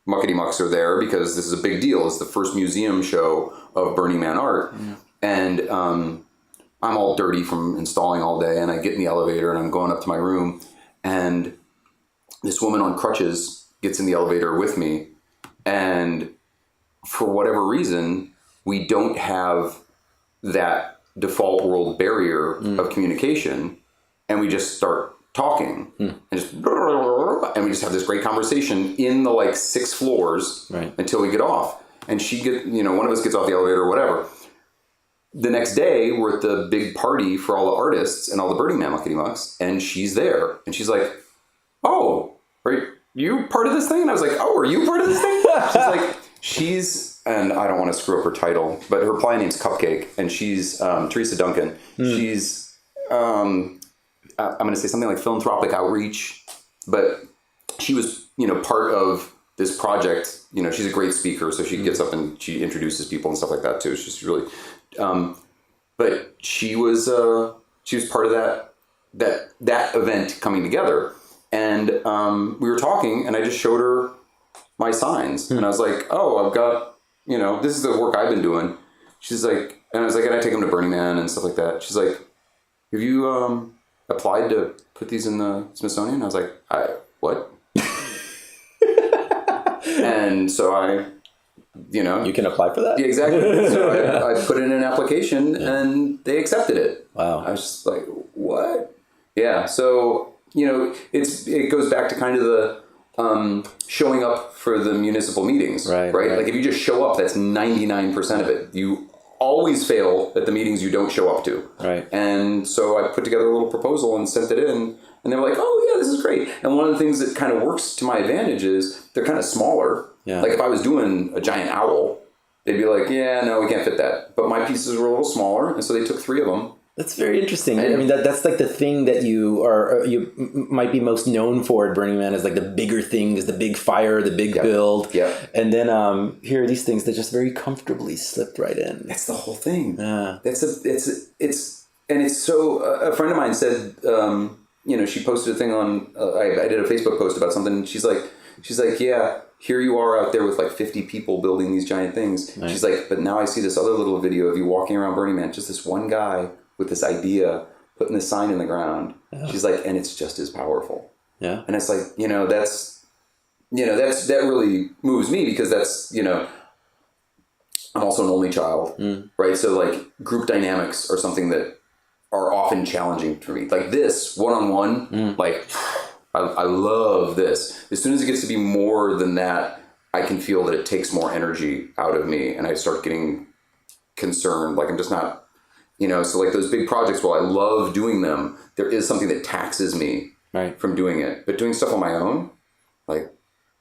muckety-mucks are there because this is a big deal. It's the first museum show of Burning Man art. Yeah. And I'm all dirty from installing all day, and I get in the elevator, and I'm going up to my room, and this woman on crutches gets in the elevator with me, and for whatever reason, we don't have that default world barrier of communication, and we just start talking, and we just have this great conversation in the 6 floors until we get off. And one of us gets off the elevator or whatever. The next day, we're at the big party for all the artists and all the Burning Man muckety-mucks, and she's there, and she's like, "Oh, are you part of this thing?" And I was like, "Oh, are you part of this thing?" And I don't want to screw up her title, but her play name's Cupcake, and she's Teresa Duncan. She's, I'm going to say something like philanthropic outreach, but she was, part of this project. She's a great speaker, so she gets up and she introduces people and stuff like that too. She's really, but she was part of that event coming together, and we were talking, and I just showed her my signs, and I was like, "Oh, I've got, this is the work I've been doing." She's like, and I was like, and I take them to Burning Man and stuff like that. She's like, "Have you applied to put these in the Smithsonian?" I was like, "What?" And so I, You can apply for that? Yeah, exactly. So I put in an application, and they accepted it. Wow. I was just like, what? Yeah. So, it goes back to kind of the showing up for the municipal meetings, right? Like if you just show up, that's 99% of it. You always fail at the meetings you don't show up to. Right. And so I put together a little proposal and sent it in, and they were like, "Oh yeah, this is great." And one of the things that kind of works to my advantage is they're kind of smaller. Yeah. Like if I was doing a giant owl, they'd be like, "Yeah, no, we can't fit that." But my pieces were a little smaller, and so they took 3 of them, That's very interesting. I mean, that's like the thing that you might be most known for at Burning Man is like the bigger things, the big fire, the big build. Yeah. And then here are these things that just very comfortably slipped right in. That's the whole thing. Yeah. It's so. A friend of mine said, she posted a thing on. I did a Facebook post about something. And she's like, yeah. Here you are out there with like 50 people building these giant things. Right. She's like, but now I see this other little video of you walking around Burning Man, just this one guy with this idea, putting this sign in the ground. Yeah. She's like, and it's just as powerful. Yeah. And it's like, that really moves me because that's, I'm also an only child, right? So like group dynamics are something that are often challenging for me. Like this one-on-one, like I love this. As soon as it gets to be more than that, I can feel that it takes more energy out of me and I start getting concerned. Like I'm just not, so like those big projects, while I love doing them, there is something that taxes me from doing it. But doing stuff on my own, like,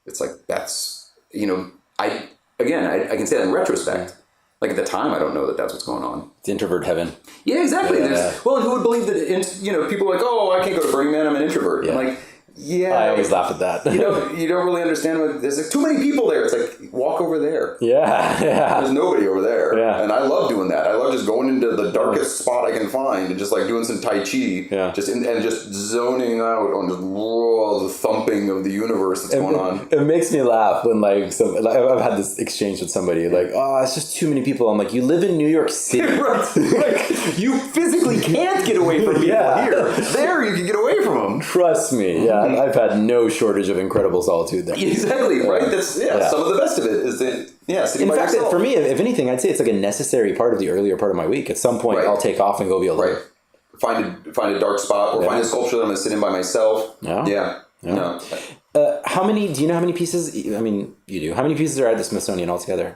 it's like, that's, I can say that in retrospect. Like at the time, I don't know that that's what's going on. It's introvert heaven. Yeah, exactly. Well, and who would believe that, people are like, oh, I can't go to Burning Man, I'm an introvert. Yeah. I'm like, yeah. I always laugh at that. You don't really understand what, there's like too many people there. It's like, walk over there. Yeah. There's nobody over there. Yeah. And I love doing that. I love just going into the darkest spot I can find and just like doing some Tai Chi. Yeah. And just zoning out on just the thumping of the universe that's going on. It makes me laugh when I've had this exchange with somebody like, oh, it's just too many people. I'm like, you live in New York City. Like, you physically can't get away from people here. There you can get away from them. Trust me. Yeah. I've had no shortage of incredible solitude there. Exactly, right? That's some of the best of it is that sitting by yourself. For me, if anything, I'd say it's like a necessary part of the earlier part of my week. At some point, I'll take off and go be alone. Find a dark spot or find a sculpture that I'm going to sit in by myself. Yeah. No. Do you know how many pieces? I mean, you do. How many pieces are at the Smithsonian altogether?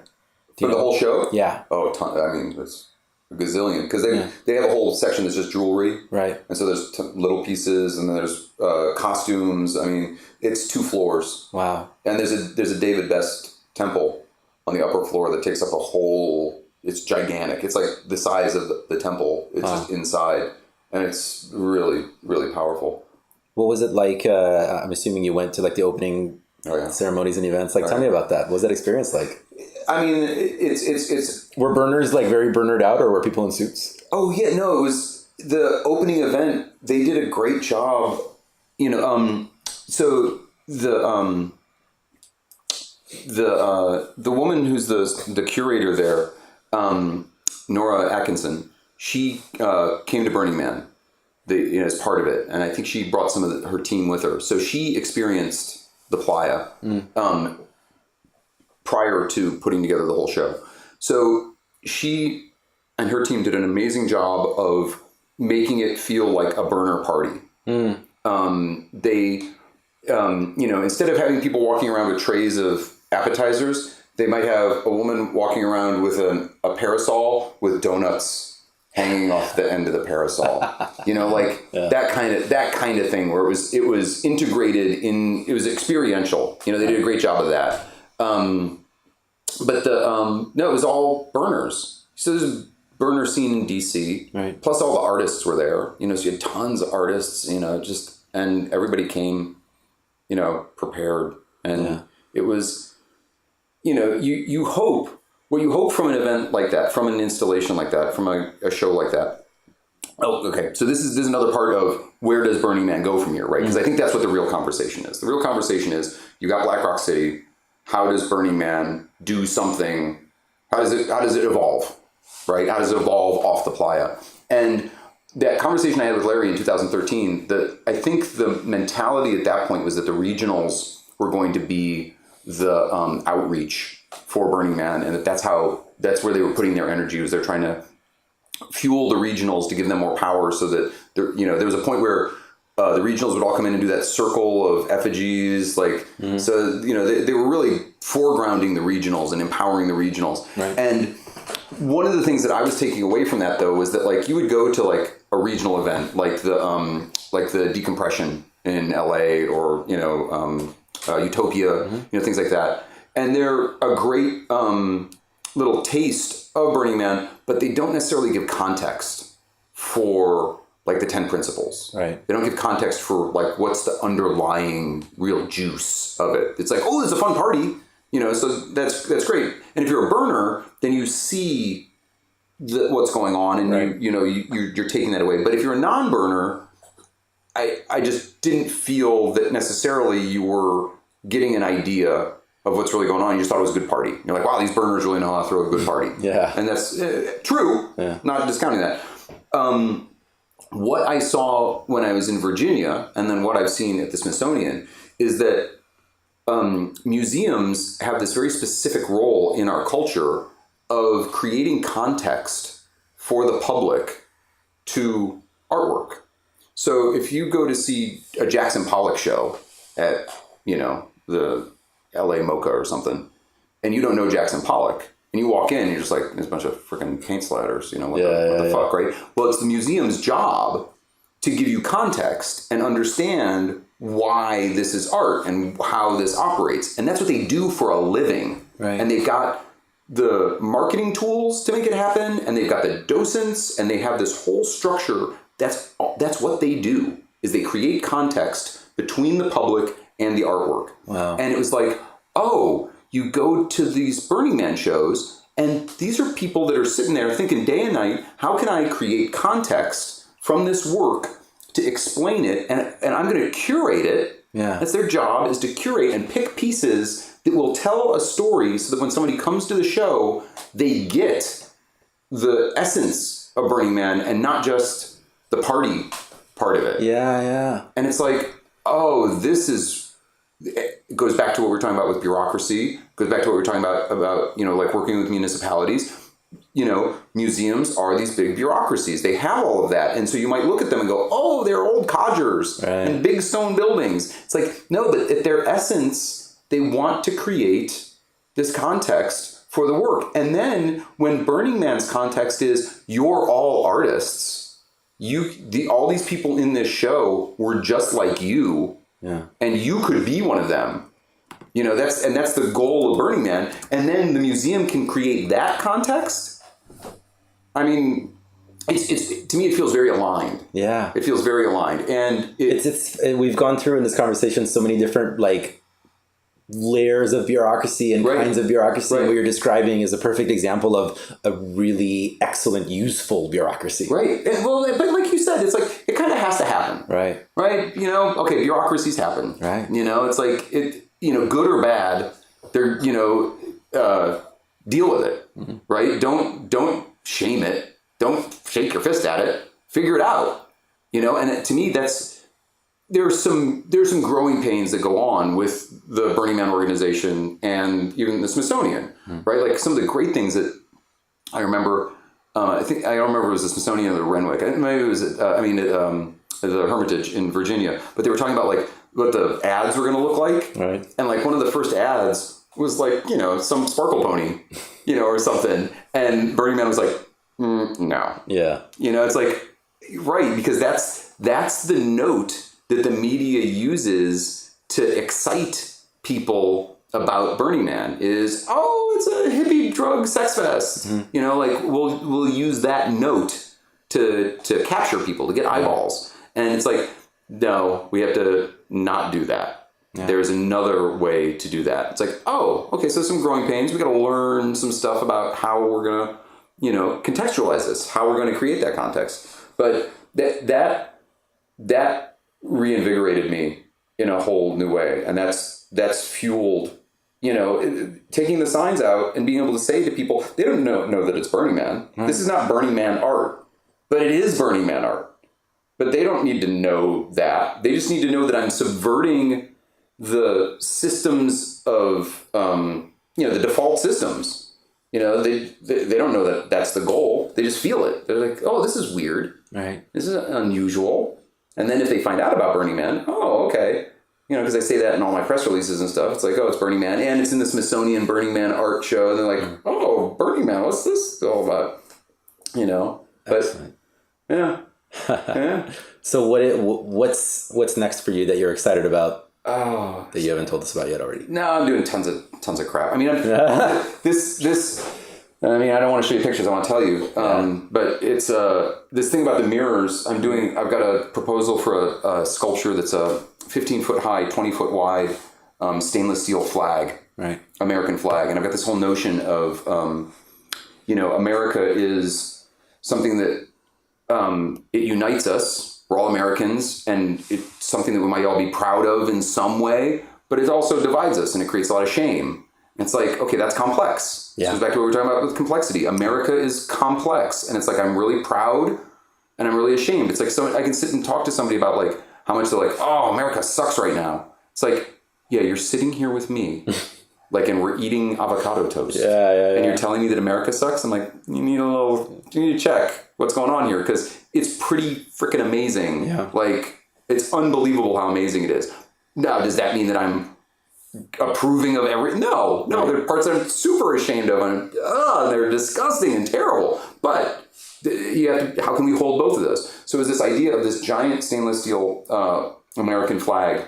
For the whole show? Yeah. Oh, a ton. I mean, it's a gazillion because they have a whole section that's just jewelry, right? And so there's little pieces, and then there's costumes. I mean, it's 2 floors. Wow! And there's a David Best temple on the upper floor that takes up a whole. It's gigantic. It's like the size of the temple. It's just inside, and it's really, really powerful. What was it like? I'm assuming you went to like the opening ceremonies and events. Like, tell me about that. What was that experience like? I mean, it's were burners like very burnered out, or were people in suits? Oh yeah, no, it was the opening event. They did a great job, so the woman who's the curator there, Nora Atkinson, she came to Burning Man, as part of it, and I think she brought some of her team with her. So she experienced the playa. Prior to putting together the whole show. So she and her team did an amazing job of making it feel like a burner party. They, instead of having people walking around with trays of appetizers, they might have a woman walking around with a parasol with donuts hanging off the end of the parasol. That kind of thing where it was integrated in, it was experiential. They did a great job of that. But it was all burners. So there's a burner scene in DC. Right. Plus all the artists were there. So you had tons of artists, and everybody came, prepared. And it was, you hope, what you hope from an event like that, from an installation like that, from a show like that. Oh, okay. So this is another part of where does Burning Man go from here, right? Because I think that's what the real conversation is. The real conversation is you got Black Rock City. How does Burning Man do something? How does it evolve, right? How does it evolve off the playa? And that conversation I had with Larry in 2013, I think the mentality at that point was that the regionals were going to be the outreach for Burning Man, and that's where they were putting their energy. Was they're trying to fuel the regionals to give them more power, so that there was a point where the regionals would all come in and do that circle of effigies, so they were really foregrounding the regionals and empowering the regionals. Right. And one of the things that I was taking away from that though was that you would go to a regional event like the Decompression in LA or Utopia, things like that, and they're a great little taste of Burning Man, but they don't necessarily give context for like the 10 principles. Right. They don't give context for like what's the underlying real juice of it. It's like, oh, it's a fun party, so that's great. And if you're a burner, then you see what's going on, and right. you're taking that away. But if you're a non-burner, I just didn't feel that necessarily you were getting an idea of what's really going on. You just thought it was a good party. You're like, wow, these burners really know how to throw a good party. Yeah. And that's true. Yeah. Not discounting that. What I saw when I was in Virginia, and then what I've seen at the Smithsonian, is that museums have this very specific role in our culture of creating context for the public to artwork. So if you go to see a Jackson Pollock show at, the LA MoCA or something, and you don't know Jackson Pollock, and you walk in and you're just like, there's a bunch of freaking paint splatters, what the fuck, right? Well, it's the museum's job to give you context and understand why this is art and how this operates. And that's what they do for a living. Right. And they've got the marketing tools to make it happen, and they've got the docents, and they have this whole structure. That's what they do, is they create context between the public and the artwork. Wow. And it was like, oh, you go to these Burning Man shows, and these are people that are sitting there thinking day and night, how can I create context from this work to explain it, and I'm going to curate it. Yeah. That's their job, is to curate and pick pieces that will tell a story so that when somebody comes to the show, they get the essence of Burning Man and not just the party part of it. Yeah. And it's like, oh, it goes back to what we were talking about with bureaucracy, goes back to what we were talking about, like working with municipalities. Museums are these big bureaucracies. They have all of that. And so you might look at them and go, oh, they're old codgers and big stone buildings. It's like, no, but at their essence, they want to create this context for the work. And then when Burning Man's context is, you're all artists, all these people in this show were just like you, and you could be one of them. That's the goal of Burning Man. And then the museum can create that context. I mean, it's to me, it feels very aligned. Yeah. It feels very aligned. And we've gone through in this conversation so many different layers of bureaucracy and kinds of bureaucracy. Right. What you're describing is a perfect example of a really excellent, useful bureaucracy. Right. But like you said, it's like, it kind of has to happen. Right. Right. Okay, bureaucracies happen. Right. It's like, good or bad, they're, deal with it. Mm-hmm. Right. Don't shame it. Don't shake your fist at it. Figure it out. And to me, there's some growing pains that go on with the Burning Man organization and even the Smithsonian, right? Like some of the great things that I remember, I don't remember if it was the Smithsonian or the Renwick. Maybe it was, the Hermitage in Virginia. But they were talking about what the ads were going to look like. Right. And one of the first ads was some sparkle pony, or something. And Burning Man was like, no. Yeah. It's like, right, because that's the note that the media uses to excite people about Burning Man is, oh, it's a hippie drug sex fest. Mm-hmm. We'll use that note to capture people, to get eyeballs. And it's like, no, we have to not do that. Yeah. There's another way to do that. It's like, oh, okay, so some growing pains. We got to learn some stuff about how we're going to, contextualize this, how we're going to create that context. But that reinvigorated me in a whole new way. And that's fueled, taking the signs out and being able to say to people, they don't know that it's Burning Man. Right. This is not Burning Man art, but it is Burning Man art. But they don't need to know that. They just need to know that I'm subverting the systems of, the default systems. They don't know that that's the goal. They just feel it. They're like, oh, this is weird. Right. This is unusual. And then if they find out about Burning Man, oh, okay. Because I say that in all my press releases and stuff. It's like, oh, it's Burning Man. And it's in the Smithsonian Burning Man art show. And they're like, oh, Burning Man, what's this all about? But excellent. Yeah. Yeah. So what's next for you that you're excited about? Oh, that you haven't told us about yet already? No, I'm doing tons of crap. I mean, this I mean, I don't want to show you pictures. I want to tell you. But it's this thing about the mirrors. I've got a proposal for a sculpture that's a 15-foot high, 20-foot wide stainless steel flag, right? American flag. And I've got this whole notion of, America is something that it unites us. We're all Americans, and it's something that we might all be proud of in some way. But it also divides us, and it creates a lot of shame. It's like, okay, that's complex. Yeah. This goes back to what we were talking about with complexity. America is complex, and it's like I'm really proud and I'm really ashamed. It's like I can sit and talk to somebody about like how much they're like, oh, America sucks right now. It's like, yeah, you're sitting here with me, like, and we're eating avocado toast. And you're telling me that America sucks. I'm like, you need to check what's going on here because it's pretty freaking amazing. Yeah. Like, it's unbelievable how amazing it is. Now, does that mean that I'm approving of no, there are parts I'm super ashamed of, and they're disgusting and terrible. But how can we hold both of those? So it's this idea of this giant stainless steel American flag.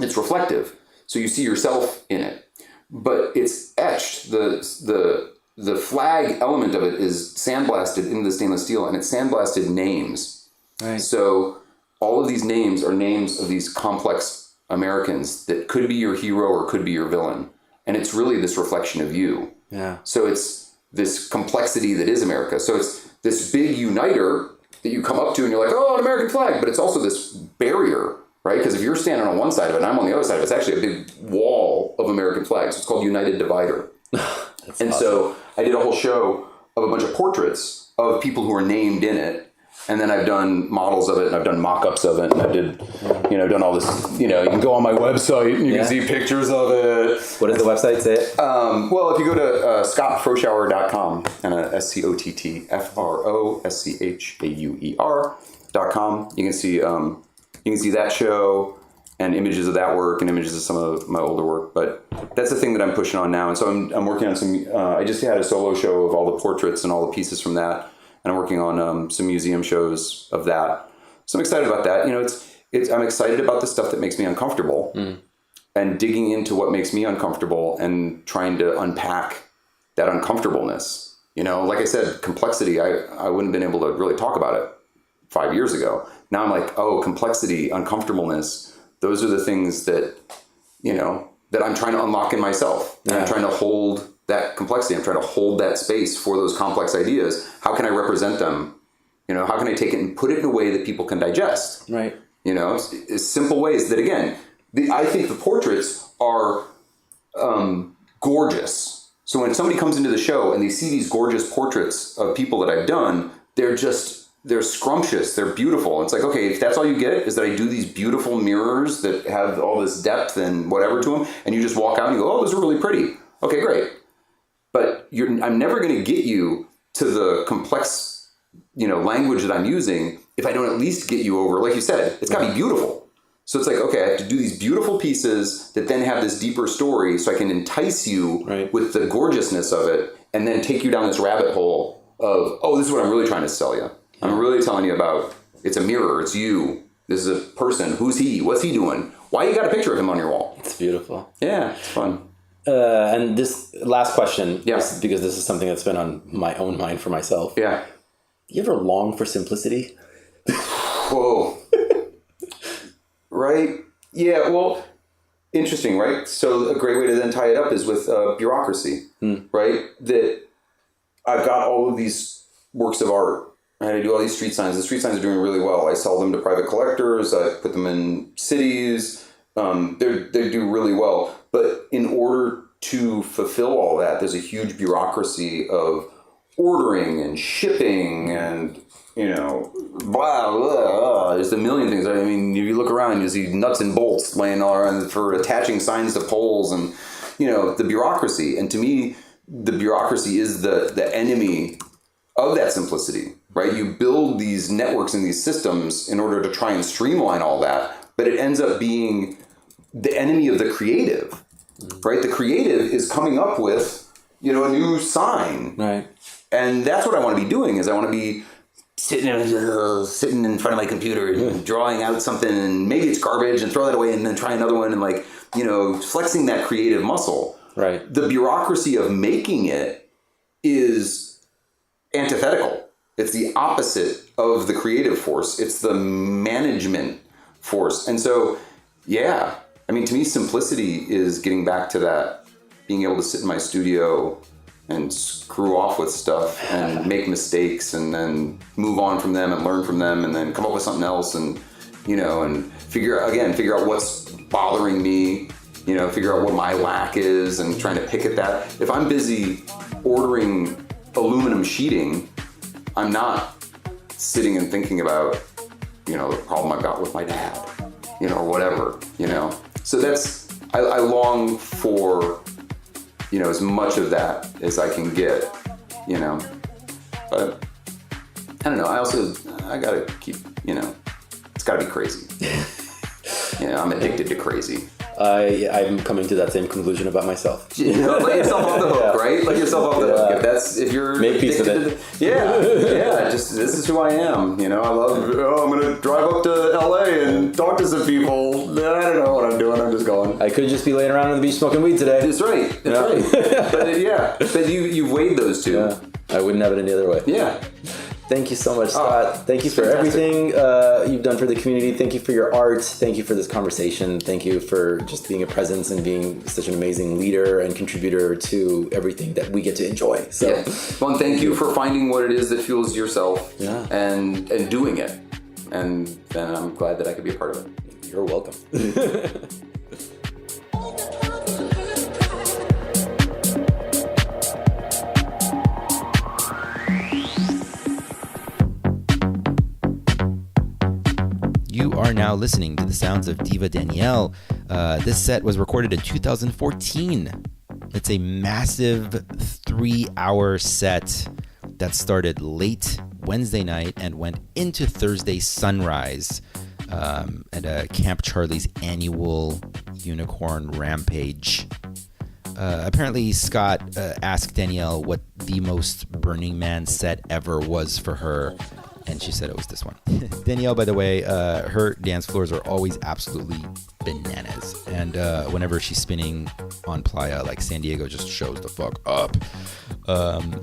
It's reflective, so you see yourself in it, but it's etched. The flag element of it is sandblasted into the stainless steel, and it's sandblasted names. Right. So all of these names are names of these complex Americans that could be your hero or could be your villain. And it's really this reflection of you. Yeah. So it's this complexity that is America. So it's this big uniter that you come up to and you're like, oh, an American flag. But it's also this barrier, right? Because if you're standing on one side of it and I'm on the other side of it, it's actually a big wall of American flags. It's called United Divider. And so I did a whole show of a bunch of portraits of people who are named in it. And then I've done models of it, and I've done mock-ups of it, and I did, done all this, you can go on my website, and you can see pictures of it. What does the website say? Well, if you go to scottfroschauer.com, and SCOTTFROSCHAUER.com, you can see that show, and images of that work, and images of some of my older work. But that's the thing that I'm pushing on now. And so I'm working on some, I just had a solo show of all the portraits and all the pieces from that. And I'm working on some museum shows of that. So I'm excited about that. I'm excited about the stuff that makes me uncomfortable and digging into what makes me uncomfortable and trying to unpack that uncomfortableness. Like I said, complexity, I wouldn't have been able to really talk about it 5 years ago. Now I'm like, oh, complexity, uncomfortableness, those are the things that, that I'm trying to unlock in myself. And I'm trying to hold that complexity. I'm trying to hold that space for those complex ideas. How can I represent them? How can I take it and put it in a way that people can digest? Right. It's simple ways that, again, I think the portraits are gorgeous. So when somebody comes into the show and they see these gorgeous portraits of people that I've done, they're scrumptious. They're beautiful. It's like, okay, if that's all you get is that I do these beautiful mirrors that have all this depth and whatever to them, and you just walk out and you go, oh, those are really pretty. Okay, great. But I'm never going to get you to the complex, language that I'm using if I don't at least get you over, like you said, it's got to be beautiful. So it's like, okay, I have to do these beautiful pieces that then have this deeper story so I can entice you with the gorgeousness of it and then take you down this rabbit hole of, oh, this is what I'm really trying to sell you. I'm really telling you about, it's a mirror, it's you. This is a person. Who's he? What's he doing? Why you got a picture of him on your wall? It's beautiful. Yeah, it's fun. And this last question, because this is something that's been on my own mind for myself. Yeah. You ever long for simplicity? Whoa. Right? Yeah, well, interesting, right? So a great way to then tie it up is with bureaucracy, right? That I've got all of these works of art. I do all these street signs. The street signs are doing really well. I sell them to private collectors. I put them in cities. They do really well. But in order to fulfill all that, there's a huge bureaucracy of ordering and shipping and, blah, blah, blah. There's a million things. I mean, if you look around, you see nuts and bolts laying all around for attaching signs to poles and, the bureaucracy. And to me, the bureaucracy is the enemy of that simplicity, right? You build these networks and these systems in order to try and streamline all that, but it ends up being the enemy of the creative, right? The creative is coming up with, a new sign. Right. And that's what I want to be doing is I want to be sitting in front of my computer and drawing out something and maybe it's garbage and throw that away and then try another one and flexing that creative muscle. Right. The bureaucracy of making it is antithetical. It's the opposite of the creative force. It's the management force. And so, yeah, I mean, to me, simplicity is getting back to that, being able to sit in my studio and screw off with stuff and make mistakes and then move on from them and learn from them and then come up with something else and, you know, and figure out what's bothering me, you know, figure out what my lack is and trying to pick at that. If I'm busy ordering aluminum sheeting, I'm not sitting and thinking about, you know, the problem I've got with my dad, you know, or whatever, you know. So that's, I long for, you know, as much of that as I can get, you know. But I don't know. I gotta keep, you know, it's gotta be crazy. You know, I'm addicted to crazy. I'm coming to that same conclusion about myself. You know, let yourself off the hook, right? Let yourself off the hook. If you're make peace with it. Just this is who I am. You know, I love. I'm gonna drive up to LA and talk to some people. I don't know what I'm doing. I'm just going. I could just be laying around on the beach smoking weed today. That's right. Right. But you've weighed those two. Yeah. I wouldn't have it any other way. Yeah. Thank you so much, Scott. Thank you for everything you've done for the community. Thank you for your art. Thank you for this conversation. Thank you for just being a presence and being such an amazing leader and contributor to everything that we get to enjoy. So, Well, and thank you for finding what it is that fuels yourself and doing it. And I'm glad that I could be a part of it. You're welcome. You are now listening to the sounds of Diva Danielle. This set was recorded in 2014. It's a massive 3-hour set that started late Wednesday night and went into Thursday sunrise at Camp Charlie's annual Unicorn Rampage. Apparently, Scott asked Danielle what the most Burning Man set ever was for her, and she said it was this one. Danielle, by the way, her dance floors are always absolutely bananas. And whenever she's spinning on Playa, like San Diego just shows the fuck up.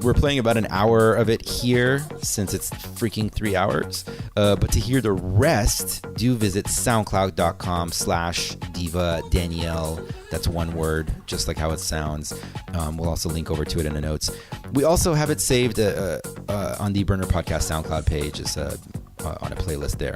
We're playing about an hour of it here since it's freaking 3 hours. But to hear the rest, do visit soundcloud.com/Diva Danielle. That's one word, just like how it sounds. We'll also link over to it in the notes. We also have it saved on the Burner Podcast SoundCloud page. It's on a playlist there.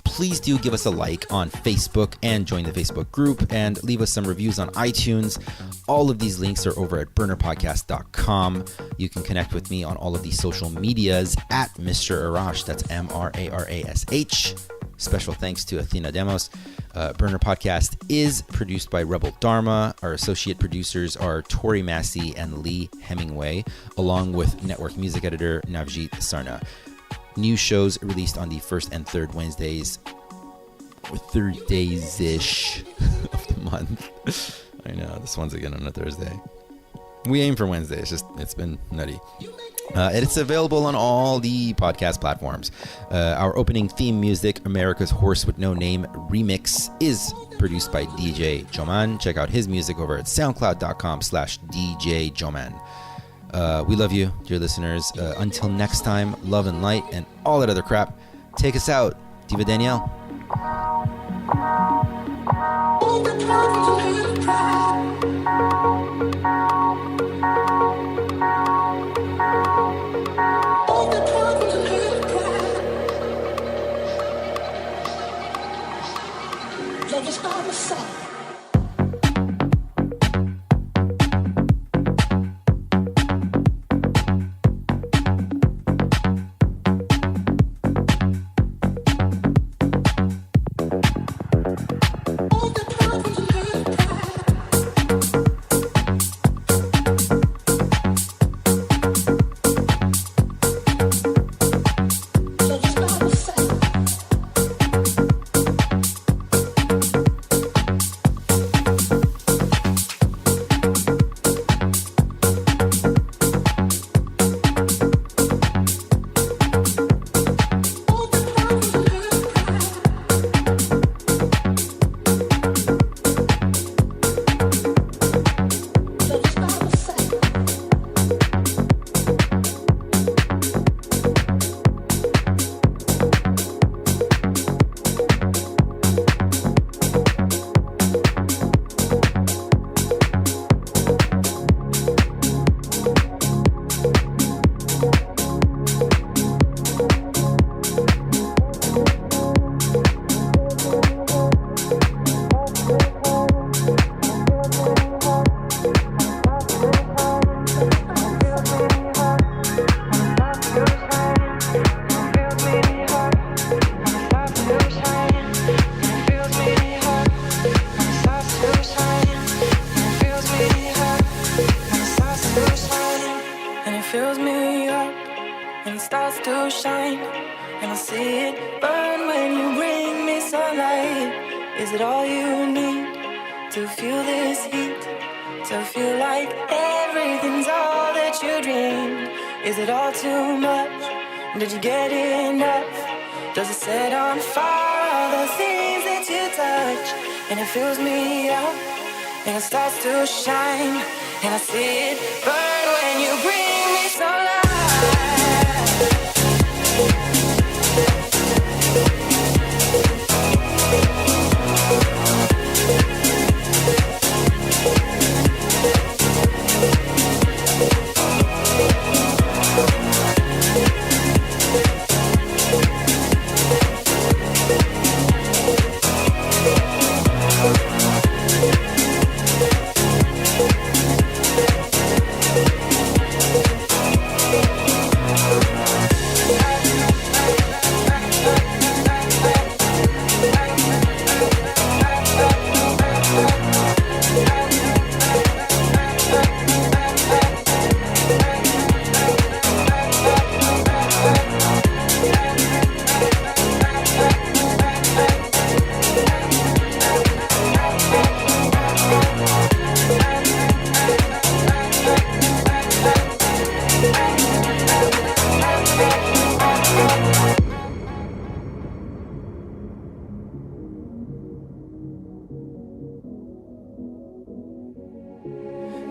Please do give us a like on Facebook and join the Facebook group and leave us some reviews on iTunes. All of these links are over at burnerpodcast.com. You can connect with me on all of these social medias at Mr. Arash. That's MRARASH. Special thanks to Athena Demos. Burner Podcast is produced by Rebel Dharma. Our associate producers are Tori Massey and Lee Hemingway, along with network music editor Navjeet Sarna. New shows released on the first and third Wednesdays, or Thursdays-ish of the month. I know, this one's again on a Thursday. We aim for Wednesday. It's been nutty. And it's available on all the podcast platforms. Our opening theme music, America's Horse with No Name Remix, is produced by DJ Joman. Check out his music over at soundcloud.com/DJ Joman. We love you, dear listeners. Until next time, love and light and all that other crap. Take us out, Diva Danielle. All the it all you need to feel this heat? To feel like everything's all that you dreamed? Is it all too much? Did you get enough? Does it set on fire all the things that you touch? And it fills me up, and it starts to shine, and I see it burn when you bring me sunlight.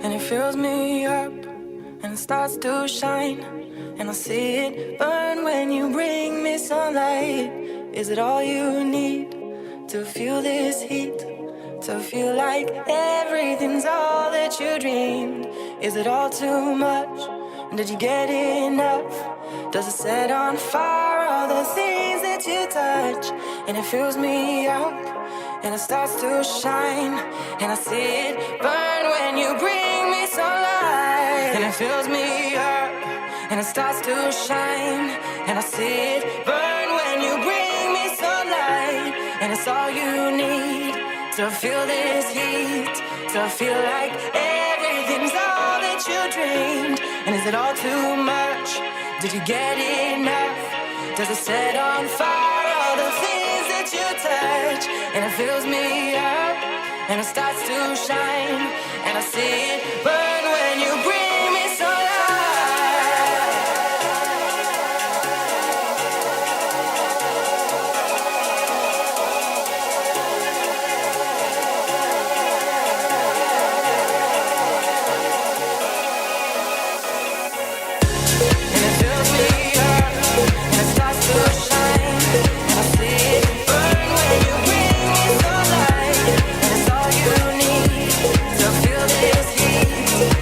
And it fills me up, and it starts to shine, and I see it burn when you bring me sunlight. Is it all you need to feel this heat? To feel like everything's all that you dreamed? Is it all too much? Did you get enough? Does it set on fire all the things that you touch? And it fills me up, and it starts to shine, and I see it burn when you bring me sunlight. And it fills me up, and it starts to shine, and I see it burn when you bring me sunlight. And it's all you need to feel this heat, to feel like everything's all that you dreamed. And is it all too much? Did you get enough? Does it set on fire all the things that you touch? And it fills me up, and it starts to shine, and I see it burn when you bring me sunlight. And it fills me up, and it starts to shine, and I see it burn when you bring me sunlight. And it's all you need to feel this heat,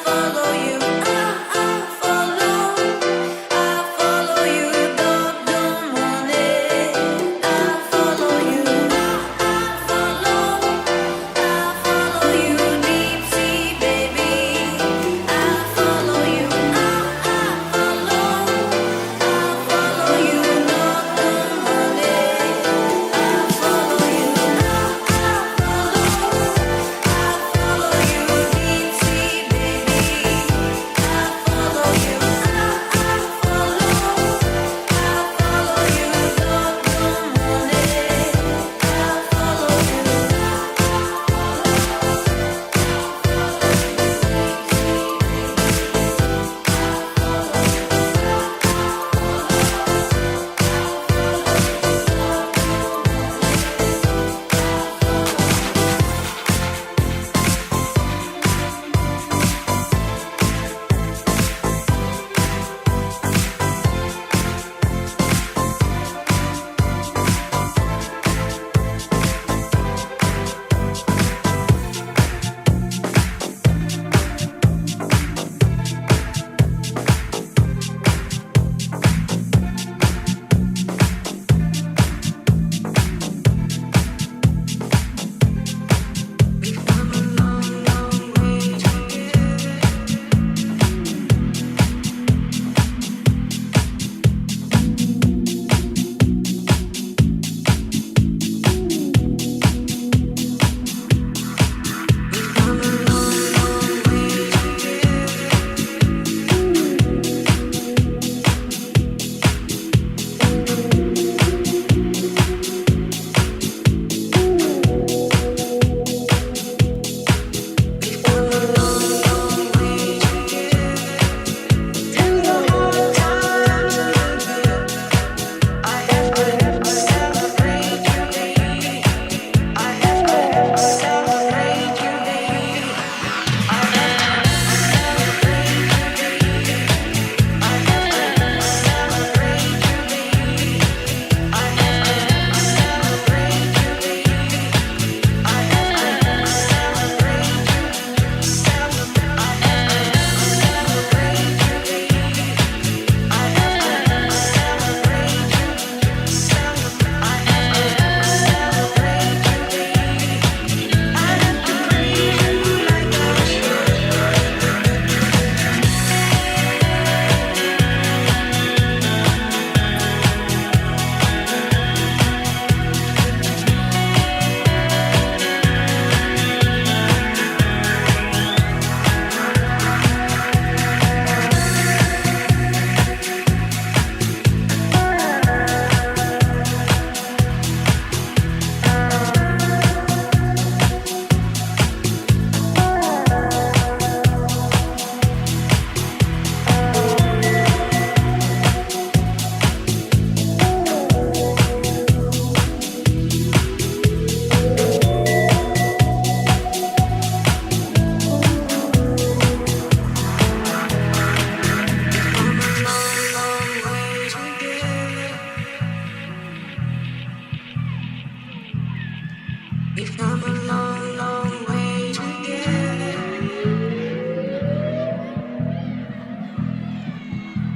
Follow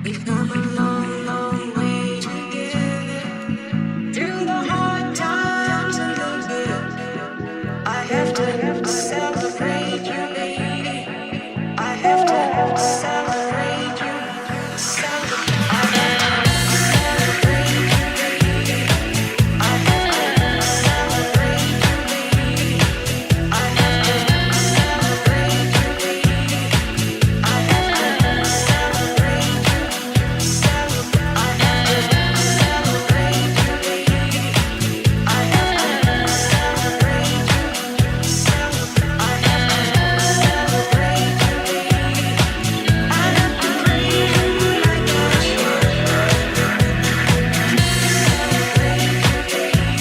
We've come a long, long way together. Through the hard times and the good, I have to celebrate you, baby. I have to celebrate you. Celebrate. I have to celebrate you, baby. I have to celebrate you, baby. I have to celebrate you, baby. I have to celebrate you. Celebrate. I have to celebrate you, baby. I have to celebrate you. Celebrate.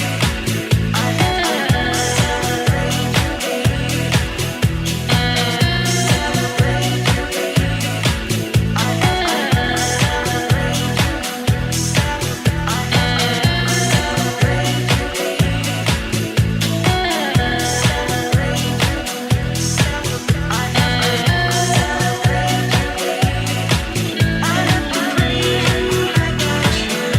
I have to celebrate you, baby. I have to praise you like I should.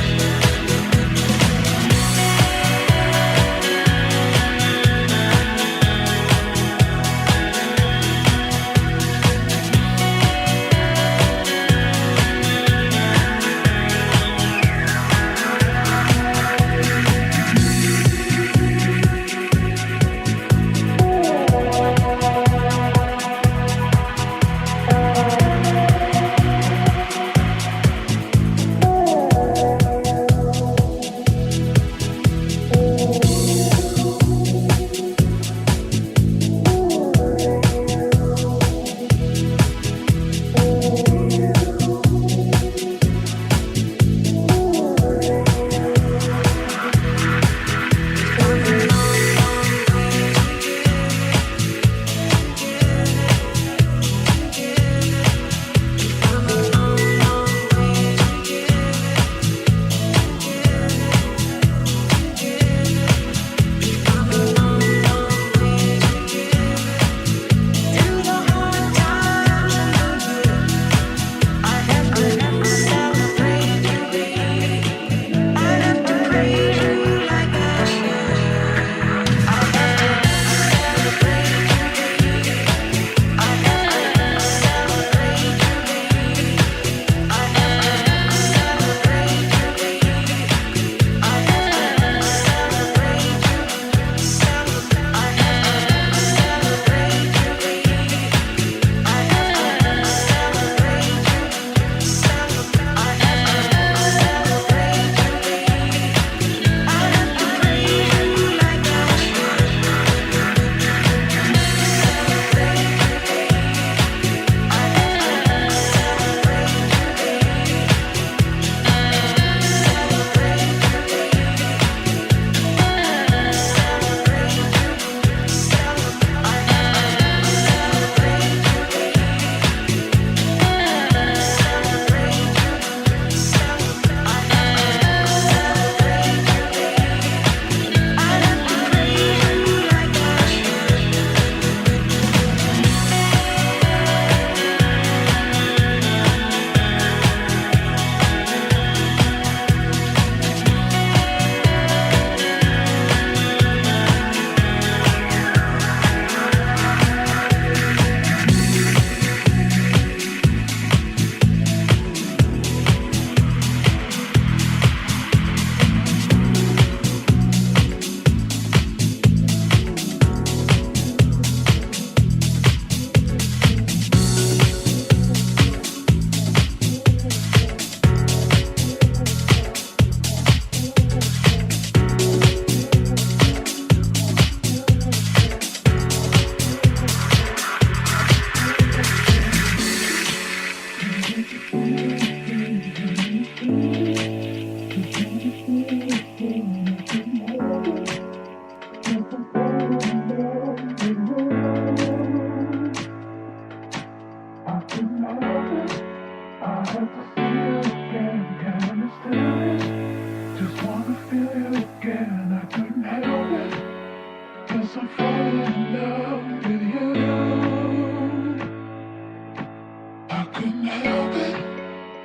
I couldn't help it.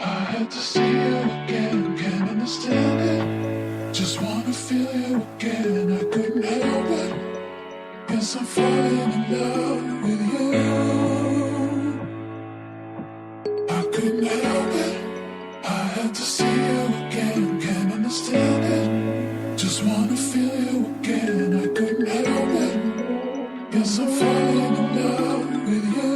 I had to see you again, can't understand it. Just wanna feel you again, I couldn't help it. Guess I'm falling in love with you. I couldn't help it. I had to see you again, can't understand it. Just wanna feel you again, I couldn't help it. Guess I'm falling in love with you.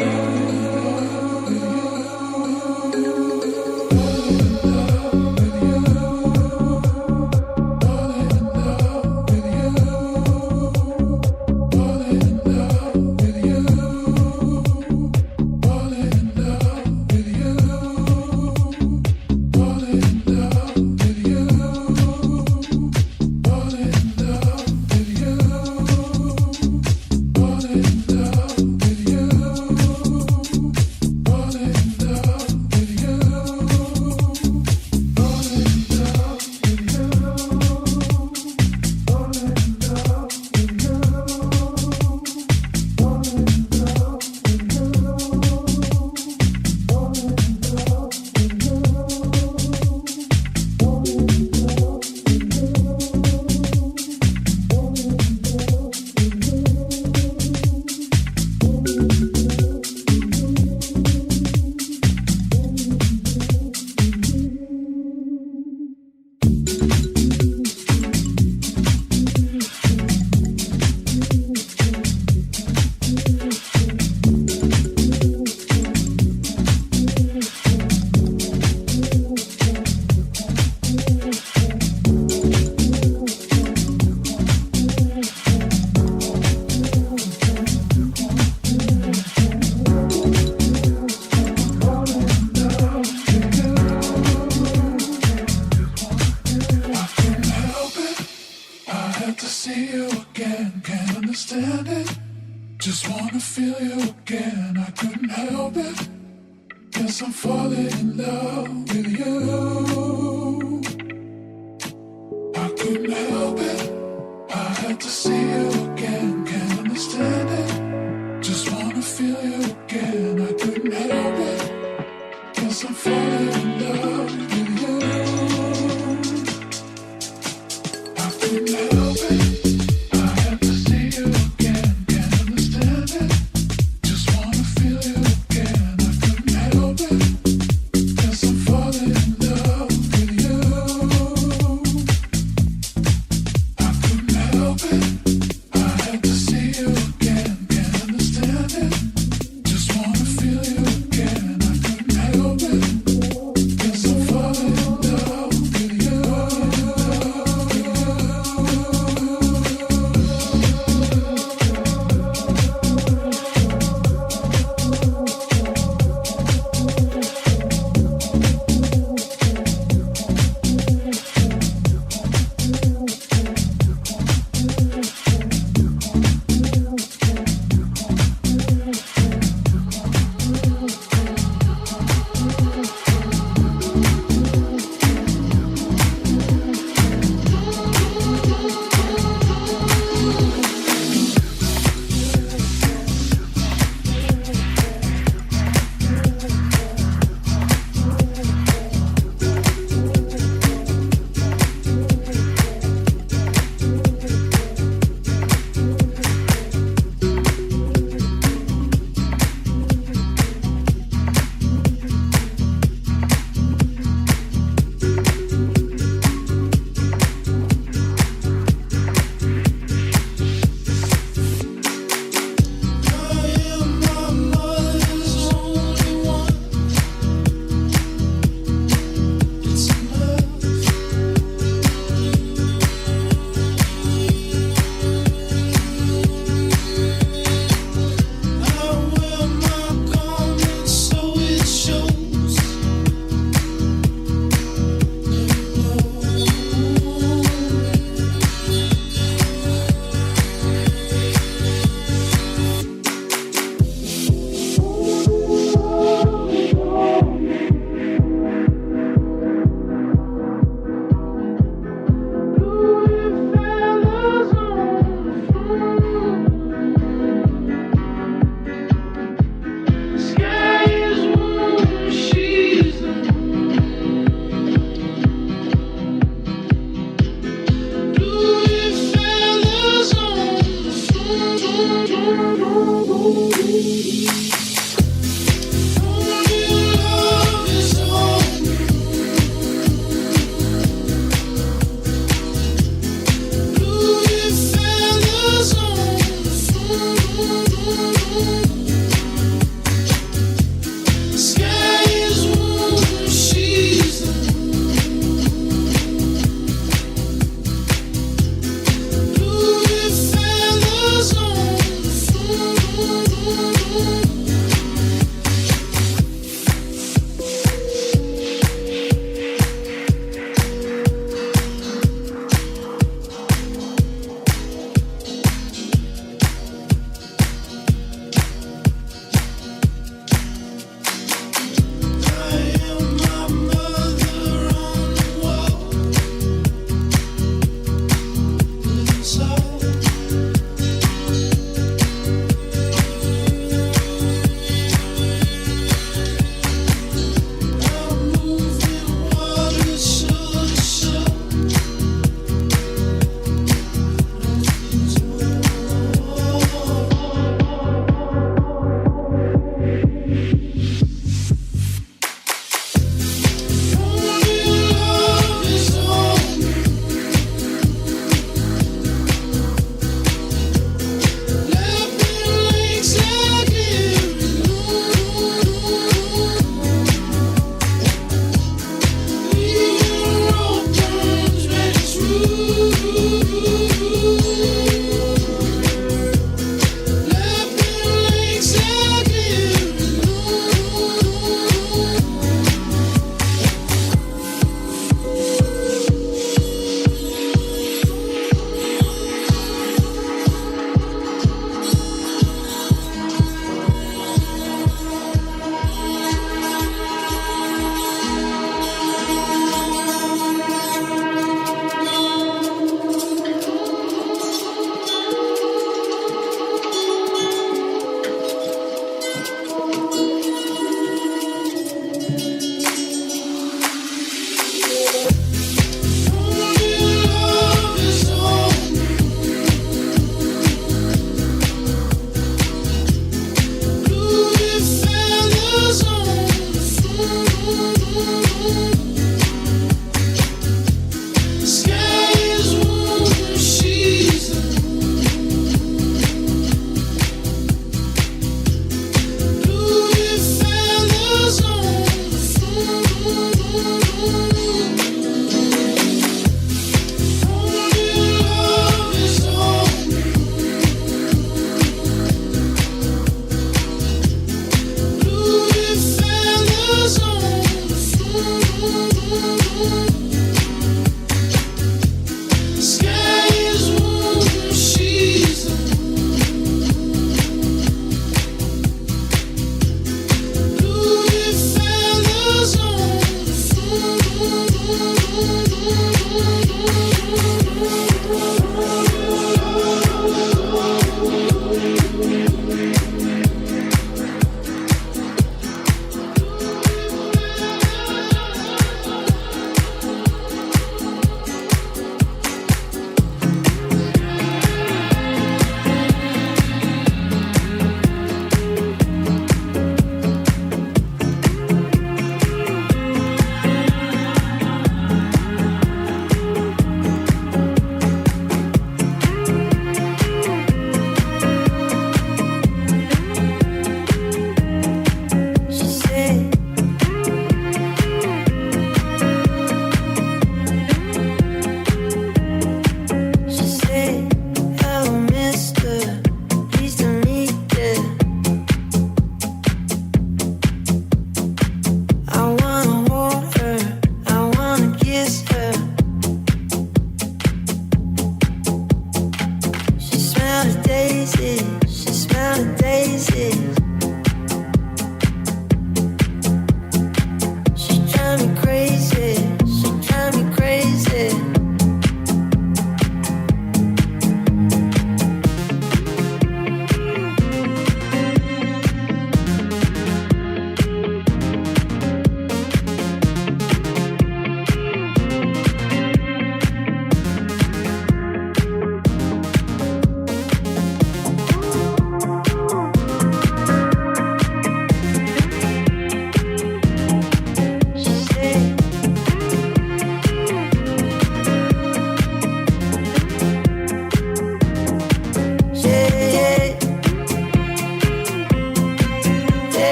Just wanna feel you again, I couldn't help it. Guess I'm falling in love with you. I couldn't help it. I had to see you again, can't understand it. Just wanna feel you again, I couldn't help it. Guess I'm falling in love with you. I couldn't help it. Yes.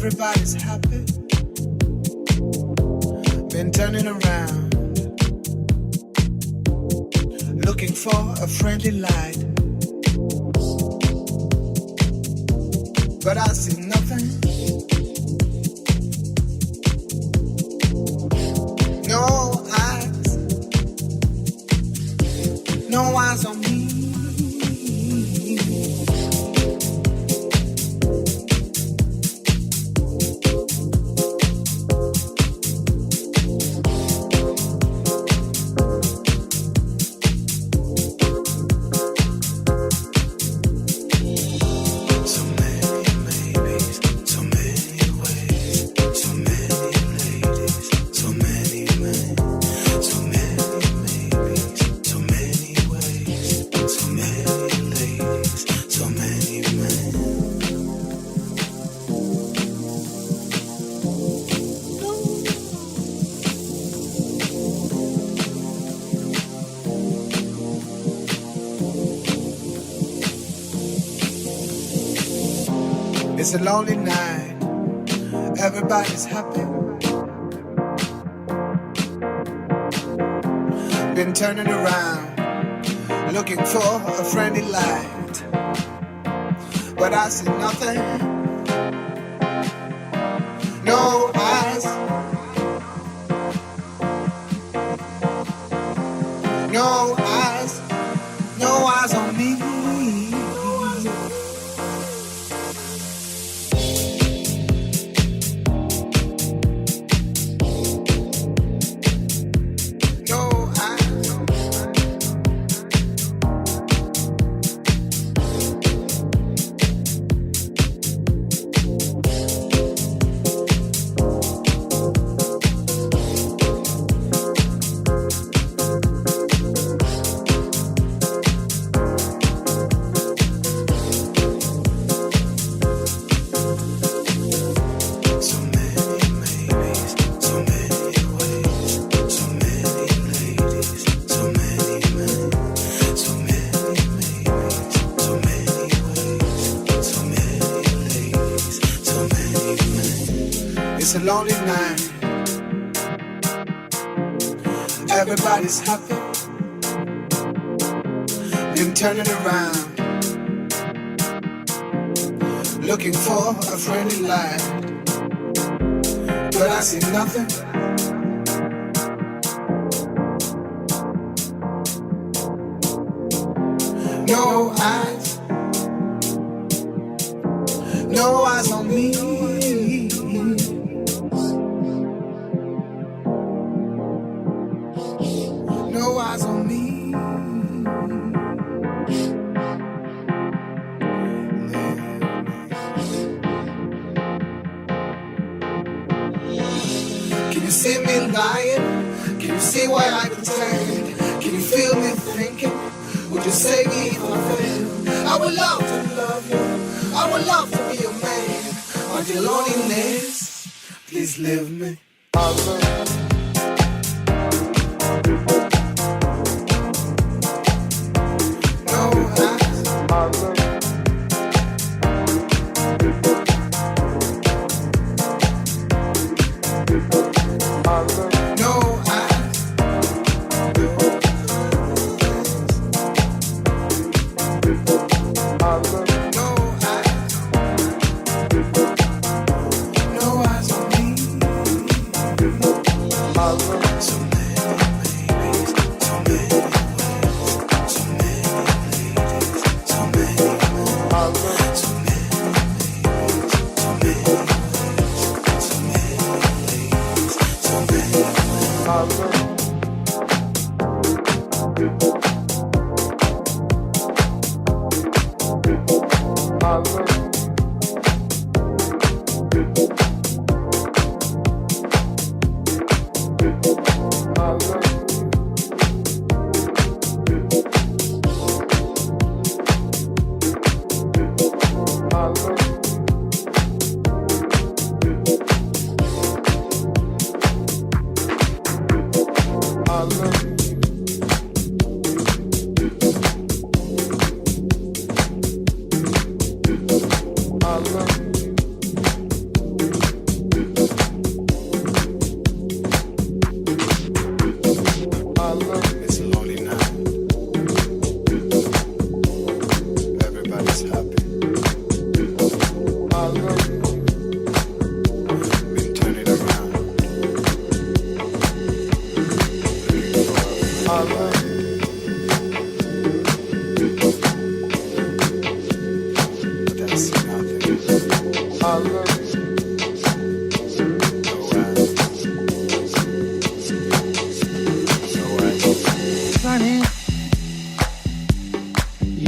Everybody's happy. Been turning around, looking for a friendly light, but I see nothing. No eyes, no eyes on me. It's a lonely night, everybody's happy. Been turning around, looking for a friendly light, but I see nothing. No eyes, no eyes, no eyes on me. It's a lonely night, everybody's happy. Been turning around, looking for a friendly light, but I see nothing. No eyes, no eyes on me. No eyes on me. Can you see me lying? Can you see why I pretend? Can you feel me thinking? Would you save me if I fail? I would love to love you. I would love to be your man. But your loneliness, please leave me.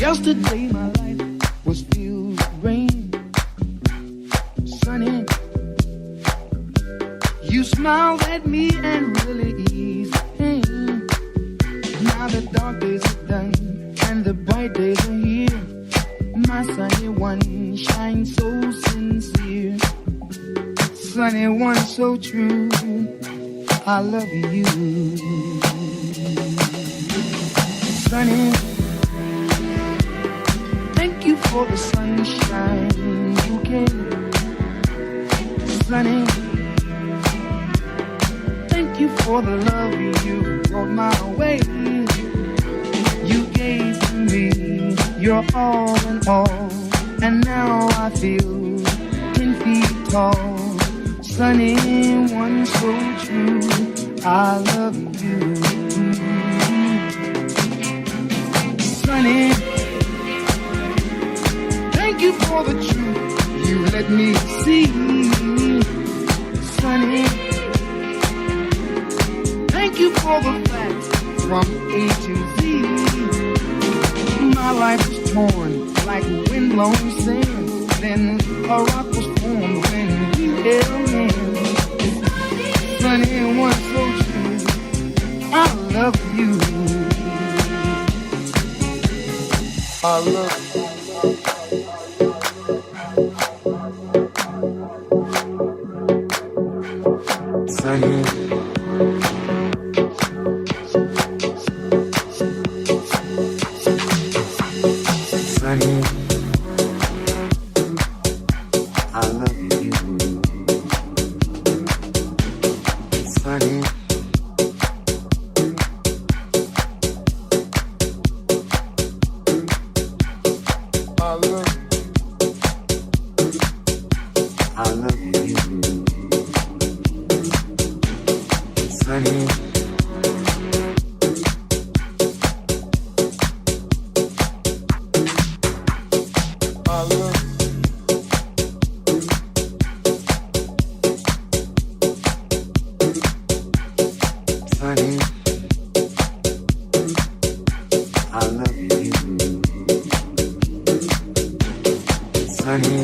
Yesterday my life was filled with rain, sunny. You smiled at me and really eased the pain. Now the dark days are done and the bright days are here. My sunny one shines so sincere, sunny one so true. I love you, sunny. Thank you for the sunshine you gave, sunny. Thank you for the love you brought my way. You gave to me your all in all, and now I feel 10 feet tall. Sunny one so true, I love you. Sunny, thank you for the truth you let me see. Sunny, thank you for the facts from A to Z. My life was torn like wind-blown sand. Then a rock was formed when we held hands. Sunny one so true, I love you. I love you. Sunny. Sunny, I love you. Sunny, I love you. Sunny.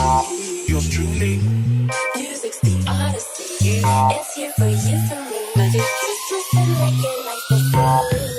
Yours truly. Music's the odyssey. It's here for you, for me. Magic. Just listen, let your life be free.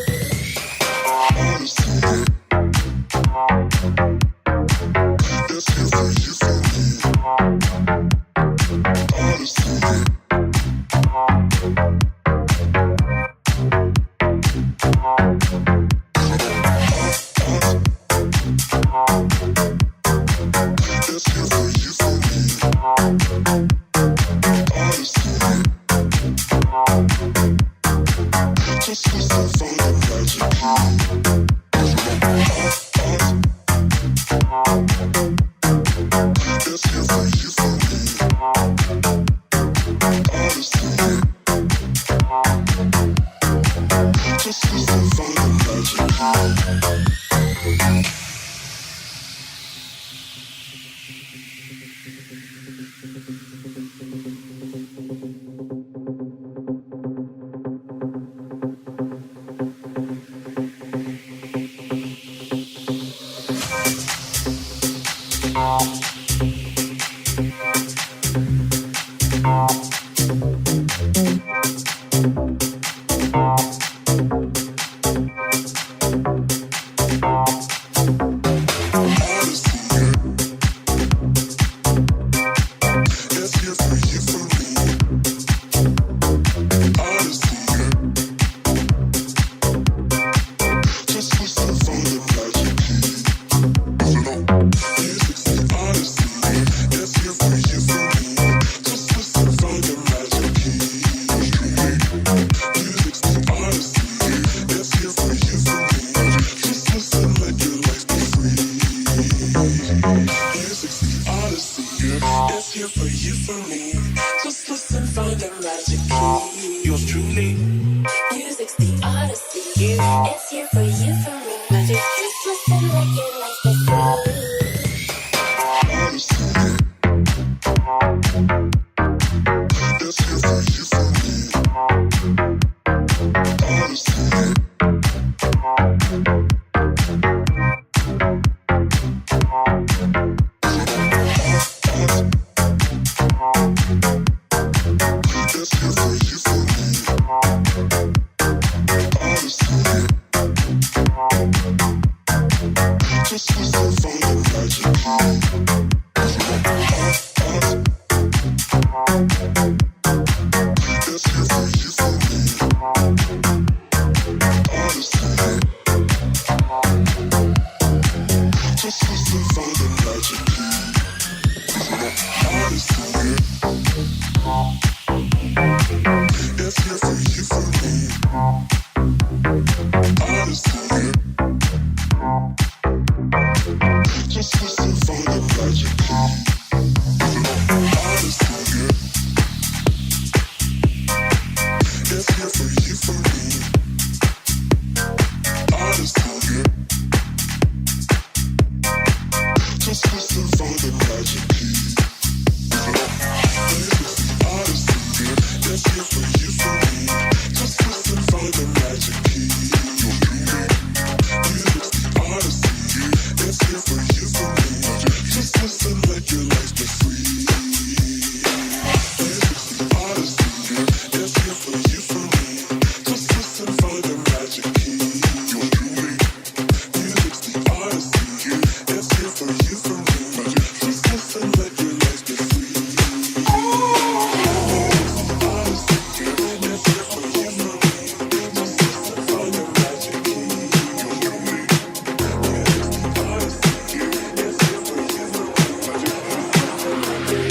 It's here for you, for me. Yours truly. Music's the odyssey. It's here for you, for me. Magic. Just listen, let your life be free. It's here for you, for me.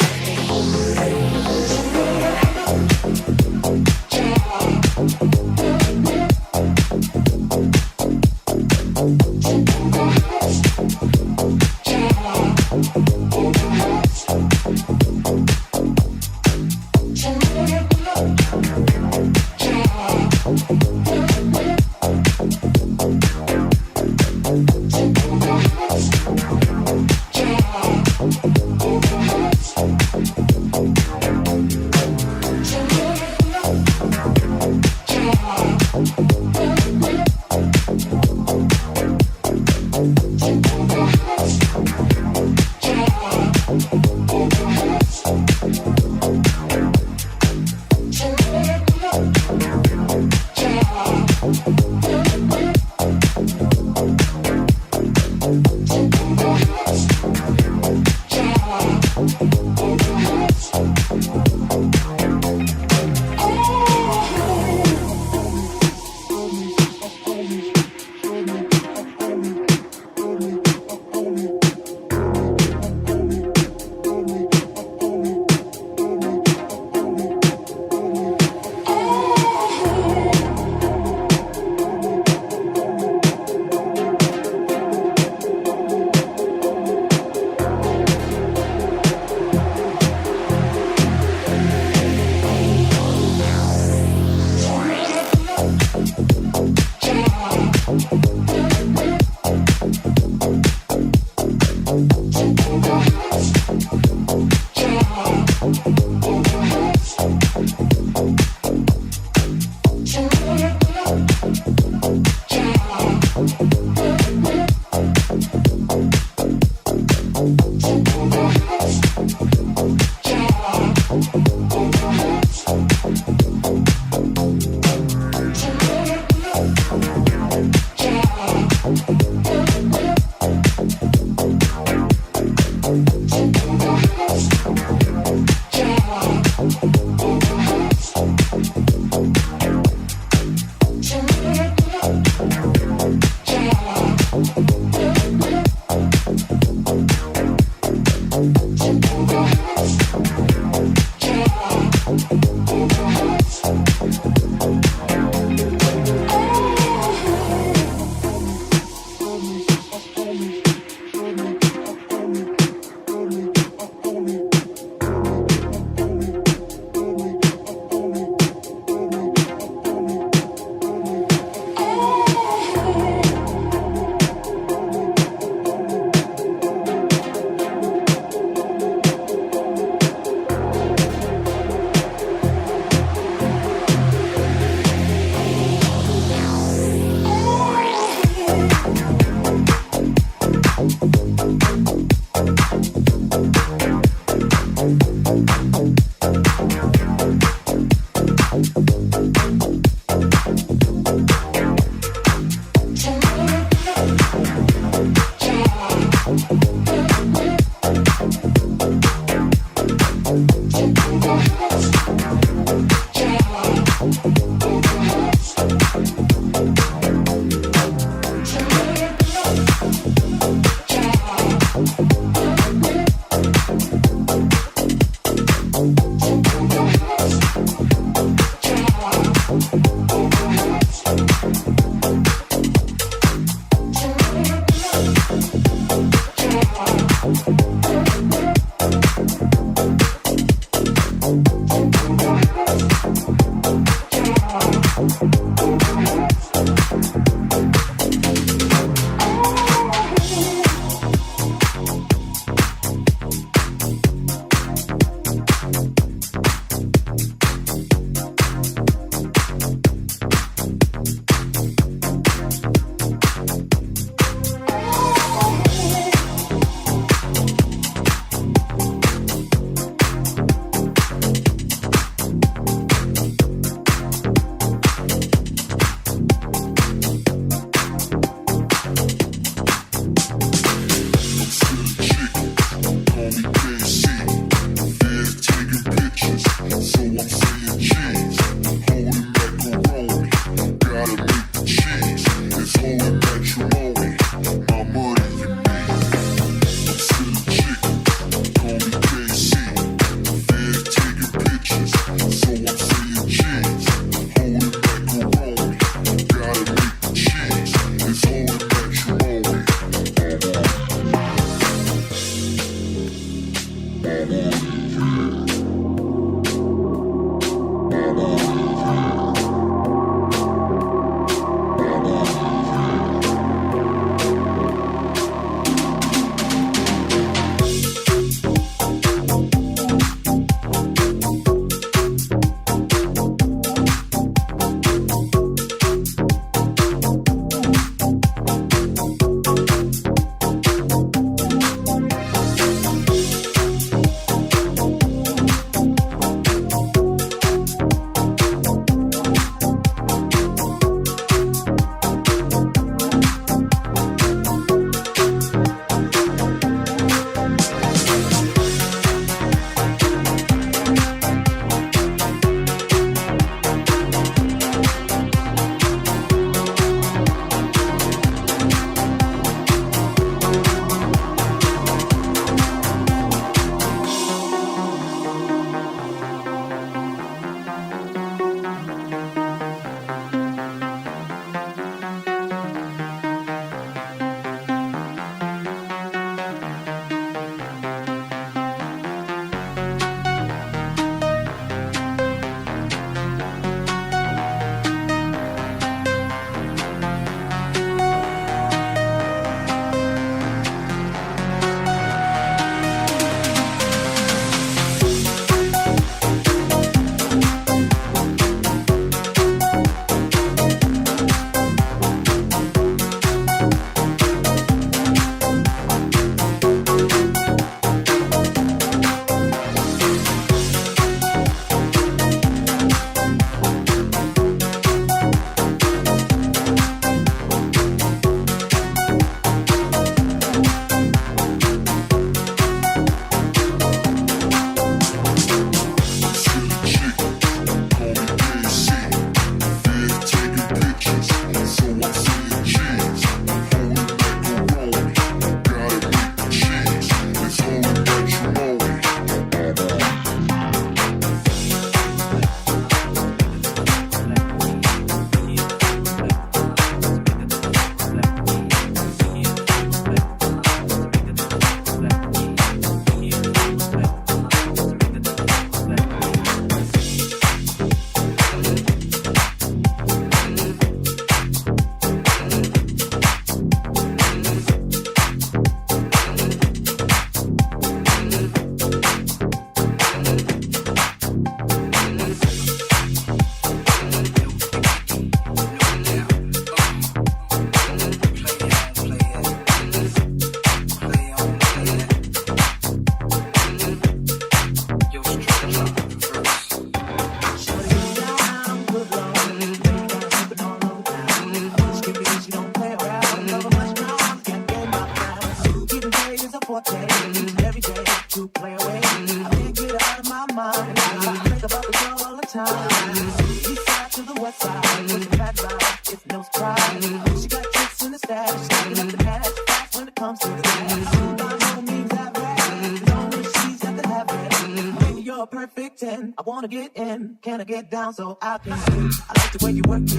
You're perfect 10. I wanna get in. Can I get down so I can see? I like the way you work it.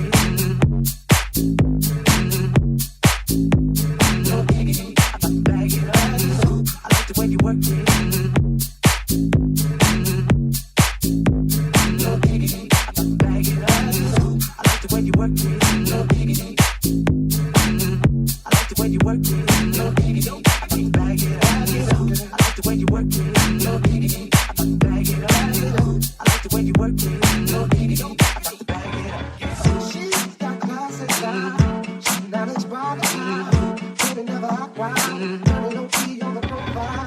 You're diggity. I got to bag it up. I like the way you work it. You're diggity. I got to bag it up. I like the way you work it. You're diggity. I like the way you work it. You're diggity. I got to bag it up. I like the way you work it. You're diggity. I got to bag it up. I like the way you work it. You're diggity. I got to bag it up. She's got classic style. She managed by the time. Baby never act wild. Turning no key on the profile.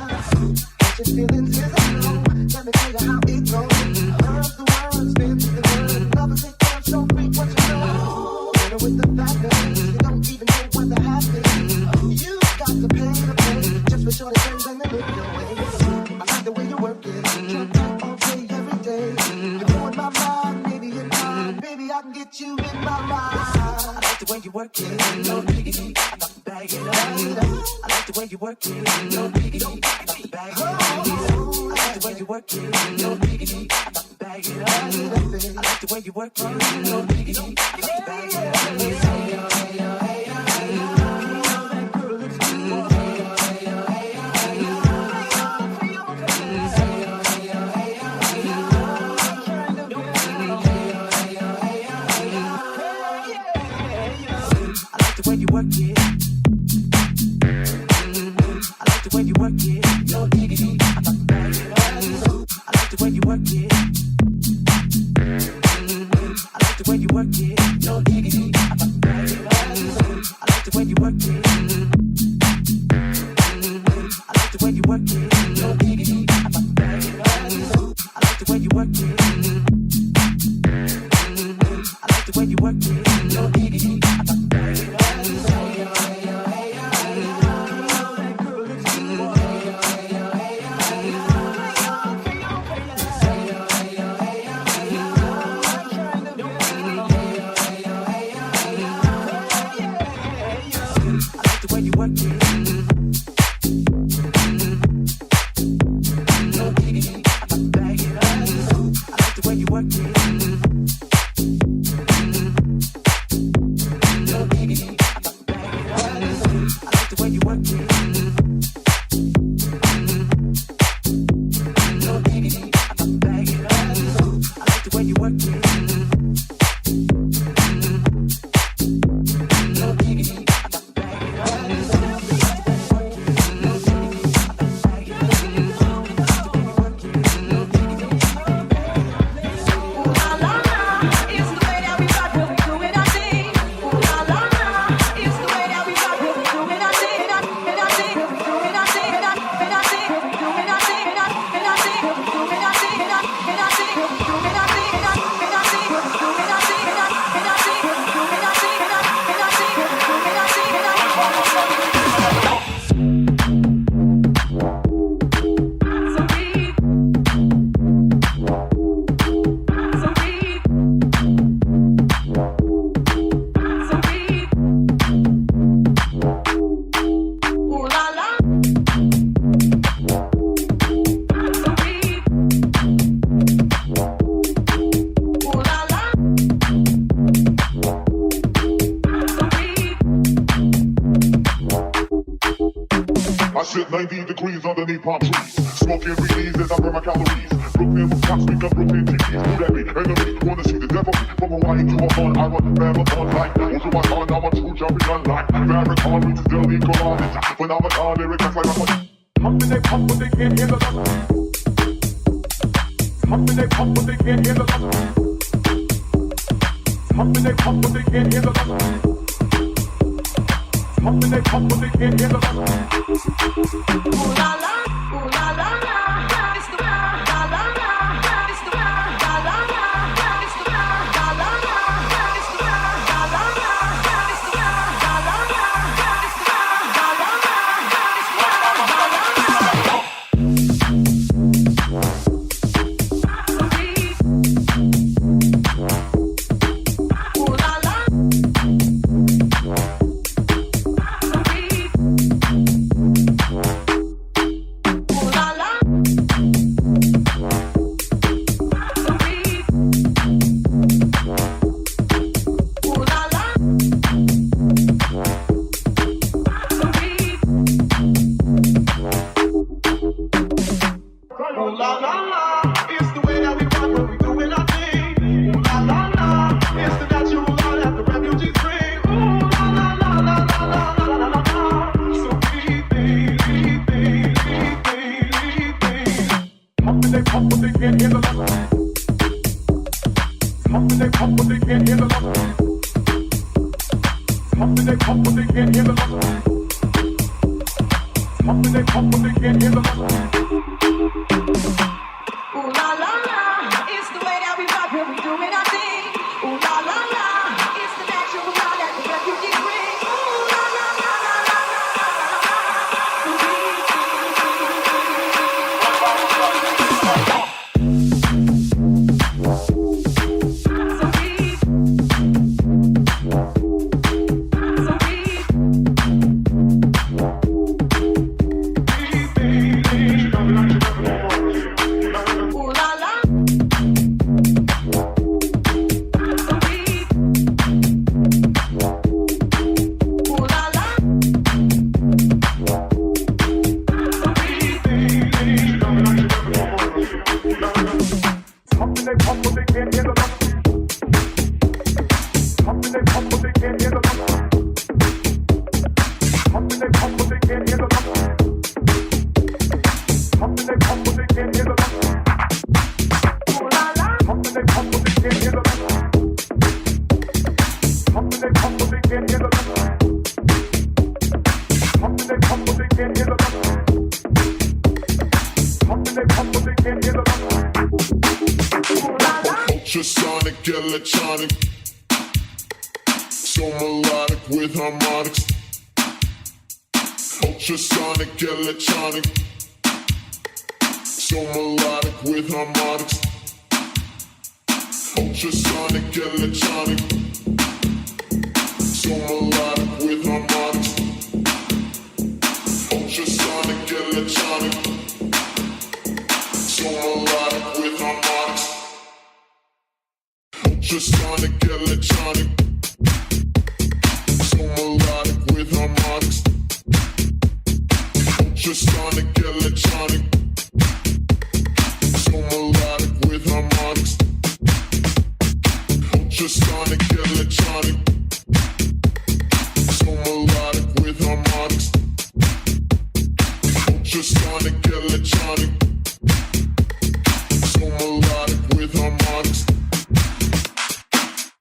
Get your feelings is a no. Let me tell you how it goes. Earth the words, spin the word. Love is a damn so freak what you know. Better with the fatness. You don't even know what the happening. You got to pay the pay. Just for short things and they look your way. I like the way you work it. Can't type all day, every day. You're blowing my mind, maybe in time. Baby, I can get you in my mind. I like the way you work it. No diggity. I got to bag it up. I like the way you work it. No diggity. I got to bag it up. I like the way you work it. No diggity. I got to bag it up. I like the way you work it. No diggity. I got to bag it up. Way you work it. I like the way you work it. No diggity. I got to bag it up. I like the way you work it. I like the way you work it. No diggity. I got to bag it up. I like the way you work it. I like the way you work it. No diggity. I got to bag it up. I like the way you work it. I like the way you work it. No diggity. I got to bag it up. Sit 90 degrees underneath palm trees. Smoking weed as I burn my calories. Brooklyn rooftops, speak up Brooklyn TVs. Who that be? Enemy, wanna see the devil? From Hawaii to a fun, I run marathon like. Over my heart, I'm a true jumping unlike. Farrakhan reaches Delhi, Quran. Phenomenon, lyrics, that's like a pumping, they pump, but they can't hear the love. Pumping, they pump, but they can't hear the love. Pumping, they pump, but they can't hear the love. Pumping, they pump, but they can't hear the love. Ooh la la, ooh la la la, it's the la la la, it's the la la la, it's the la la la, it's the la la la, it's the la la la, it's the la la la, ooh la la. la la, it's the way that we rock when we doing our thing. Ooh la la la, it's the natural law that the refugees bring. Ooh la la la la la la la la la la. So lead me. Pump and they pump, but they can't hear the love. Pump and they pump, but they can't hear the love. Pump and they pump, but they can't hear the love. Pump and they pump, but they can't hear the love. Ooh la la la, it's the way that we rock when we doing our thing. Ooh la la la, it's the natural law that the refugees bring. Ooh la la la la la la la Ultrasonic, electronic, so melodic with harmonics. Ultrasonic, electronic, so melodic with harmonics. Ultrasonic, electronic, so melodic with harmonics. Ultrasonic, electronic, so melodic with harmonics. Ultrasonic, electronic, so melodic with harmonics. Ultrasonic, electronic, so melodic with harmonics. Ultrasonic, electronic, so melodic with harmonics. Ultrasonic, electronic, so melodic with harmonics.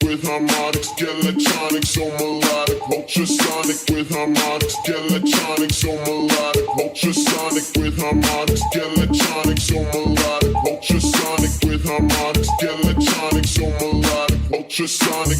With harmonics, electronic, so melodic. Ultrasonic with harmonics, electronic, so melodic. Ultrasonic with harmonics, electronic, so melodic. Ultrasonic with harmonics, electronic, so melodic. Ultrasonic,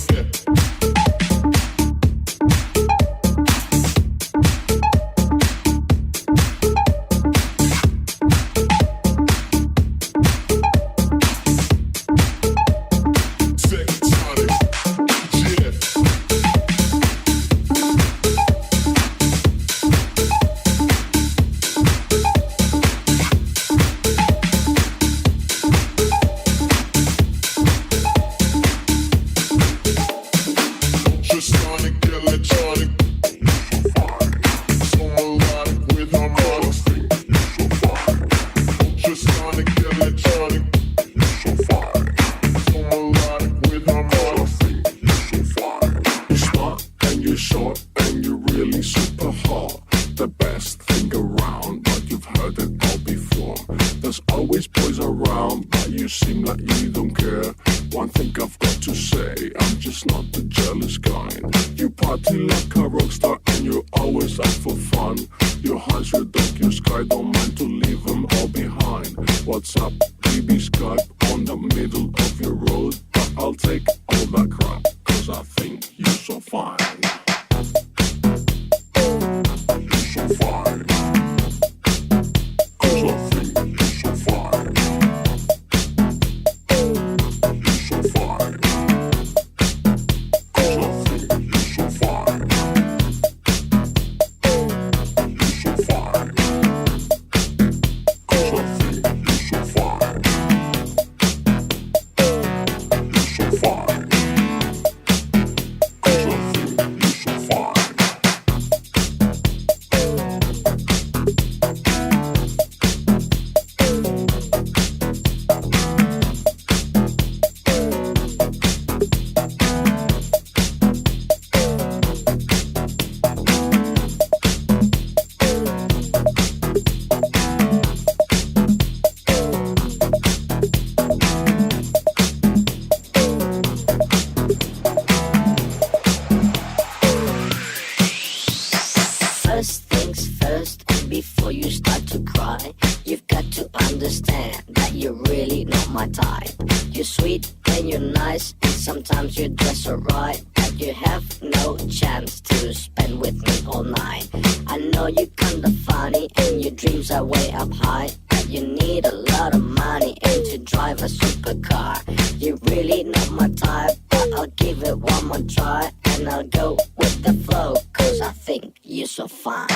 understand that you're really not my type. You're sweet and you're nice, and sometimes you dress so right that you have no chance to spend with me all night. I know you're kinda funny and your dreams are way up high, that you need a lot of money and to drive a supercar. You're really not my type, but I'll give it one more try, and I'll go with the flow, cause I think you're so fine.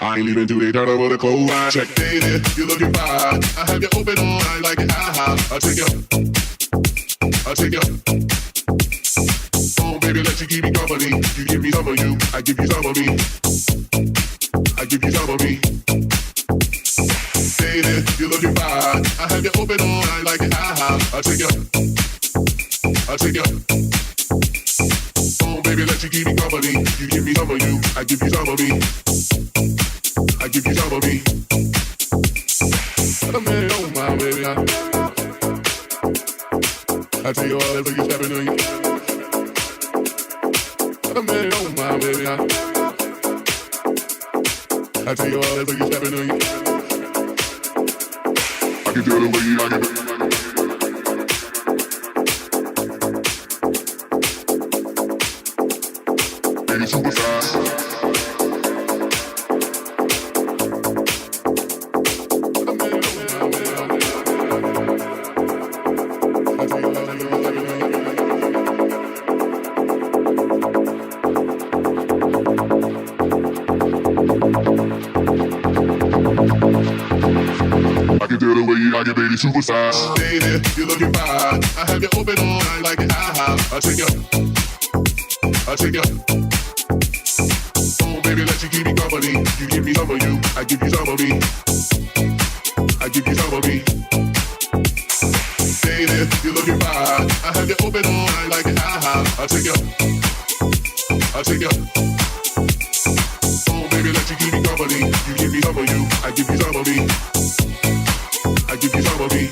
I ain't leaving till they turn over the clothes. Check, baby, you're looking fine. I have you open all night like an IHOP. I'll take you. Oh, baby, let you keep me company. You give me some of you, I give you some of me. I give you some of me. Baby, you're looking fine. I have you open all night like an IHOP. I'll take you. Oh, baby, let you keep me company. You give me some of you, I give you some of me. I give you some of me. I mean, oh my baby, I tell you all that you stepping on you. I mean, oh my baby, I tell you all that's like you stepping on you. I can tell the way you like it. Baby, super fast. I get baby super size. Baby, you're looking fine. I have you open all night like an IHOP. I take you. Oh, baby, let you keep me company. You give me some of you. I give you some of me. I give you some of me. Baby, you're looking fine. I have you open all night like an IHOP. I take you. Oh, baby, let you keep me company. You give me some of you. I give you some of me. I give you some of me.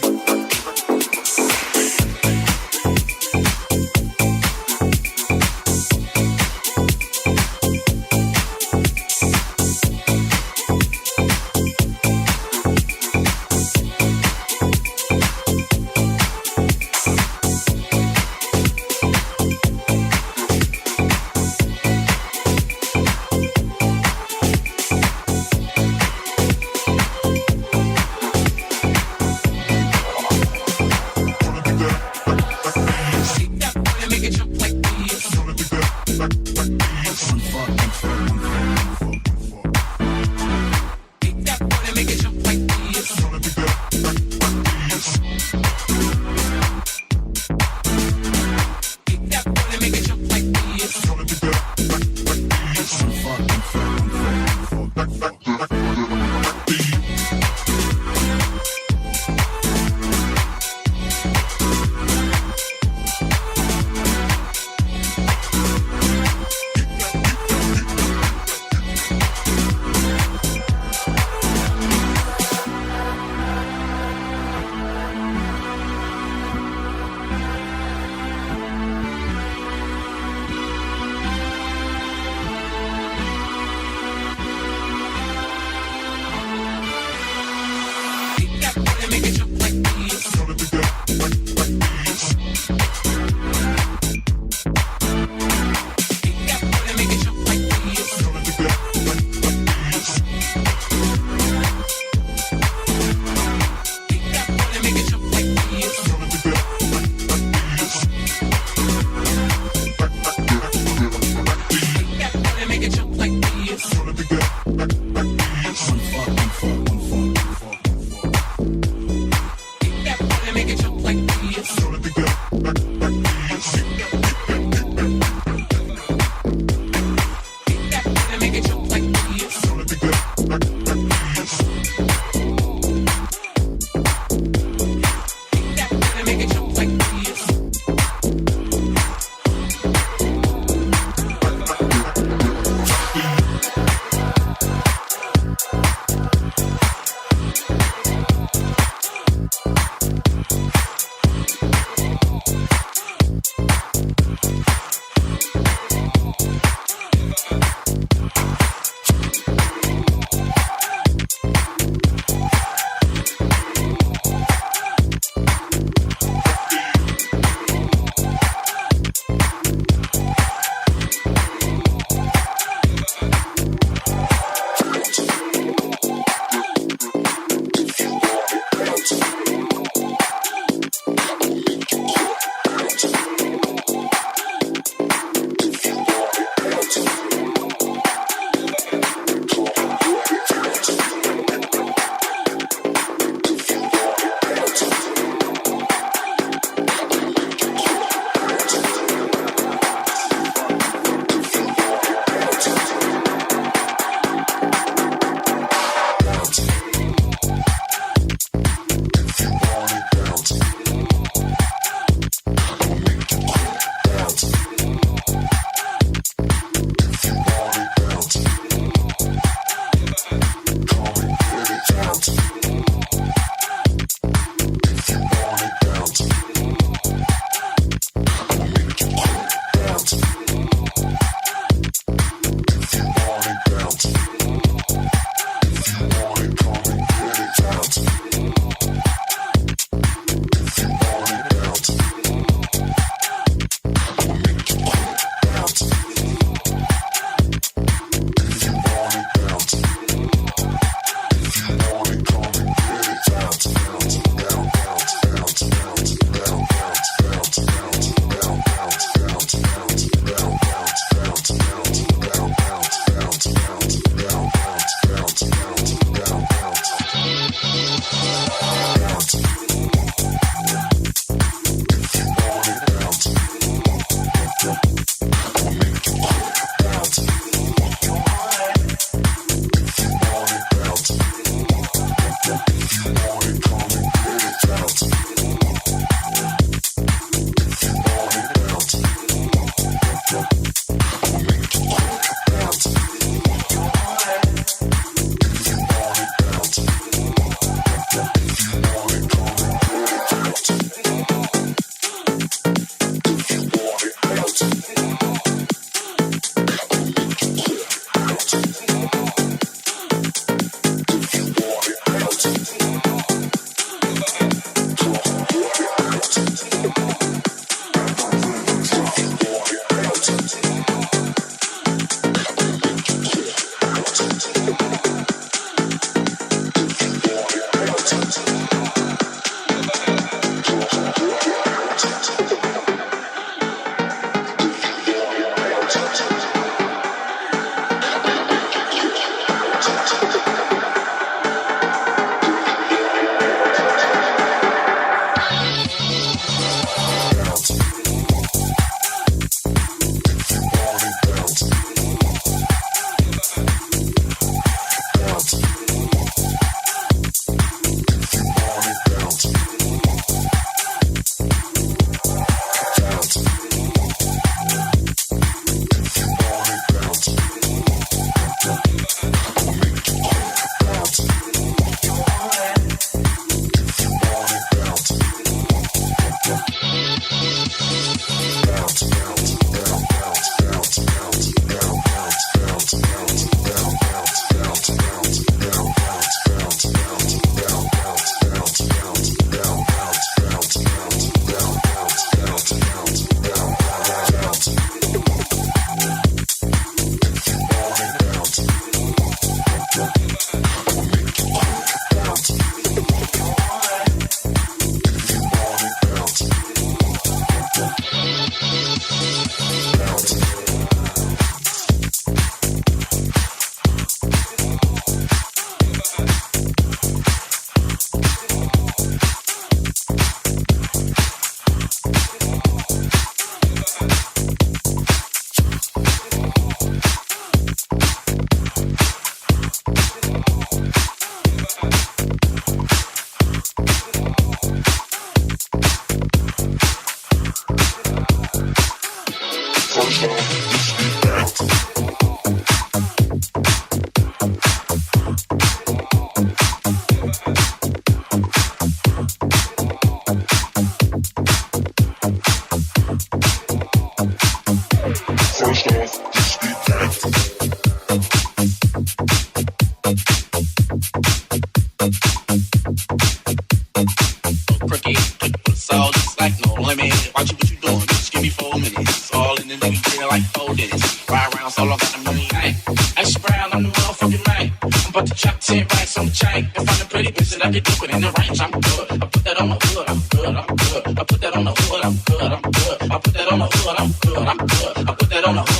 around the motherfucking night. I'm about to chop 10 racks on the chain and find a pretty bitch that I can do it in the range. I'm good. I put that on the hood. I'm good. I'm good. I put that on the hood. I'm good. I'm good. I put that on the hood. I'm good. I'm good. I put that on the hood.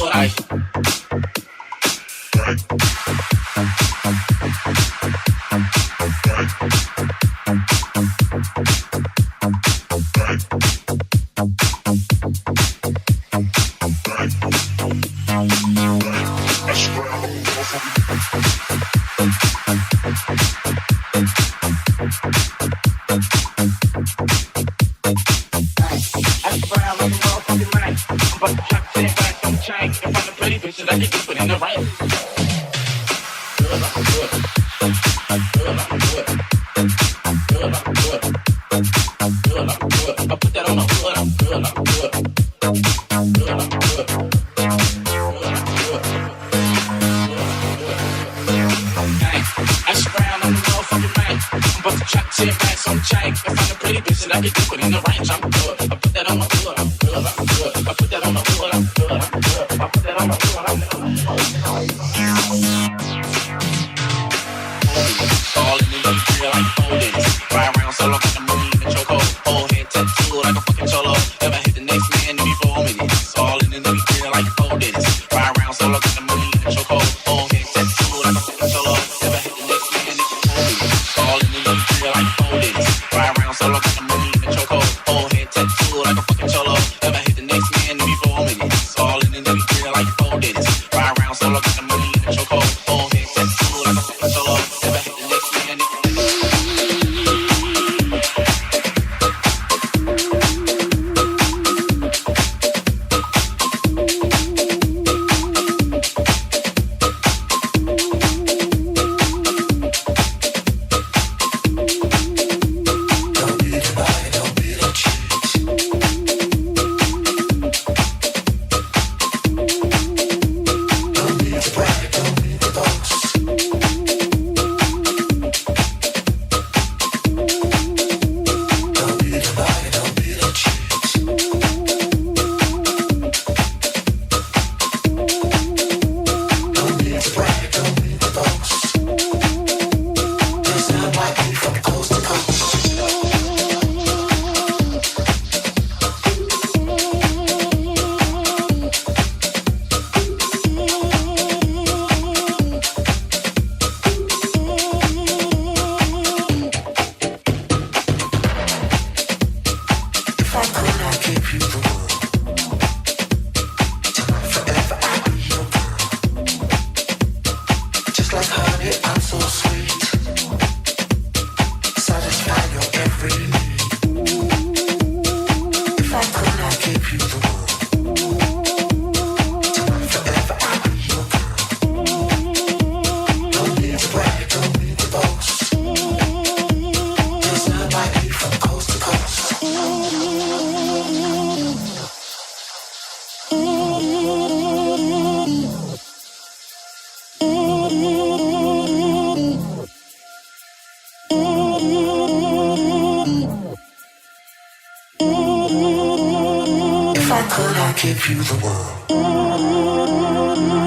give you the world.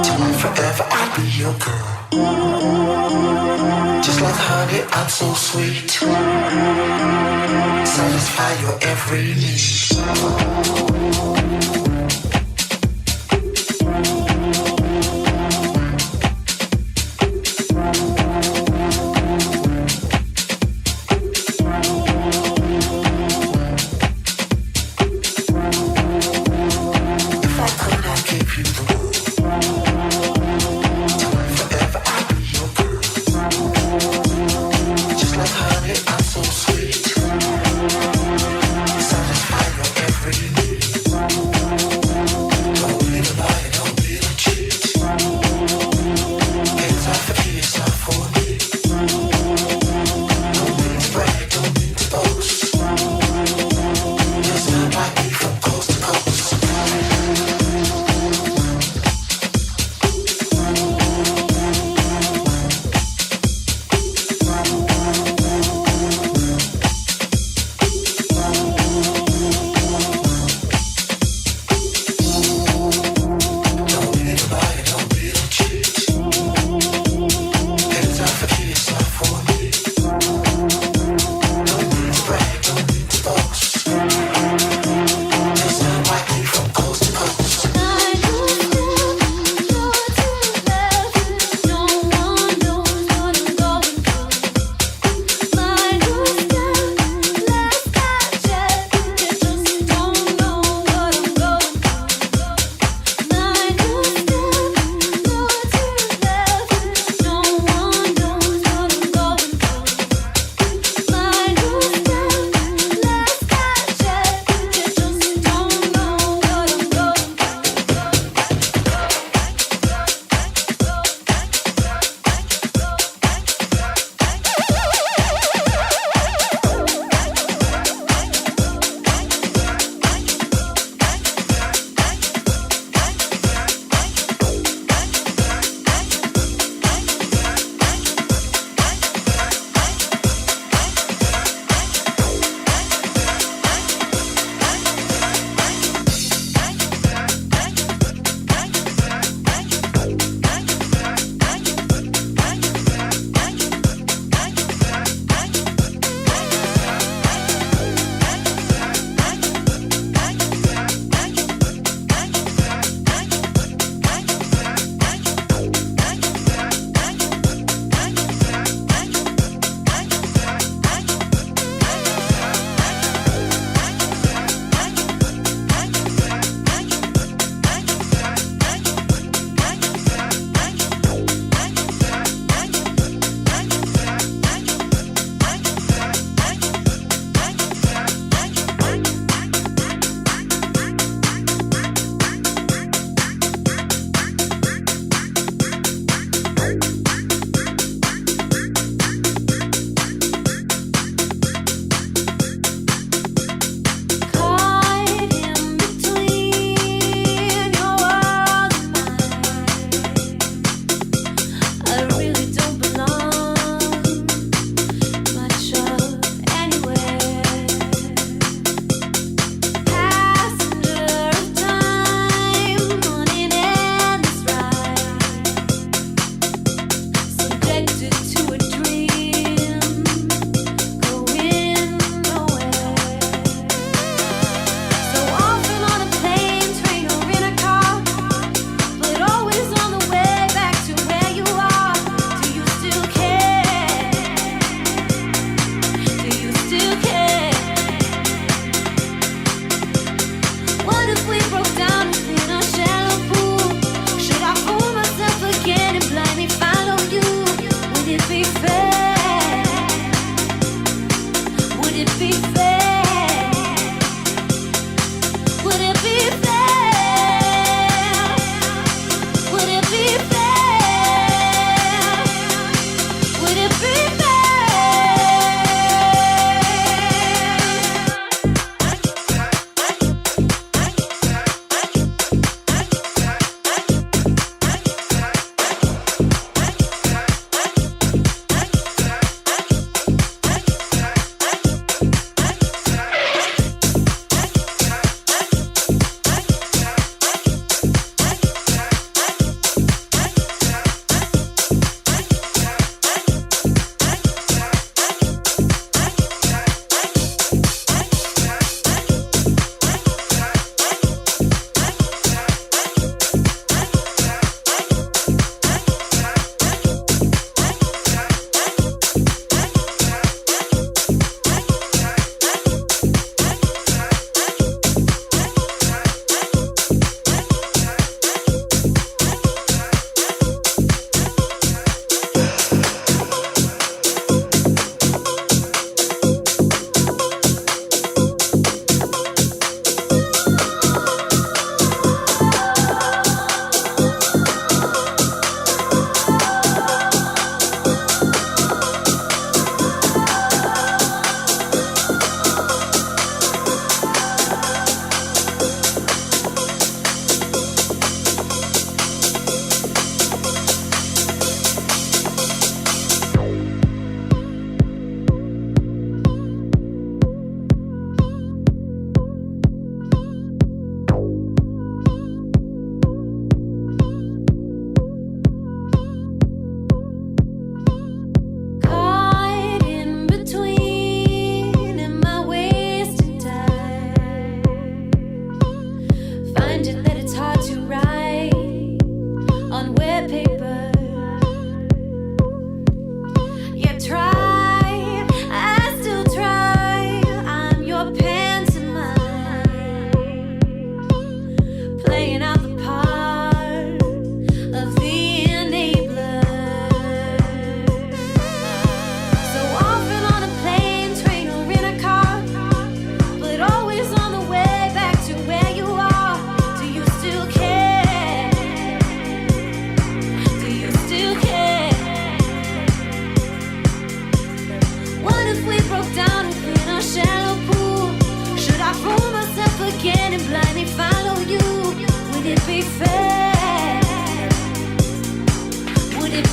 Till forever I'll be your girl. Just like honey, I'm so sweet. Satisfy your every need. Satisfy your every need.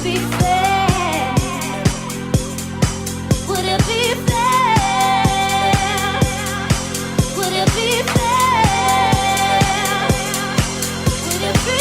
be fair? Would it be fair? Would it be fair? Would it be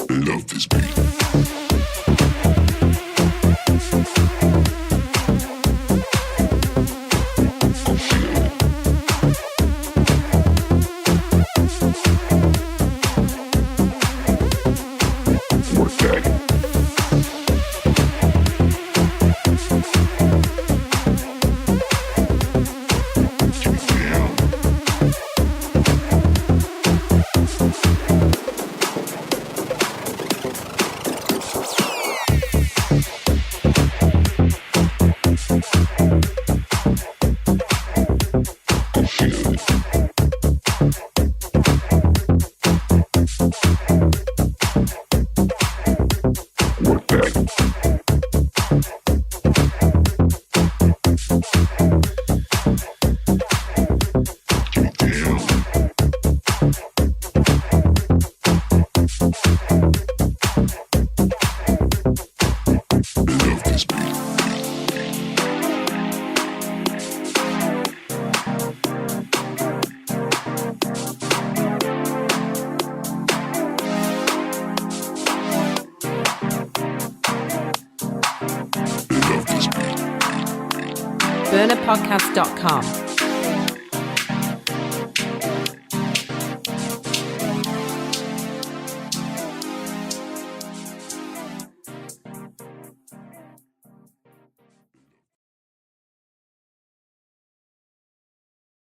Love this beat. Work that. Work that. Get it down. Love this beat. burnerpodcast.com.